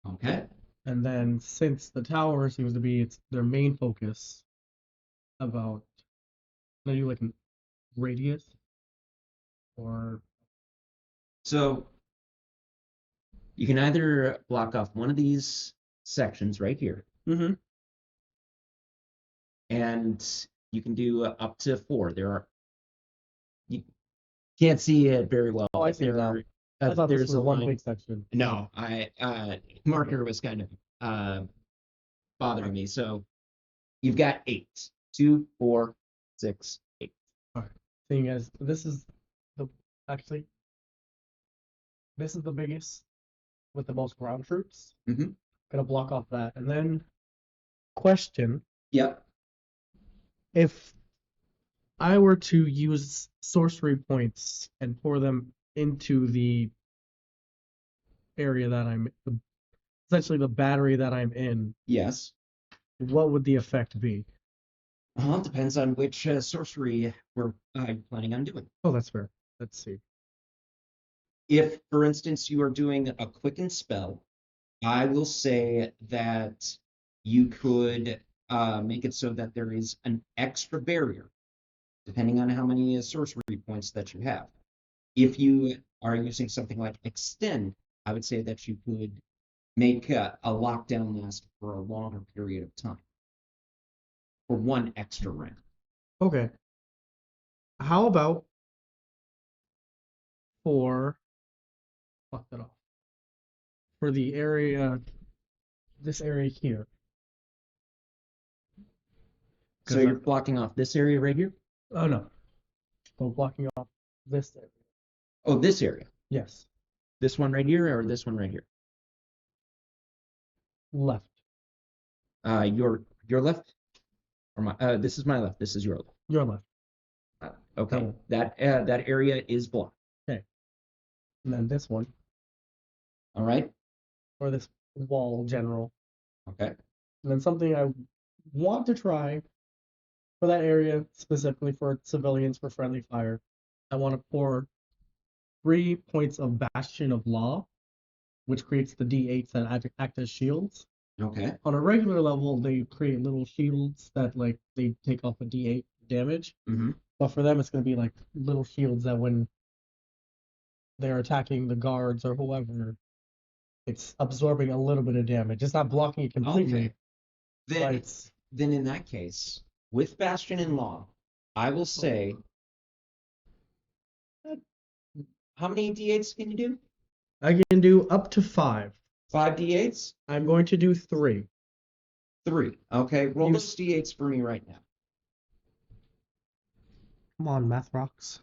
Okay. And then since the tower seems to be their main focus, about can I do like a radius or So you can either block off one of these sections right here, and you can do up to 4. You can't see it very well. Oh, I see it now. I thought there's this was a one line. big section. No, marker was kind of bothering me. So you've got 8. 2, 4, 6, 8. All right. Seeing as this is actually this is the biggest with the most ground troops. Mhm. Gonna block off that. And then question, Yep. if I were to use sorcery points and pour them into the area that essentially the battery that I'm in, Yes. what would the effect be? It depends on which sorcery we're planning on doing. Oh, that's fair. Let's see. If, for instance, you are doing a quicken spell, I will say that you could make it so that there is an extra barrier, depending on how many sorcery points that you have. If you are using something like extend, I would say that you could make a lockdown last for a longer period of time, for one extra round. Okay. How about for fuck that off. For the area, this area here. So 'Cause you're blocking off this area right here? Oh no. So blocking off this area. Oh, this area. Yes. This one right here or this one right here? Left. Your left or my this is my left. This is your left. Your left. Okay. Oh. That area is blocked. Okay. And then this one. All right. Or this wall general. Okay. And then something I want to try for that area, specifically for civilians for friendly fire. I want to pour 3 points of Bastion of Law, which creates the D8s that act as shields. Okay. On a regular level, they create little shields that like they take off a D8 damage. Mm-hmm. But for them, it's going to be like little shields that when they're attacking the guards or whoever, it's absorbing a little bit of damage. It's not blocking it completely. Okay. But Then in that case, with Bastion and Law, I will say, how many D8s can you do? I can do up to 5. 5 D8s? I'm going to do 3. 3. Okay. Roll those D8s for me right now. Come on, math rocks.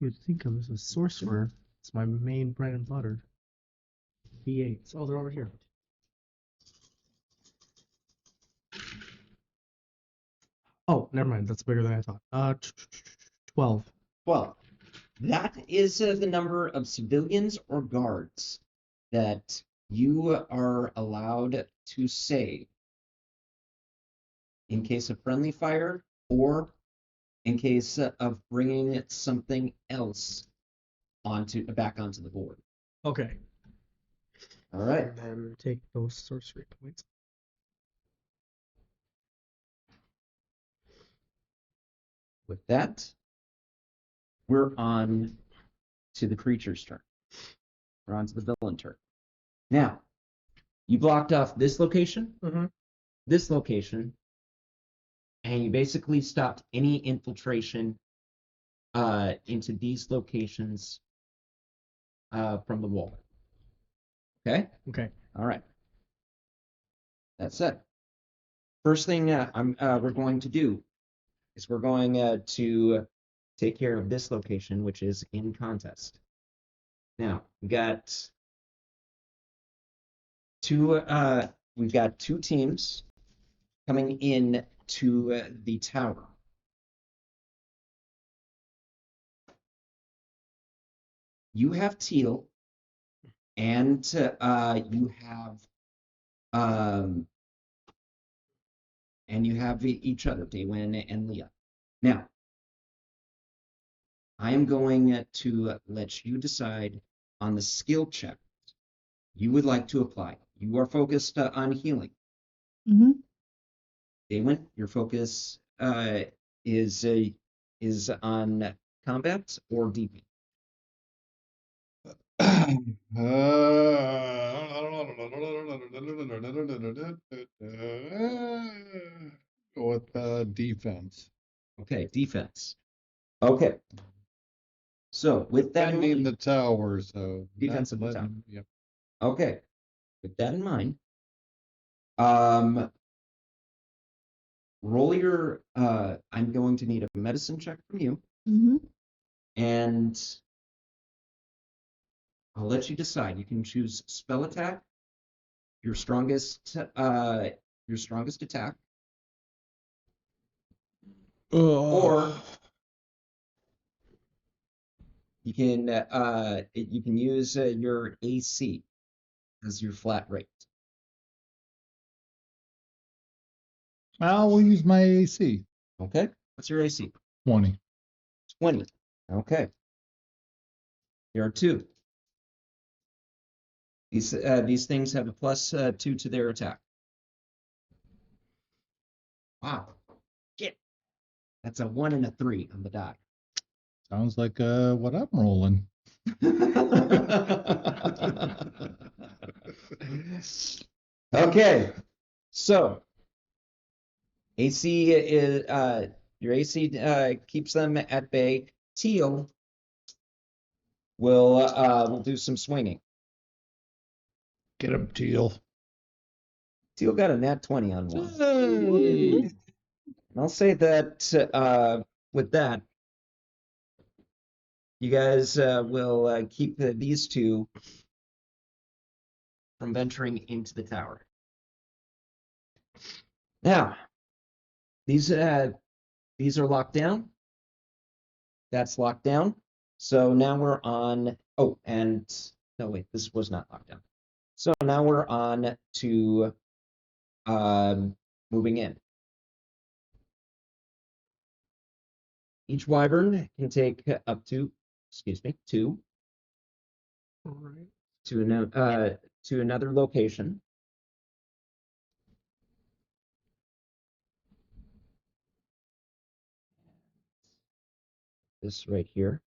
You'd think of as a sorcerer, it's my main bread and butter. D8s. Oh, they're over here. Oh, never mind. That's bigger than I thought. 12. 12. That is the number of civilians or guards that you are allowed to save in case of friendly fire or in case of bringing something else back onto the board. Okay. All right. And then take those sorcery points. With that, we're on to the creature's turn. We're on to the villain turn. Now, you blocked off this location, this location, and you basically stopped any infiltration into these locations from the wall. Okay? Okay. All right. That's it. First thing we're going to do is we're going to take care of this location, which is in contest. Now, we've got two teams coming in to the tower. You have teal, and you have each other, Daywin and Leah. Now, I am going to let you decide on the skill check you would like to apply. You are focused on healing. Mm-hmm. Daywin, your focus is on combat or DP. Go with defense. Okay, defense. Okay. So with that in Defending mind, the tower, so defense of not the tower. letting- Yep. Okay. With that in mind, roll your. I'm going to need a medicine check from you, Mm-hmm. and I'll let you decide. You can choose spell attack, your strongest attack, or you can use your AC as your flat rate. We'll use my AC. Okay. What's your AC? 20. 20. Okay. Here are 2. These things have a +2 to their attack. Wow. Get. That's a 1 and a 3 on the die. Sounds like what I'm rolling. Okay. So AC is your AC keeps them at bay. Teal will do some swinging. Get him, Teal. Teal got a nat 20 on one. Hey! And I'll say that with that, you guys will keep these 2 from venturing into the tower. Now, these are locked down. That's locked down. So now we're on. Oh, and no, wait, this was not locked down. So now we're on to moving in. Each wyvern can take up to, 2 Right. to another location. This right here.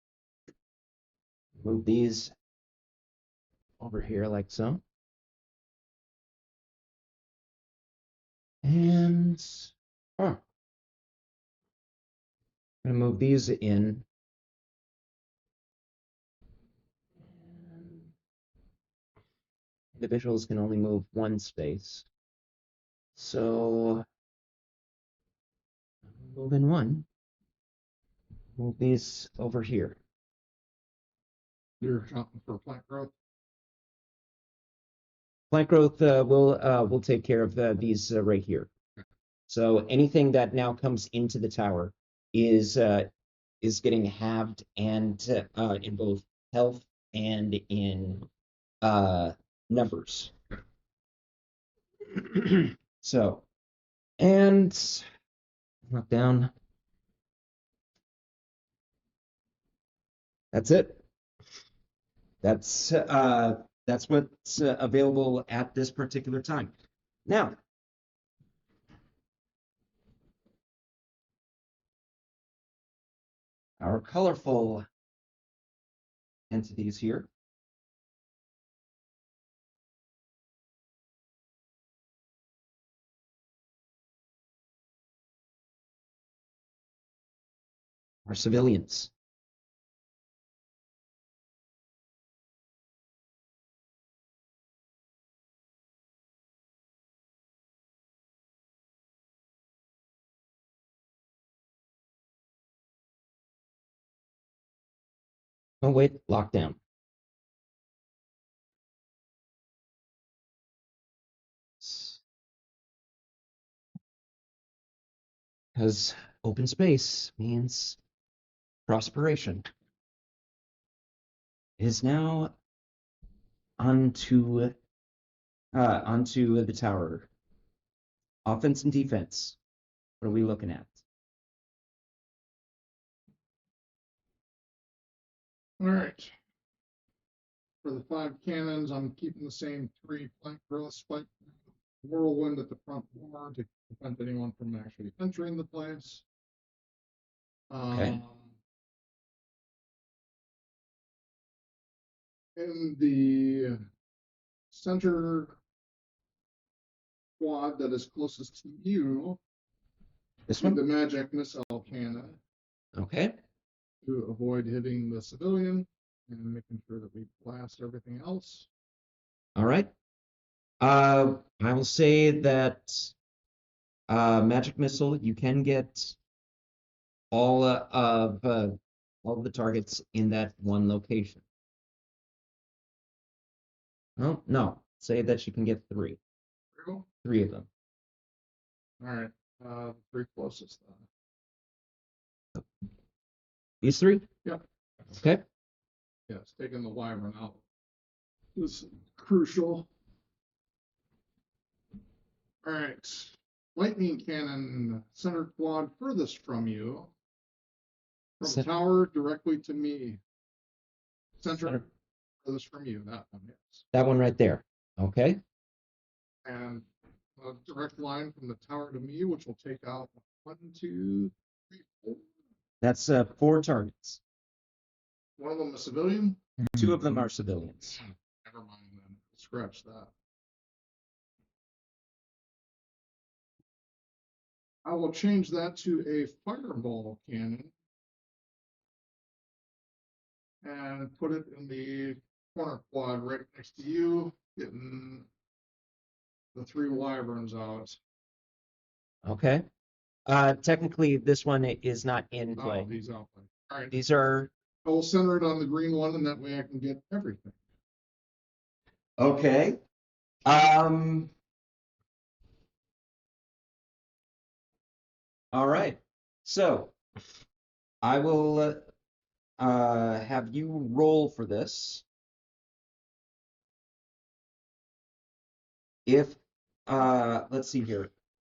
Move these over here like so. And I'm gonna move these in. Individuals can only move 1 space. So move in 1. Move these over here. You're accounting for plant growth. Plant growth will take care of these right here. So anything that now comes into the tower is getting halved and in both health and in numbers. So, and knock down. That's it. That's what's available at this particular time. Now, our colorful entities here. Are civilians. Oh wait, lockdown. Because open space means prosperation. It is now onto the tower. Offense and defense. What are we looking at? All right. For the 5 cannons, I'm keeping the same 3 plant growth spike whirlwind at the front door to prevent anyone from actually entering the place. Okay. In the center quad that is closest to you, This with one? the magic missile cannon Okay. to avoid hitting the civilian and making sure that we blast everything else. All right. I will say that Magic missile. You can get all of the targets in that one location. Oh no, say that you can get three. Cool. Three of them. All right. Three closest then. These three? Yep. Okay. Yes, taking the wyvern out is crucial. All right. Lightning cannon, center quad furthest from you. From tower directly to me. Center furthest from you, that one, yes. That one right there. Okay. And a direct line from the tower to me, which will take out 1, 2, 3, 4. That's 4 targets. One of them a civilian? 2 of them are civilians. Never mind then. Scratch that. I will change that to a fireball cannon and put it in the corner quad right next to you, getting the 3 wyverns out. Okay. Technically, this one is not in play. Oh, he's out. All right. These are. I will center it on the green one, and that way I can get everything. Okay. All right. So I will have you roll for this. If let's see here.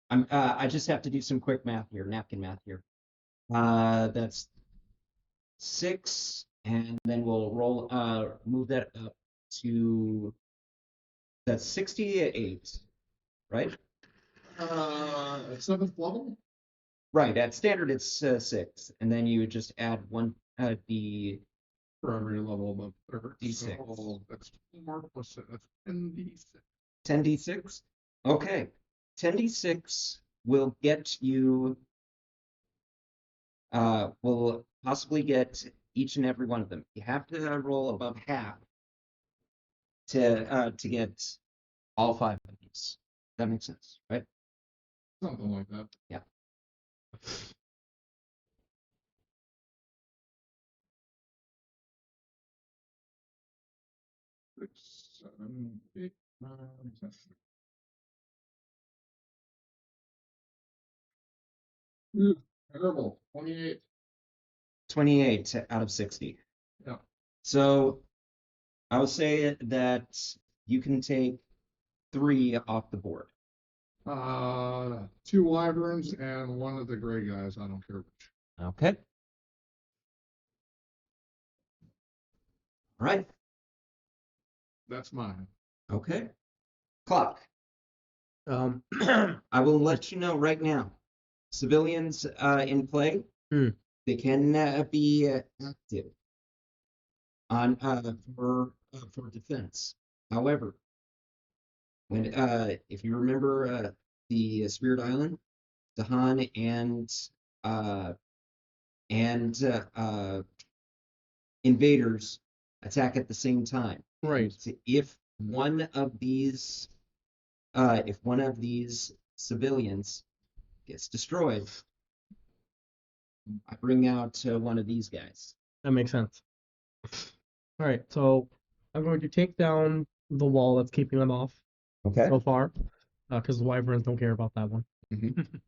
I just have to do some quick math here, napkin math here. That's 6, and then we'll roll move that up to that's 68, right? 7th level? Right, at standard it's 6, and then you just add 1 d For every level above third. D6. So that's 4 plus that's 10d6. 10d6. Okay, 10d6 will get you. Will possibly get each and every one of them. You have to roll above half to get all 5 of these. That makes sense, right? Something like that. Yeah. 6, 7, 8, 9, 10. Terrible. 28. 28 out of 60. Yeah. So I would say that you can take 3 off the board. 2 wyverns and 1 of the gray guys. I don't care which. Okay. All right. That's mine. Okay. Clock. Um, I will let you know right now. Civilians in play, they can be active on for defense. However, when if you remember the Spirit Island, Dahan and invaders attack at the same time. right. So if one of these civilians gets destroyed, I bring out one of these guys. That makes sense. All right, so I'm going to take down the wall that's keeping them off Okay. so far, because the wyverns don't care about that one. Mhm.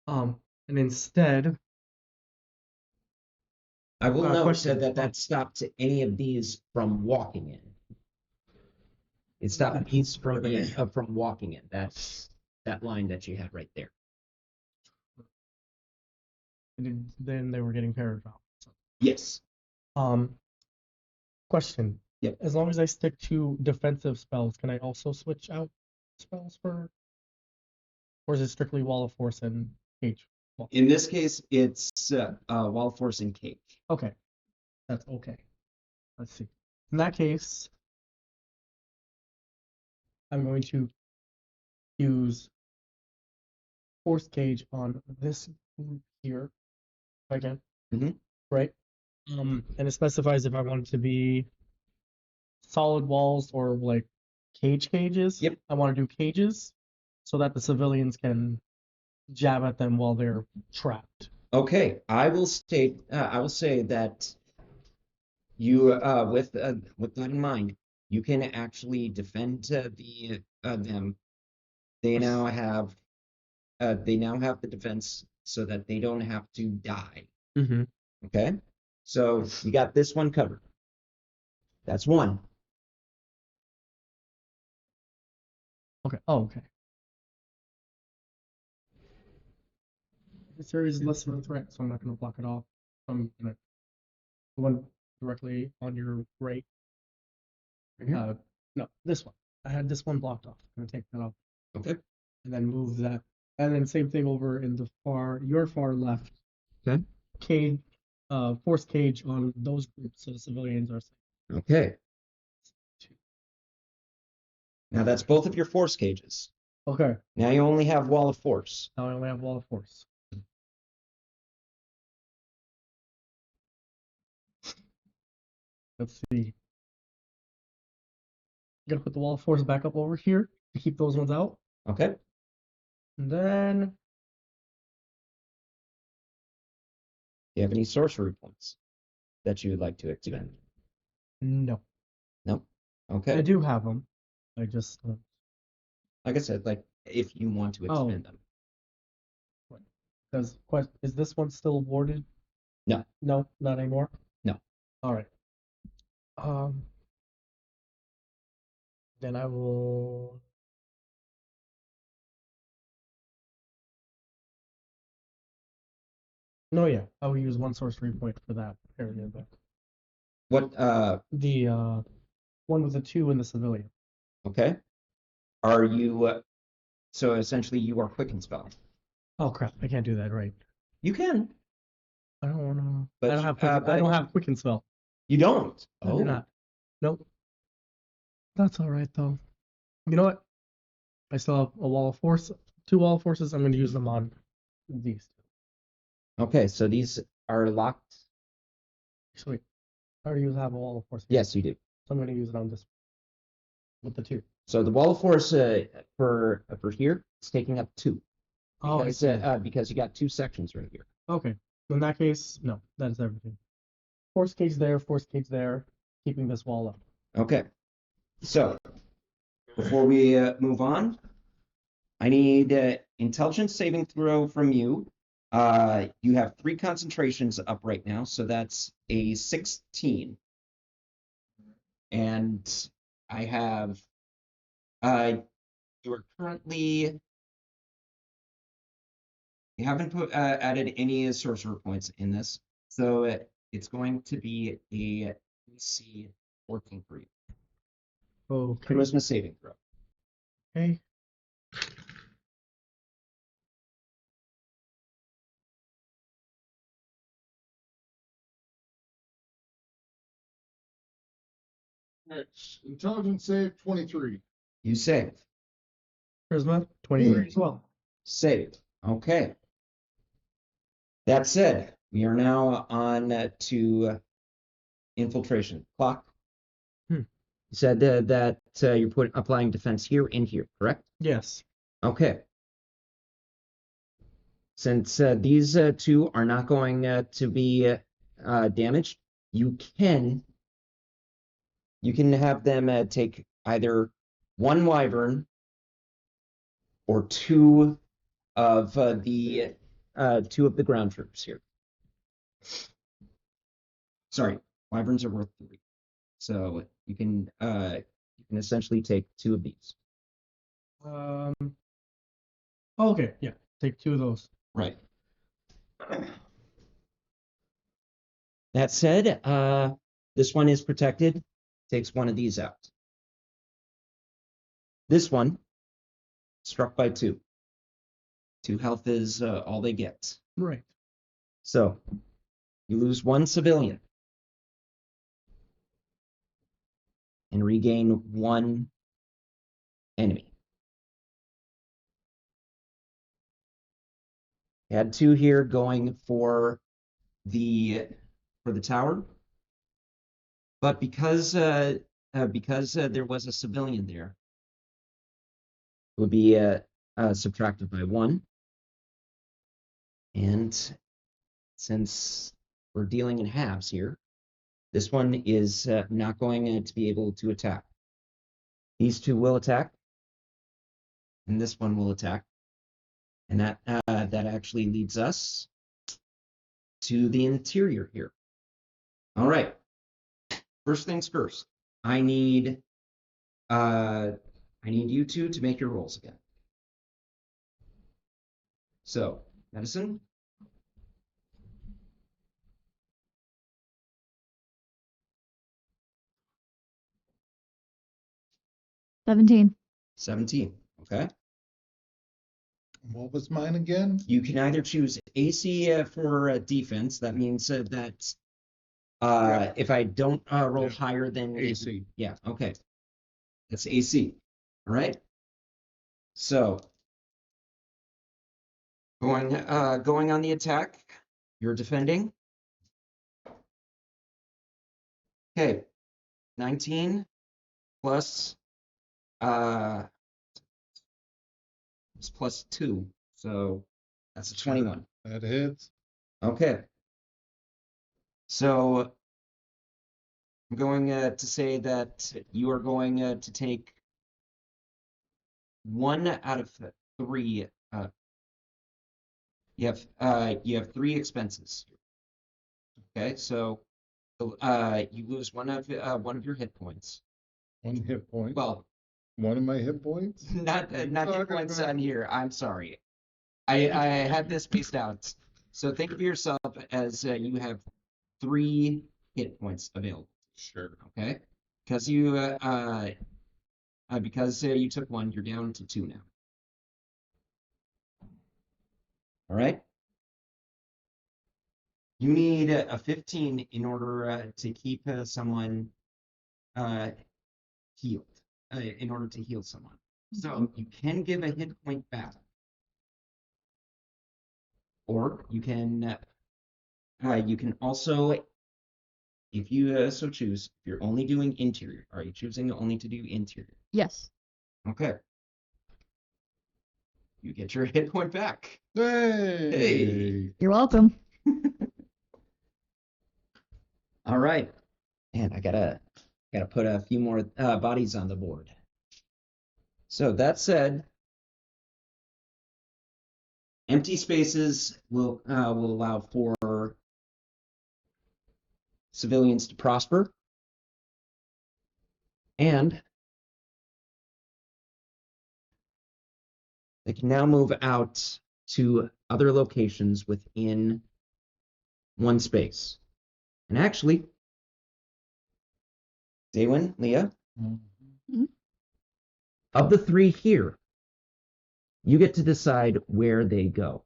And instead, I will note question. that stopped any of these from walking in. It stopped these from walking in. That's that line that you had right there. then they were getting paragraph. Yes. Question. Yep. As long as I stick to defensive spells, can I also switch out spells for, or is it strictly Wall of Force and Cage? In this case, it's Wall of Force and Cage. Okay, that's okay. Let's see. In that case, I'm going to use Force Cage on this group here, if I can. Mhm. Right. And it specifies if I want it to be solid walls or like cages. Yep. I want to do cages so that the civilians can jab at them while they're trapped. Okay, I will state. I will say that you, with that in mind, you can actually defend them. They now have the defense so that they don't have to die. Mm-hmm. Okay, so you got this one covered. That's one. Okay. Oh, okay. This area is less of a threat, so I'm not going to block it off. I'm going to the one directly on your right. Mhm. No, this one. I had this one blocked off. I'm going to take that off Okay. and then move that. And then same thing over in your far left. Okay. Cage, force cage on those groups, so the civilians are safe. Okay. Now that's both of your force cages. Okay. Now you only have wall of force. Now I only have wall of force. Let's see. I'm gonna put the wall of force back up over here to keep those ones out. Okay. And then Do you have any sorcery points that you would like to expend? no. No. I Okay. do have them. I just Like I said, like if you want to Oh. expend them. does is this one still awarded? No. No, not anymore. No. All right. Then I will. No, yeah, I will use one sorcery point for that area. But What? the one with the 2 in the civilian. Okay. Are you? So essentially, you are quick and spell. Oh crap! I can't do that. Right. You can, I don't want to. but I don't have. I don't have quicken spell. You don't. I Oh. do not. Nope. That's all right though. You know what? I still have a wall of force. 2 wall of forces. I'm going to use them on these. Okay. So these are locked. Actually, I already have a wall of force. Yes, you do. So I'm going to use it on this with the 2. So the wall of force for here is taking up 2 Oh, I because see. because you got 2 sections right here. Okay. In that case, no, that is everything. Force cage there, keeping this wall up. Okay. So before we move on, I need intelligence saving throw from you. You have 3 concentrations up right now, so that's a 16. And I have you are currently you haven't added any sorcerer points in this, so it's going to be a DC 14 for you. Okay. Charisma saving throw. Okay. Next, intelligence save 23. You save. Charisma 23 as well. Saved. Okay. That said, we are now on to infiltration. Clock. Hmm. You said that you're applying defense here and here, correct? Yes. Okay. Since these 2 are not going to be damaged, you can have them take either 1 wyvern or 2 of the 2 of the ground troops here. Sorry, wyverns are worth 3, so you can essentially take 2 of these. Oh, okay. Yeah. Take 2 of those. Right. That said, this one is protected. Takes 1 of these out. This one struck by 2. 2 health is all they get. Right. So you lose 1 civilian and regain 1 enemy. Add 2 here going for the tower, but because there was a civilian there, it would be subtracted by 1. And since we're dealing in halves here, this one is not going to be able to attack. These two will attack, and this one will attack. And that actually leads us to the interior here. All right. First things first. I need you two to make your rolls again. So, medicine. $17. 17. Okay. What was mine again? You can either choose AC for defense. That means that if I don't roll higher than AC. Yeah. Okay. That's AC. All right. So going on the attack, you're defending. Okay. 19 plus it's plus 2, so that's a 21. That hits. Okay. So I'm going to say that you are going to take 1 out of 3. You have 3 expenses. Okay, so you lose one of your hit points. 1 hit point. Well, one of my hit points? not hit points on here. I'm sorry. I had this spaced out. So think of yourself as you have 3 hit points available. Sure. Okay, because you took 1, you're down to 2 now. All right. You need a 15 in order to keep someone healed. In order to heal someone, so you can give a hit point back, or you can also, if you so choose, if you're only doing interior. Are you choosing only to do interior? Yes. Okay. You get your hit point back. Hey. You're welcome. All right. And I gotta put a few more bodies on the board. So that said, empty spaces will allow for civilians to prosper, and they can now move out to other locations within one space. And actually, Daywin, Leah, of the 3 here, you get to decide where they go.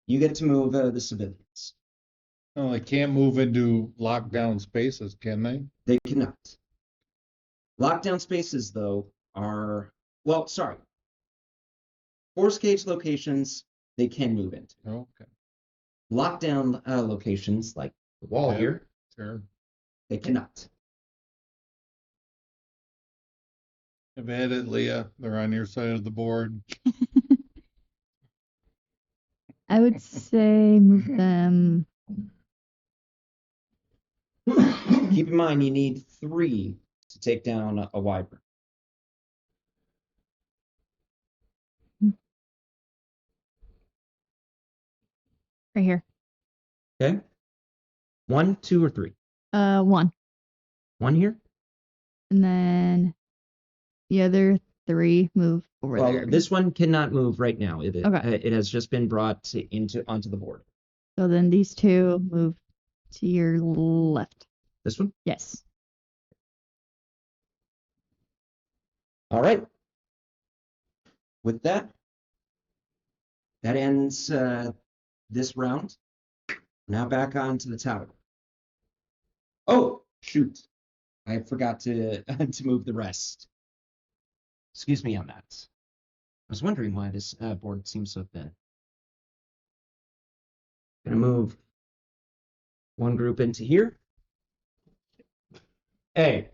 You get to move the civilians. Oh, they can't move into lockdown spaces, can they? They cannot. Lockdown spaces, though, are, well, sorry. Force cage locations, they can move into. Okay. Lockdown locations, like the wall Yeah. here, Sure. they cannot. I've had it, Leah. They're on your side of the board. I would say move them. Keep in mind, you need 3 to take down a wyvern. Right here. Okay? 1, 2, or 3? 1. 1 here? And then the other 3 move over Well, there. this one cannot move right now. Okay. It has just been brought onto the board. So then these 2 move to your left. This one? Yes. All right. With that ends this round. Now back onto the tower. Oh, shoot. I forgot to to move the rest. Excuse me on that. I was wondering why this board seems so thin. Gonna move one group into here. Hey.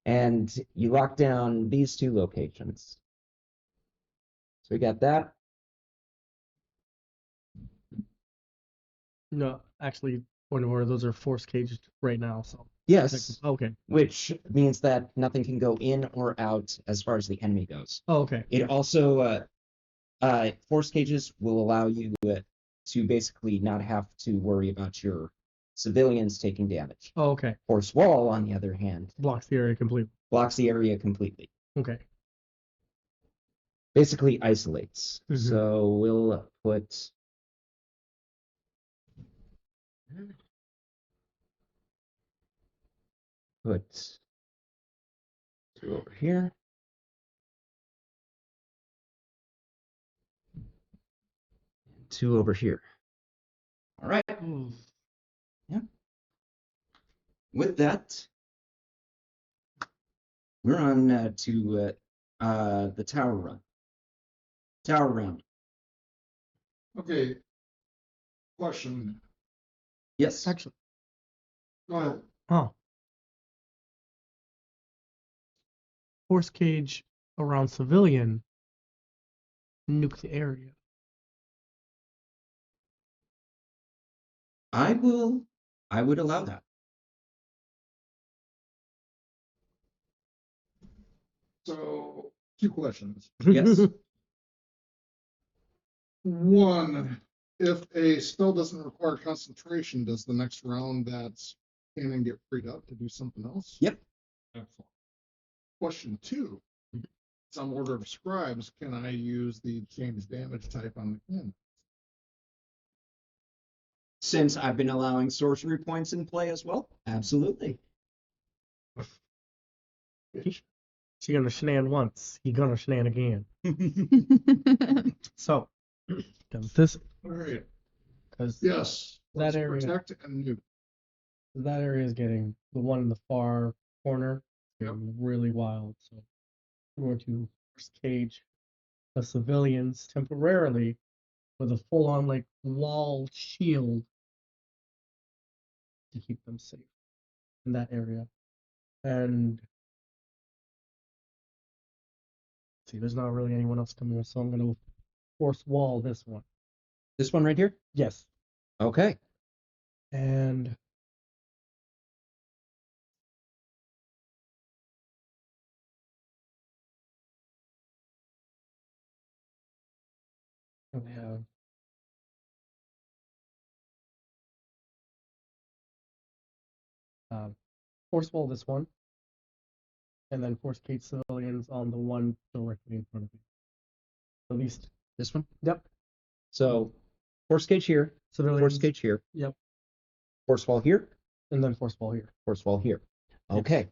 And you lock down these 2 locations. So we got that. No, actually, point of order, those are force caged right now. So Yes, okay. which means that nothing can go in or out as far as the enemy goes. Oh, okay. It also, force cages will allow you to basically not have to worry about your civilians taking damage. Oh, okay. Force wall, on the other hand, Blocks the area completely. blocks the area completely. Okay. Basically isolates. Mhm. So we'll put two over here. Two over here. All right. Yeah. With that, we're on to the tower run. Tower round. Okay. Question. Yes. Actually, Go ahead. force cage around civilian, nuke the area. I would allow that. So, two questions. Yes. One, if a spell doesn't require concentration, does the next round that's cannon get freed up to do something else? Yep. Excellent. Question two, some order of scribes, can I use the change damage type on the cannon? Since I've been allowing sorcery points in play as well, absolutely. She gonna shenan once, he gonna shenan again. So, does this All right. because Yes. That let's area. protect and nuke. that area is getting the one in the far corner getting really wild. So we're going to force cage the civilians temporarily with a full-on like wall shield to keep them safe in that area. And see, there's not really anyone else coming here, so I'm gonna force wall this one. This one right here? Yes. Okay. And we have force wall this one, and then force cage civilians on the one directly in front of you. At least, This one? yep. So force cage here, Civilians. force cage here, Yep. force wall here, And then force wall here. force wall here. Okay.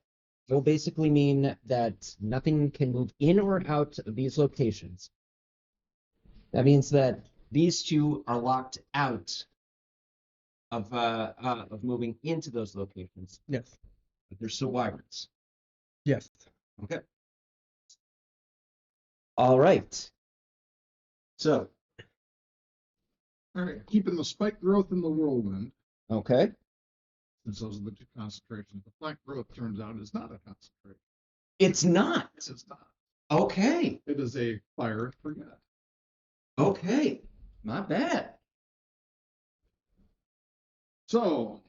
Will basically mean that nothing can move in or out of these locations. That means that these two are locked out of moving into those locations, Yes. but they're still wyverns. Yes. Okay. All right. So, All right. Keeping the spike growth in the whirlwind, okay. since those are the two concentrations. The flank growth turns out is not a concentration. It's not. It's not. Okay. It is a fire and forget. Okay. Not bad. So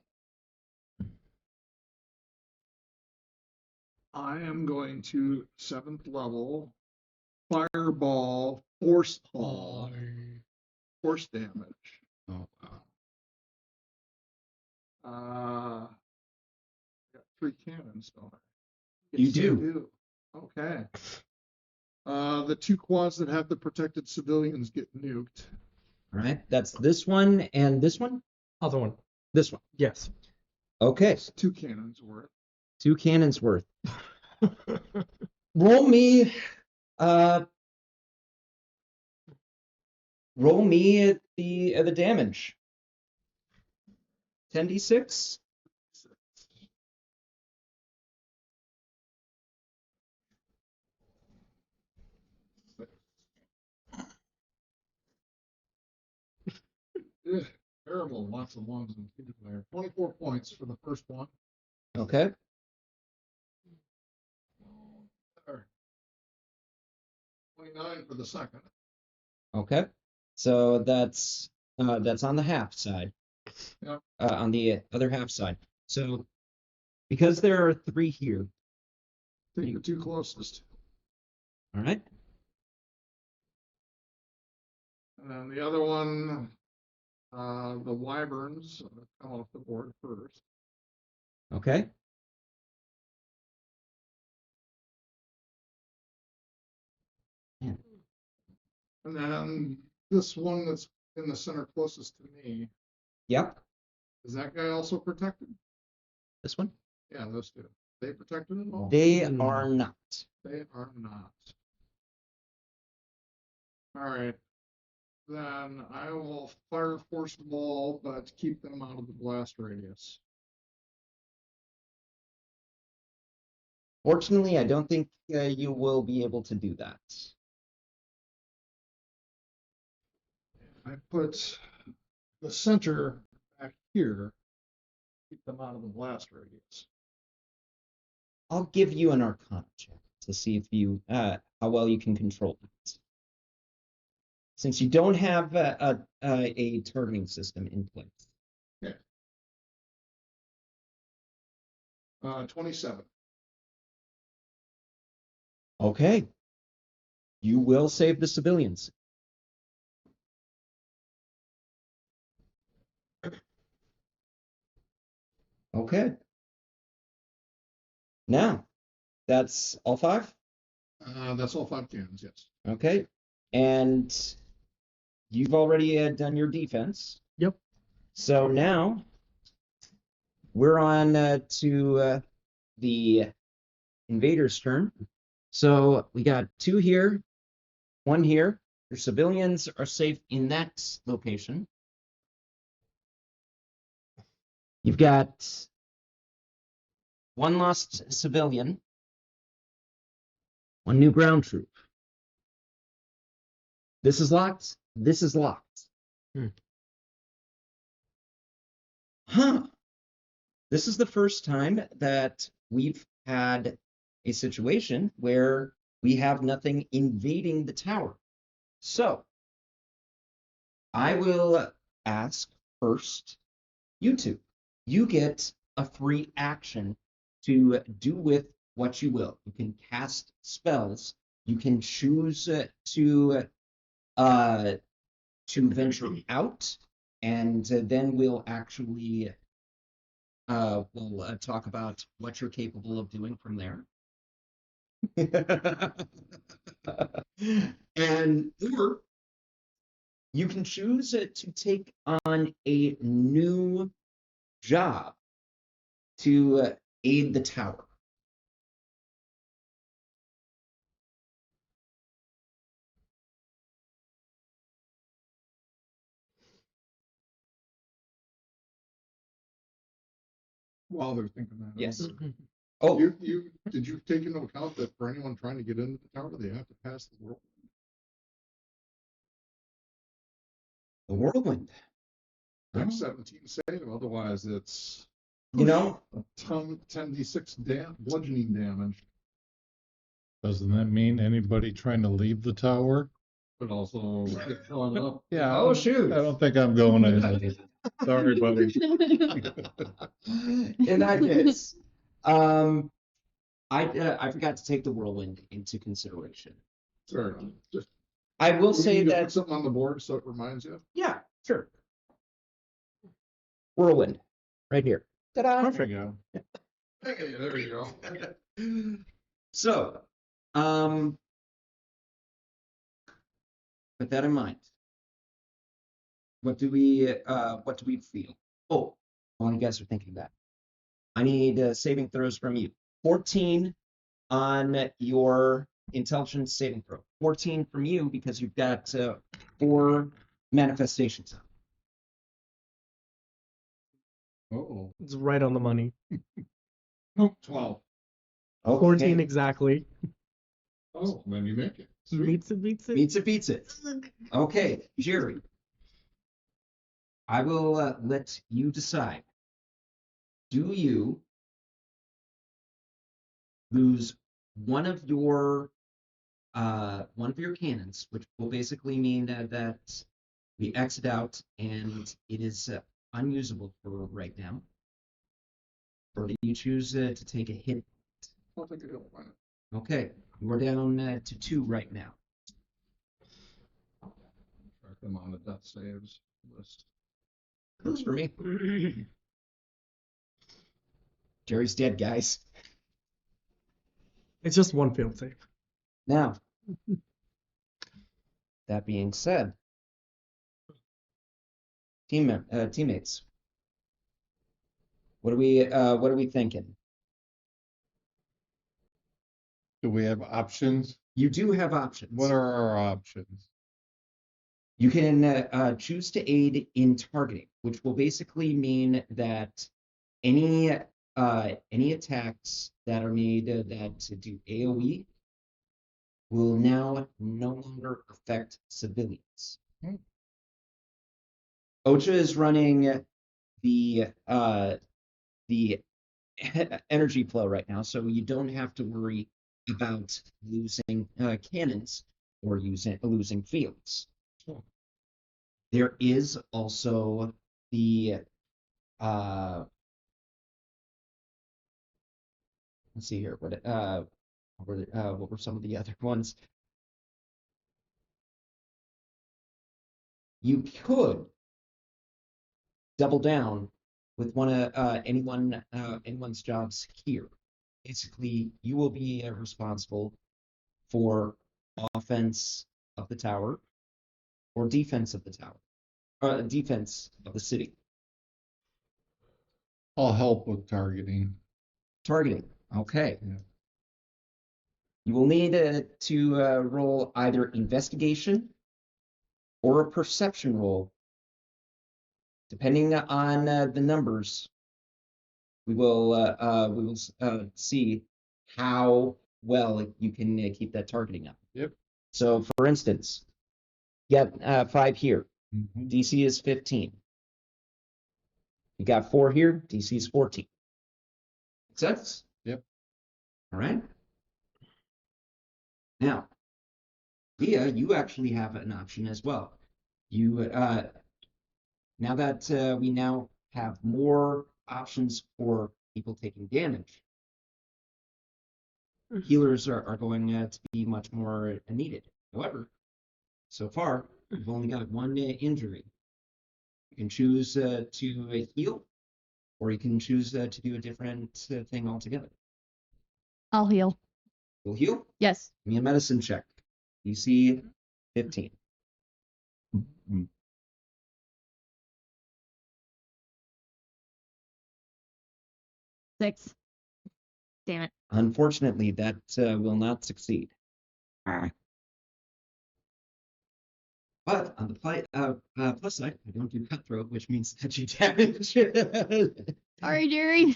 I am going to 7th level fireball force ball force damage. Oh, wow. Got 3 cannons, don't I? You Yes, I do. Okay. The 2 quads that have the protected civilians get nuked. All right. That's this one and this one? Other one. This one. Yes. Okay. It's 2 cannons worth. 2 cannons worth. Roll me the damage. 10d6. Ugh, terrible. Lots of ones and twos there. 24 points for the first one. Okay. There. 29 for the second. Okay. So that's on the half side. Yep. On the other half side. So because there are 3 here. Take the 2 closest. All right. And then the other one, the wyverns come off the board first. Okay. And then this one that's in the center closest to me, Yep. is that guy also protected? This one. Yeah, those 2. They protected at all? They are not. They are not. All right. Then I will fire force wall, but keep them out of the blast radius. Fortunately, I don't think you will be able to do that. I put the center back here, keep them out of the blast radius. I'll give you an Arcana check to see if you how well you can control it. Since you don't have a targeting system in place. 27. Okay. You will save the civilians. Okay. Now, that's all 5? That's all 5 cannons, yes. Okay. And you've already done your defense. Yep. So now we're on to the invader's turn. So we got 2 here, 1 here. Your civilians are safe in that location. You've got 1 lost civilian, 1 new ground troop. This is locked. This is locked. Huh. This is the first time that we've had a situation where we have nothing invading the tower. So I will ask first, you 2. You get a free action to do with what you will. You can cast spells. You can choose to venture out, and then we'll actually we'll talk about what you're capable of doing from there. And or you can choose to take on a new job to aid the tower. While they're thinking that. Yes. over. Oh, Did you take into account that for anyone trying to get into the tower, they have to pass the world? the whirlwind. Like Oh. 17 save, otherwise it's You know, 10d6 bludgeoning damage, Doesn't that mean anybody trying to leave the tower? but also get filling up. Yeah. Oh, shoot. I don't think I'm going to. Sorry, buddy. in that case, I forgot to take the whirlwind into consideration. Sorry, just I will you say need to that, put something on the board so it reminds you. yeah, sure. Whirlwind, right here. Ta-da! Perfect. Yeah. Hey, there you go. So, with that in mind, what do we feel? Oh, while you guys are thinking that, I need saving throws from you. 14 on your intelligence saving throw. 14 from you because you've got 4 manifestations. Uh-oh. It's right on the money. Oh, 12. Okay. 14 exactly. Oh, then you make it. Sweet. Beats it, beats it. Beats it. Okay, Jerry. I will let you decide. Do you lose one of your one of your cannons, which will basically mean that we exit out and it is unusable for right now. Or do you choose to take a hit? I'll take a hit on it. Okay, we're down to 2 right now. Track them on the death saves list. Works for me. Jerry's dead, guys. It's just one failed save. Now, that being said, teammates, what are we thinking? Do we have options? You do have options. What are our options? You can choose to aid in targeting, which will basically mean that any attacks that are made that do AoE will now no longer affect civilians. Hmm. Ocha is running the energy flow right now, so you don't have to worry about losing cannons or losing fields. Oh. There is also the let's see here. What were some of the other ones? You could double down with anyone's jobs here. Basically, you will be responsible for offense of the tower or defense of the tower, defense of the city. I'll help with targeting. Targeting. Okay. Yeah. You will need to roll either investigation or a perception roll. Depending on the numbers, we will see how well you can keep that targeting up. Yep. So, for instance, you got 5 here. Mhm. DC is 15. You got 4 here. DC is 14. Make sense? Yep. All right. Now, Leah, you actually have an option as well. You now that we now have more options for people taking damage, healers are going to be much more needed. However, so far, we've only got 1 injury. You can choose to heal, or you can choose to do a different thing altogether. I'll heal. You'll heal? Yes. Give me a medicine check. DC 15. 6. Damn it. Unfortunately, that will not succeed. But on the plus side, I don't do cutthroat, which means that you damage. Sorry, Jerry.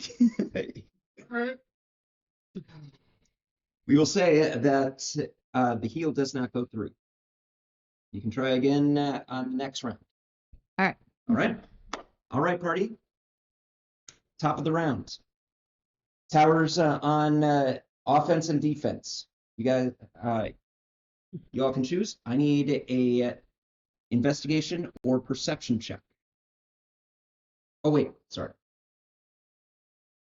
We will say that the heal does not go through. You can try again on the next round. All right. All right? All right, party. Top of the round. Towers on offense and defense. You guys, you all can choose. I need a investigation or perception check. Oh wait, sorry.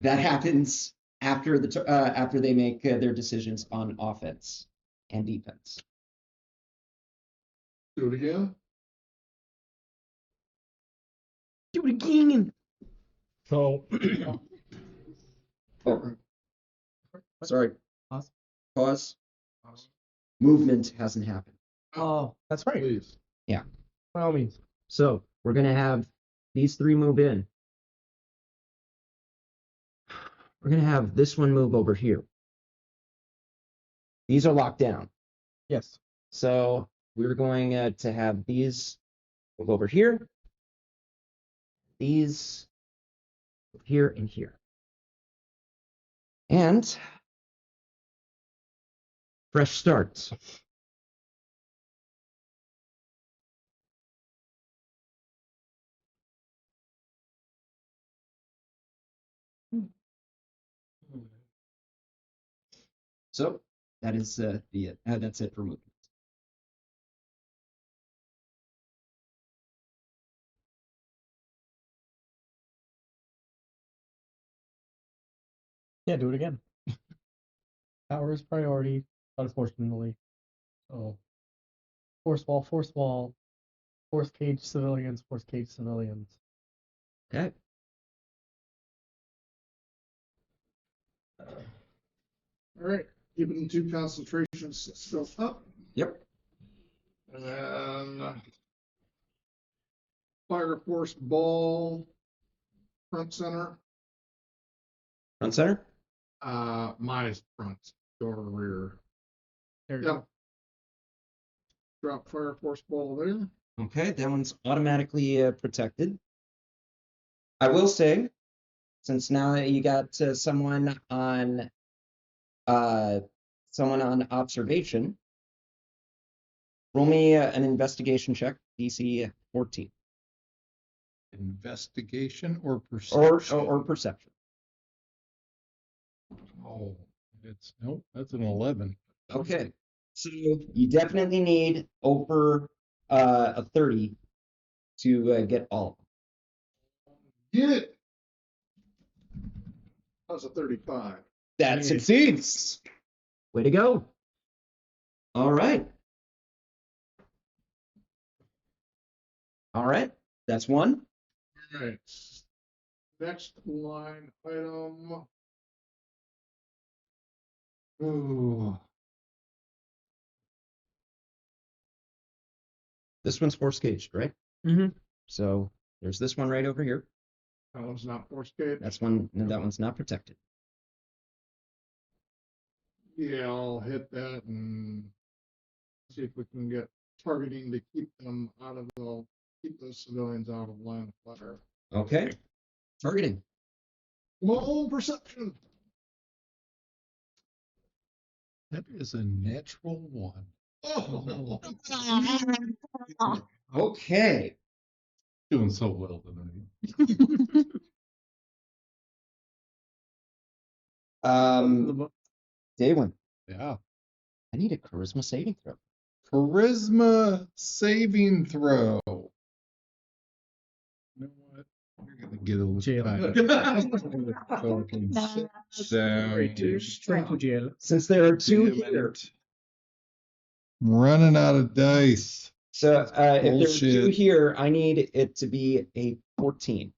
That happens after after they make their decisions on offense and defense. Do it again. Do it again. So Oh, sorry. Pause. Pause. Movement hasn't happened. oh, that's right. Please. By all means. So we're gonna have these 3 move in. We're gonna have this one move over here. These are locked down. Yes. So we're going to have these move over here. These here and here. And fresh starts. So that is that's it for movement. Yeah, do it again. Power is priority, unfortunately. So, force wall, force cage civilians, force cage civilians. Okay. All right, keeping 2 concentrations still up. Yep. And then fire force ball, front center. Front center. My front, your rear. There you Yep. go. Drop fire force ball there. Okay, that one's automatically protected. I will say, since now that you got someone on observation, roll me an investigation check, DC 14, Investigation or or perception? or perception. Oh, nope, that's an 11. Okay, so you definitely need over a 30 to get all. Get it. That's a 35. That Yay. succeeds. Way to go. All right. All right. That's one. All right. Next line item. Ooh. This one's force caged, right? Mm-hmm. So there's this one right over here. That one's not force cage. That's one. No, that one's not protected. Yeah, I'll hit that and see if we can get targeting to keep them out of keep those civilians out of line of fire. Okay. Targeting. My own perception. That is a natural 1. Oh, Okay. Doing so well tonight. Daywin, Yeah. I need a charisma saving throw. Charisma saving throw. You know what? You're gonna get a little Jail. time. So I can sit down. Straight to jail. Since there are two Damn here, it. I'm running out of dice. so if there are two Bullshit. here, I need it to be a 14.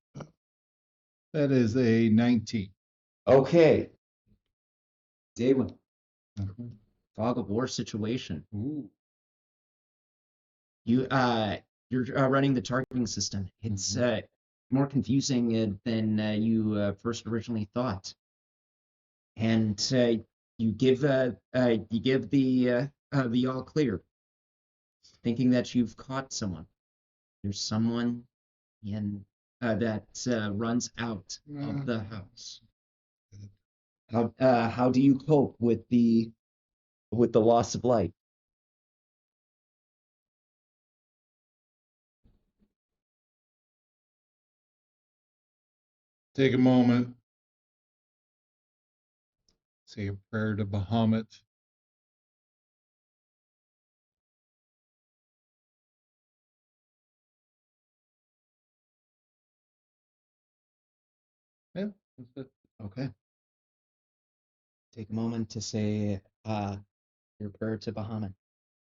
That is a 19. Okay. Daywin, Mhm. fog of war situation. Ooh. You're running the targeting system. It's more confusing than you first originally thought. And you give the all clear, thinking that you've caught someone. There's someone in that runs out of the house. How do you cope with the loss of light? Take a moment. Say a prayer to Bahamut. Yeah, that's it. Okay. Take a moment to say your prayer to Bahamut.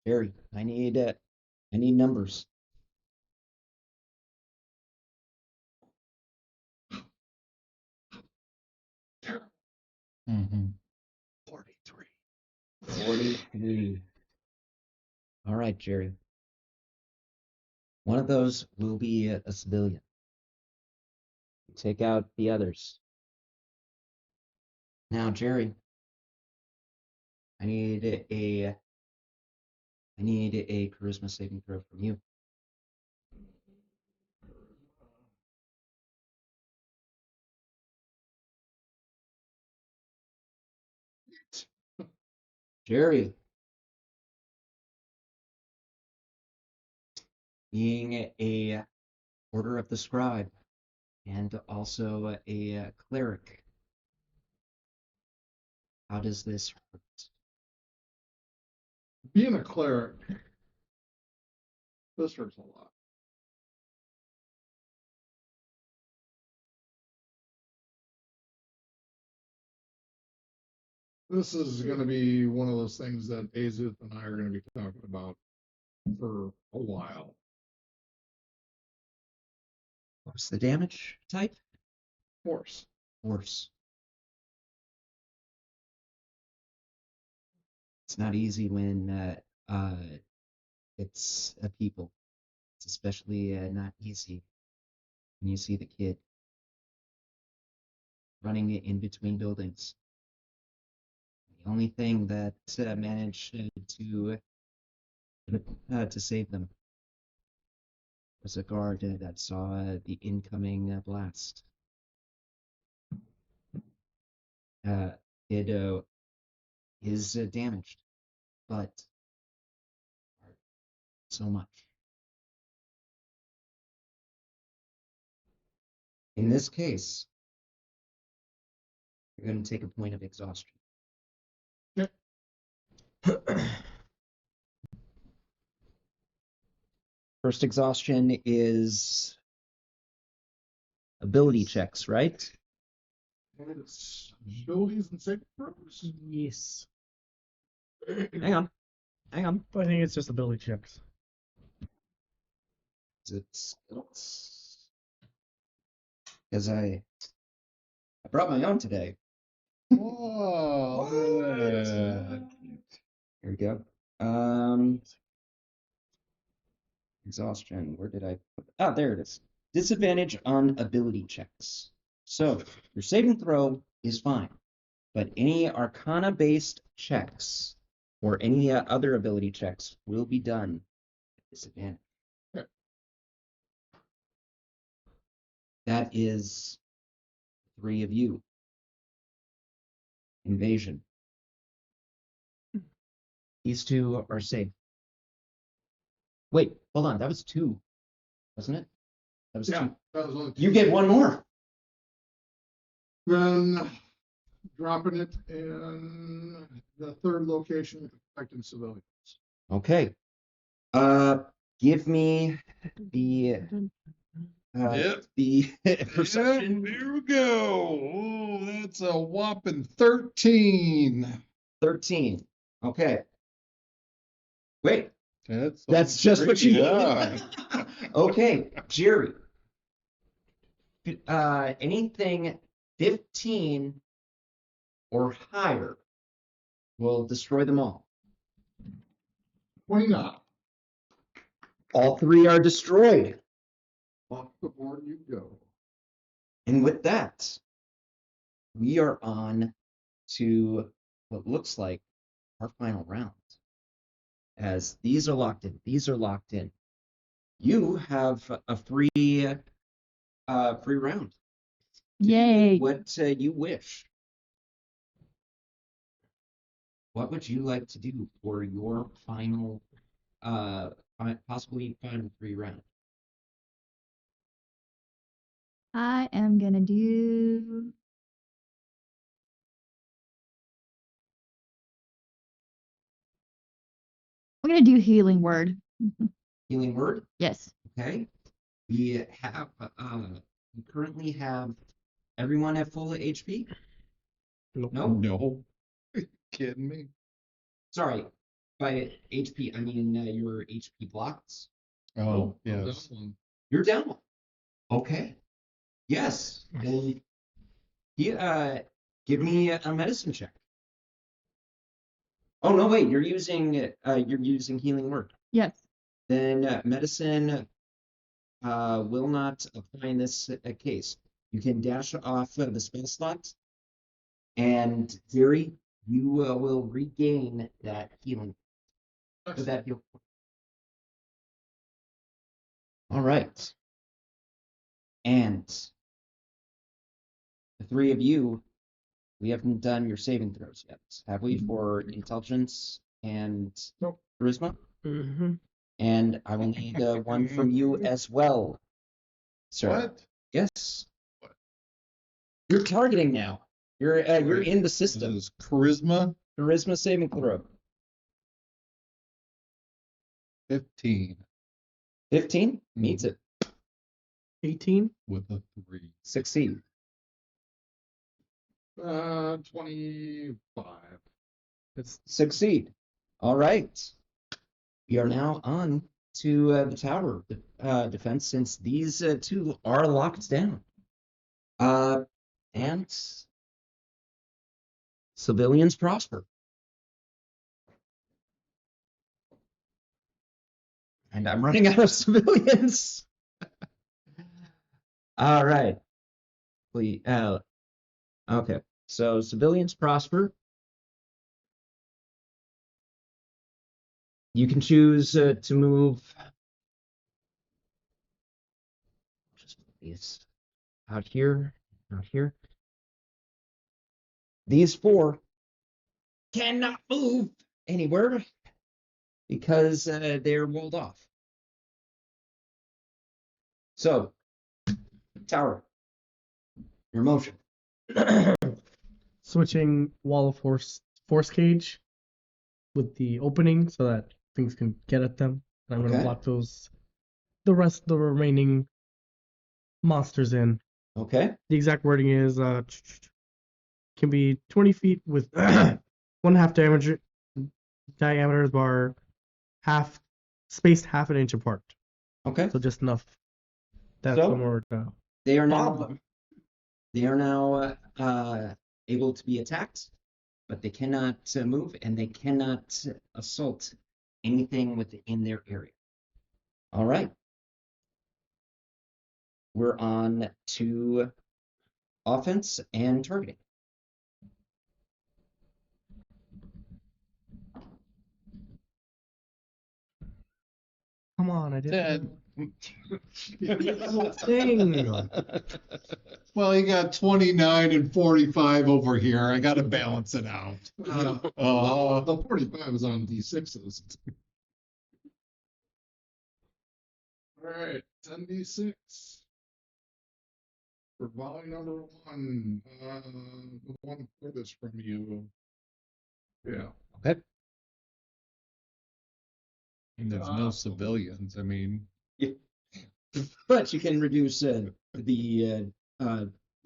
Jerry, I need numbers. Mm-hmm. 43. 43. All right, Jerry. One of those will be a civilian. Take out the others. Now, Jerry, I need a charisma saving throw from you. Jerry, being a order of the scribe and also a cleric, how does this hurt? Being a cleric, this hurts a lot. This is going to be one of those things that Azuth and I are going to be talking about for a while. What's the damage type? Force. Force. It's not easy when it's a people. It's especially not easy when you see the kid running in between buildings. The only thing that managed to save them was a guard that saw the incoming blast. It is damaged, but so much. In this case, you're going to take a point of exhaustion. Yep. First exhaustion is ability checks, right? And it's abilities and saving throws. Yes. Hang on. I think it's just ability checks. It's because I brought my own today. Whoa. Here we go. Exhaustion. Where did I put? Oh, there it is. Disadvantage on ability checks. So your saving throw is fine, but any Arcana-based checks or any other ability checks will be done at disadvantage. Okay. That is 3 of you. Invasion. These 2 are safe. Wait, hold on. That was 2, wasn't it? That was Yeah, 2. that was only You get 1 more. Then dropping it in the third location, affecting civilians. Okay. Give me the Yep. the perception. Here we go. Oh, that's a whopping 13. 13. Okay. Wait, That's that's just what you need. Yeah. Okay, Jerry. Anything 15 or higher will destroy them all. 29. All 3 are destroyed. Off the board you go. And with that, we are on to what looks like our final round. As these are locked in, You have a free round. Yay. What you wish. What would you like to do for your final, possibly final free round? I am gonna do. I'm gonna do healing word. Healing word. Yes. Okay. We currently have everyone at full HP. Nope. No. No. Kidding me? Sorry. By HP, I mean your HP blocks. Oh, That yes. one. You're down 1. Okay. Yes. Then give me a medicine check. Oh no, wait. You're using healing word. Yes. Then medicine will not apply in this case. You can dash off the spell slot, and Jerry, you will regain that healing. That heal. All right. And the 3 of you, we haven't done your saving throws yet, have we? For intelligence and Nope. charisma? Mm-hmm. And I will need 1 from you as well, sir. What? Yes. What? You're targeting now. You're in the This system. is charisma. Charisma saving throw. 15 15 meets it. 18. with a 3. Succeed. 25. It's Succeed. All right. We are now on to the tower defense since these two are locked down. And civilians prosper. And I'm running out of civilians. All right. Okay. So civilians prosper. You can choose to move. Just put these out here, out here. These 4 cannot move anywhere because they're walled off. So, tower, your motion. switching wall of force cage with the opening so that things can get at them. And I'm Okay. gonna block the remaining monsters in. Okay. The exact wording is can be 20 feet with 1/2 diameters bar spaced half an inch apart. Okay. So just enough that So? someone would They are bob now them. able to be attacked, but they cannot move and they cannot assault anything within their area. All right. We're on to offense and targeting. Come on, I did Dead. the whole thing. Well, you got 29 and 45 over here. I got to balance it out. The 45 is on D6s. All right, 10d6. For volley number 1, the one furthest from you. Yeah. Okay. And there's no civilians. I mean, But you can reduce the the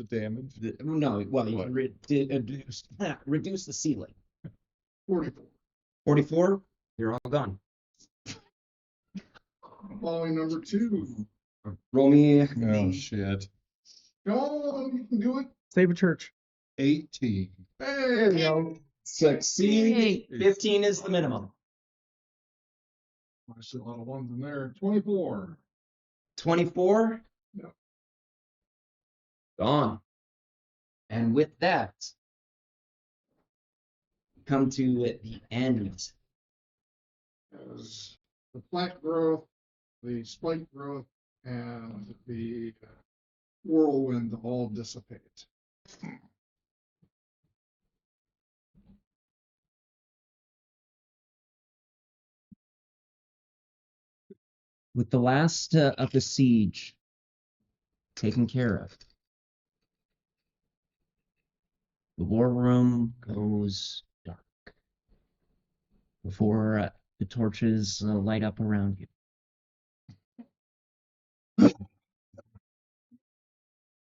damage. no, well, you What? can reduce the ceiling. 44. 44, you're all gone. Volley number 2. Roll me Oh, shit. Come on, you can do it. Save a church. 18. There we Hey! go. succeed. 15 is the minimum. I see a lot of ones in there. 24. 24? Yep. Gone. And with that, come to the end. As the plant growth, the spike growth, and the whirlwind all dissipate. With the last of the siege taken care of, the war room goes dark before the torches light up around you.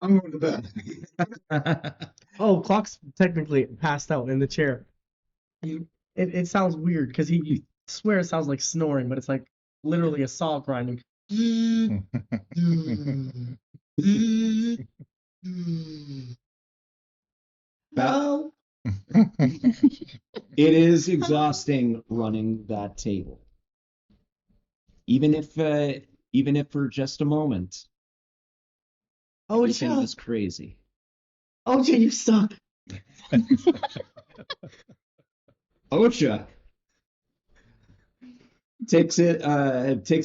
I'm going to bed. Oh, Clock's technically passed out in the chair. It sounds weird because he swear it sounds like snoring, but it's like literally a saw grinding. Well, it is exhausting running that table. Even if for just a moment, Oh, everything yeah. was crazy. Oh, yeah, you suck. Ocha takes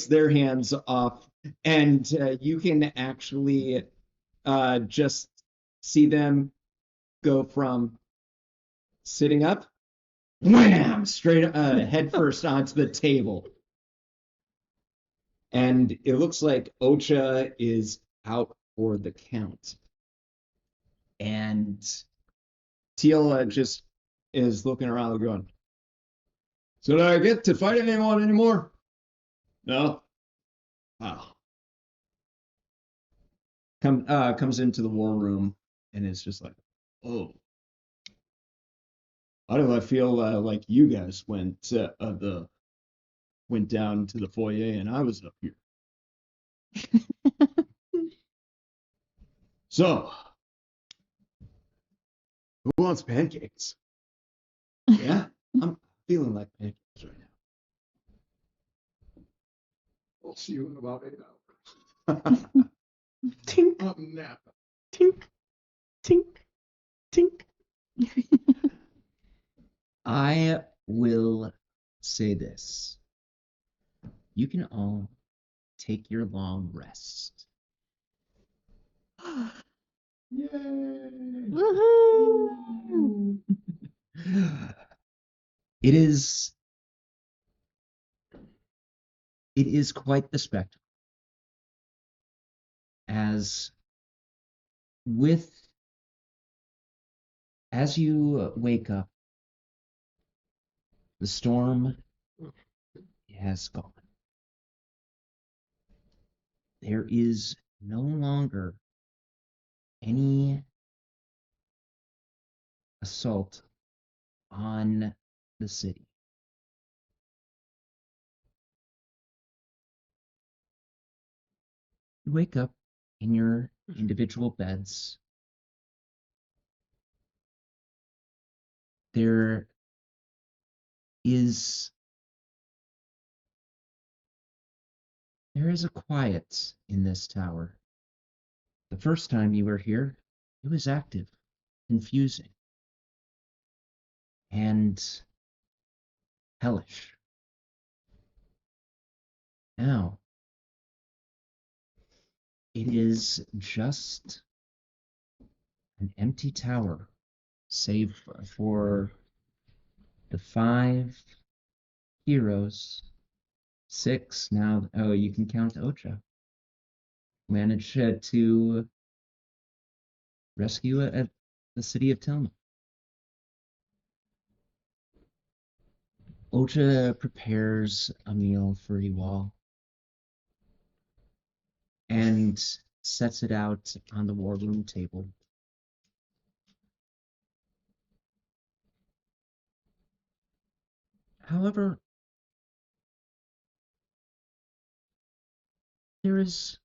their hands off, and you can actually just see them go from sitting up, wham, straight head first onto the table. And it looks like Ocha is out for the count. And Teal just is looking around going, so do I get to fight anyone anymore? No. Wow. Comes into the war room and is just like, oh, how do I feel like you guys went down to the foyer and I was up here. So, who wants pancakes? Yeah, I'm feeling like pancakes right We'll see you in about 8 hours. now. Tink, I'm napping. tink, tink, tink. I will say this. You can all take your long rest. Yay! Woohoo! It is quite the spectacle. As you wake up, the storm has gone. There is no longer any assault on the city. You wake up in your individual beds. There is a quiet in this tower. The first time you were here, it was active, confusing, and hellish. Now, it is just an empty tower, save for the 5 heroes, 6 now. Oh, you can count Ocha. Managed to rescue at the city of Telma. Ocha prepares a meal for you all and sets it out on the war room table. However, there is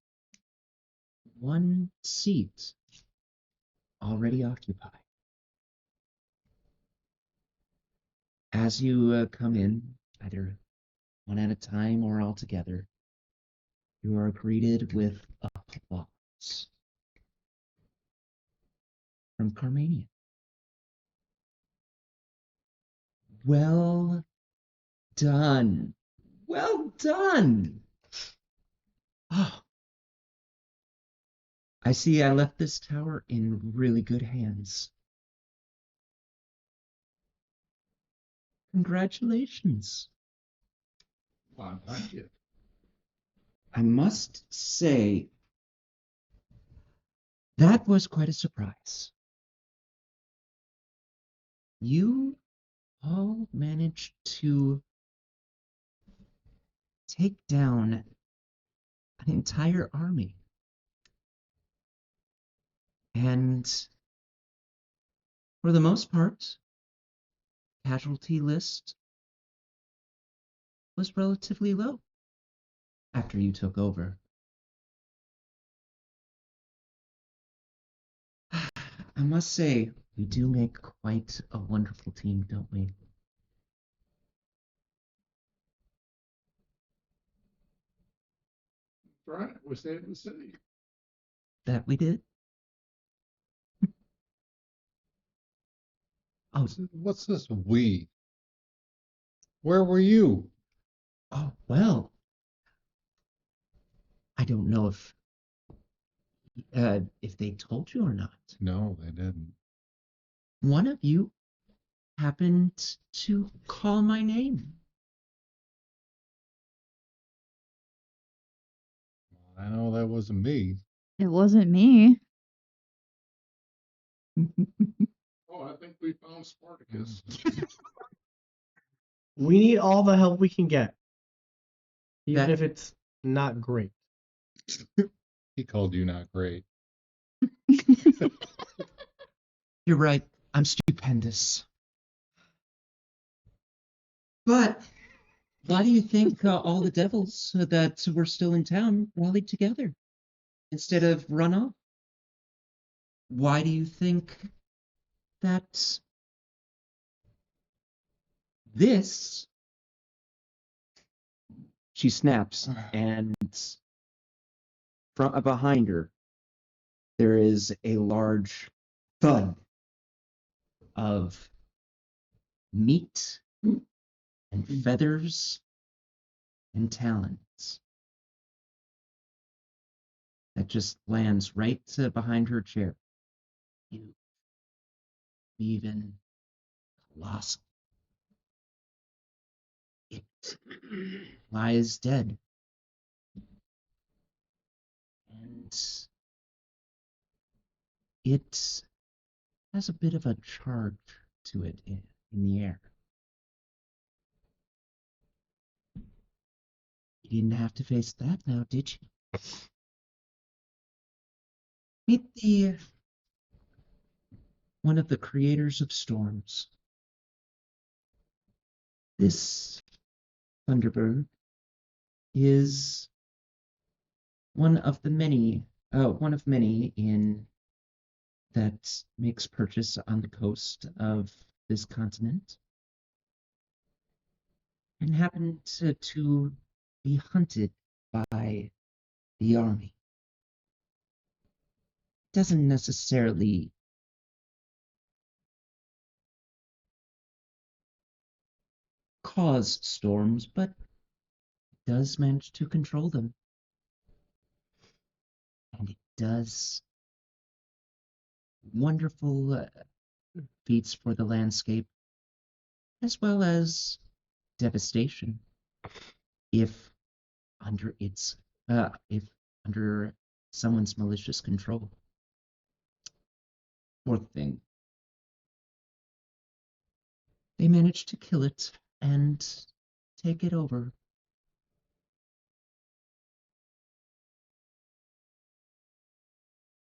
one seat already occupied. As you come in, either one at a time or all together, you are greeted with applause from Carmania. Well done. Well done. Oh, I see I left this tower in really good hands. Congratulations. Wow, thank you. I must say, that was quite a surprise. You all managed to take down an entire army. And for the most part, casualty list was relatively low after you took over. I must say, we do make quite a wonderful team, don't we? Right, we stayed in the city. That we did. Oh, What's this we? Where were you? oh, well. I don't know if they told you or not. No, they didn't. One of you happened to call my name. I know that wasn't me. It wasn't me. Oh, I think we found Spartacus. We need all the help we can get. even That- if it's not great. He called you not great. You're right. I'm stupendous. But why do you think all the devils that were still in town rallied together instead of run off? Why do you think that this? She snaps, and from behind her, there is a large thud of meat and feathers and talons that just lands right behind her chair. You even colossal. It lies dead. And it has a bit of a charge to it in the air. You didn't have to face that now, did you? Meet one of the creators of storms. This Thunderbird is one of many in that makes purchase on the coast of this continent, and happened to be hunted by the army. Doesn't necessarily cause storms, but does manage to control them. And it does wonderful feats for the landscape, as well as devastation, if under someone's malicious control. Fourth thing, they managed to kill it and take it over.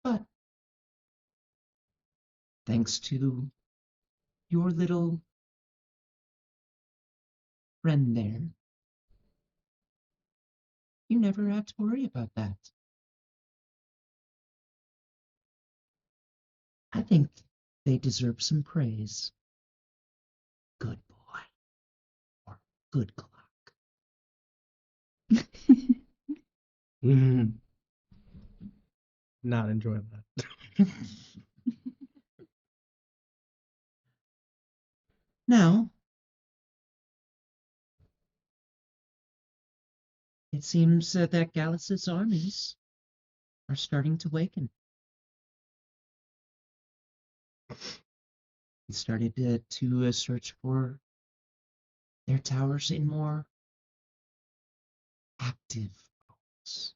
But thanks to your little friend there, you never had to worry about that. I think they deserve some praise. Good boy. Or good clock. Not enjoying that. Now, it seems that Gallus's armies are starting to waken. He started to search for their towers in more active roles.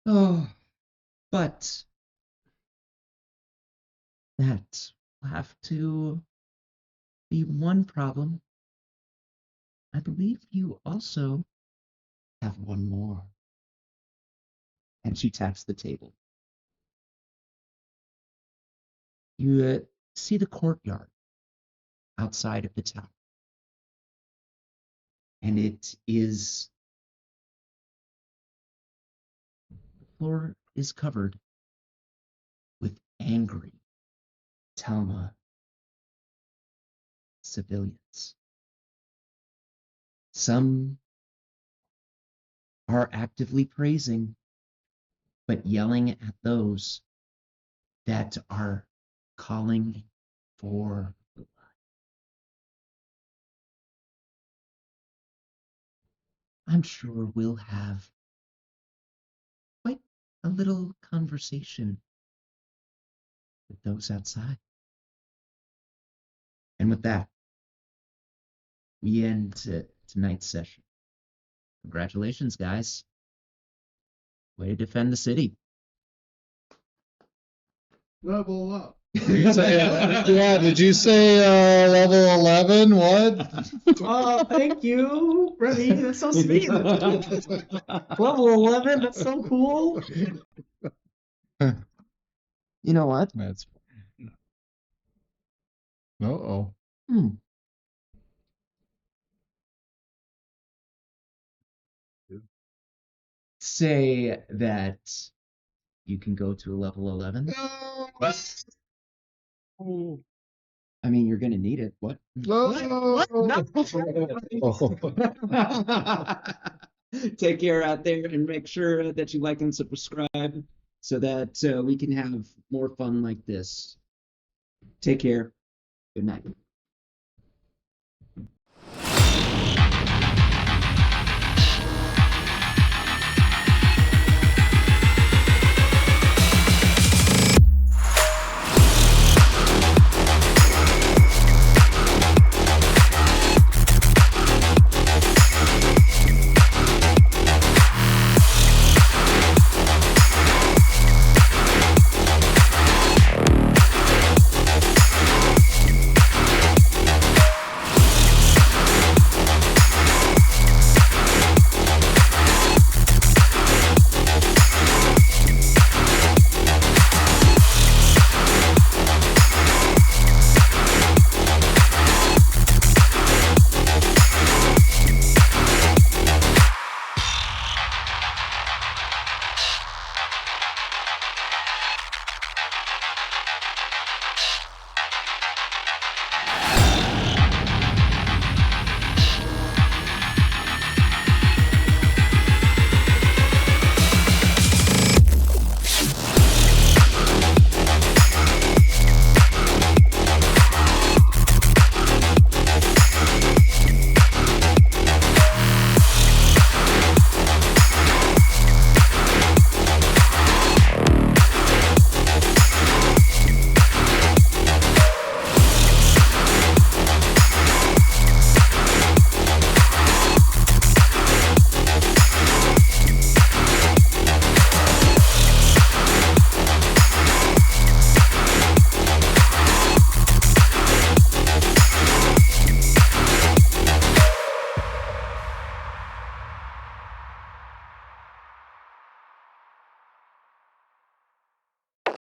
Oh, but that will have to be one problem. I believe you also have one more. And she taps the table. You see the courtyard outside of the tower. And it is, the floor is covered with angry Telma civilians. Some are actively praising, but yelling at those that are calling for blood. I'm sure we'll have quite a little conversation with those outside. And with that, we end tonight's session. Congratulations, guys. Way to defend the city. Level up. Yeah, did you say level 11? What? Oh, thank you, Remy. That's so sweet. Level 11. That's so cool. You know what? That's. Uh-oh. Hmm. Say that you can go to a level 11. I mean, you're gonna need it. What? What? Take care out there and make sure that you like and subscribe so that we can have more fun like this. Take care. Good night.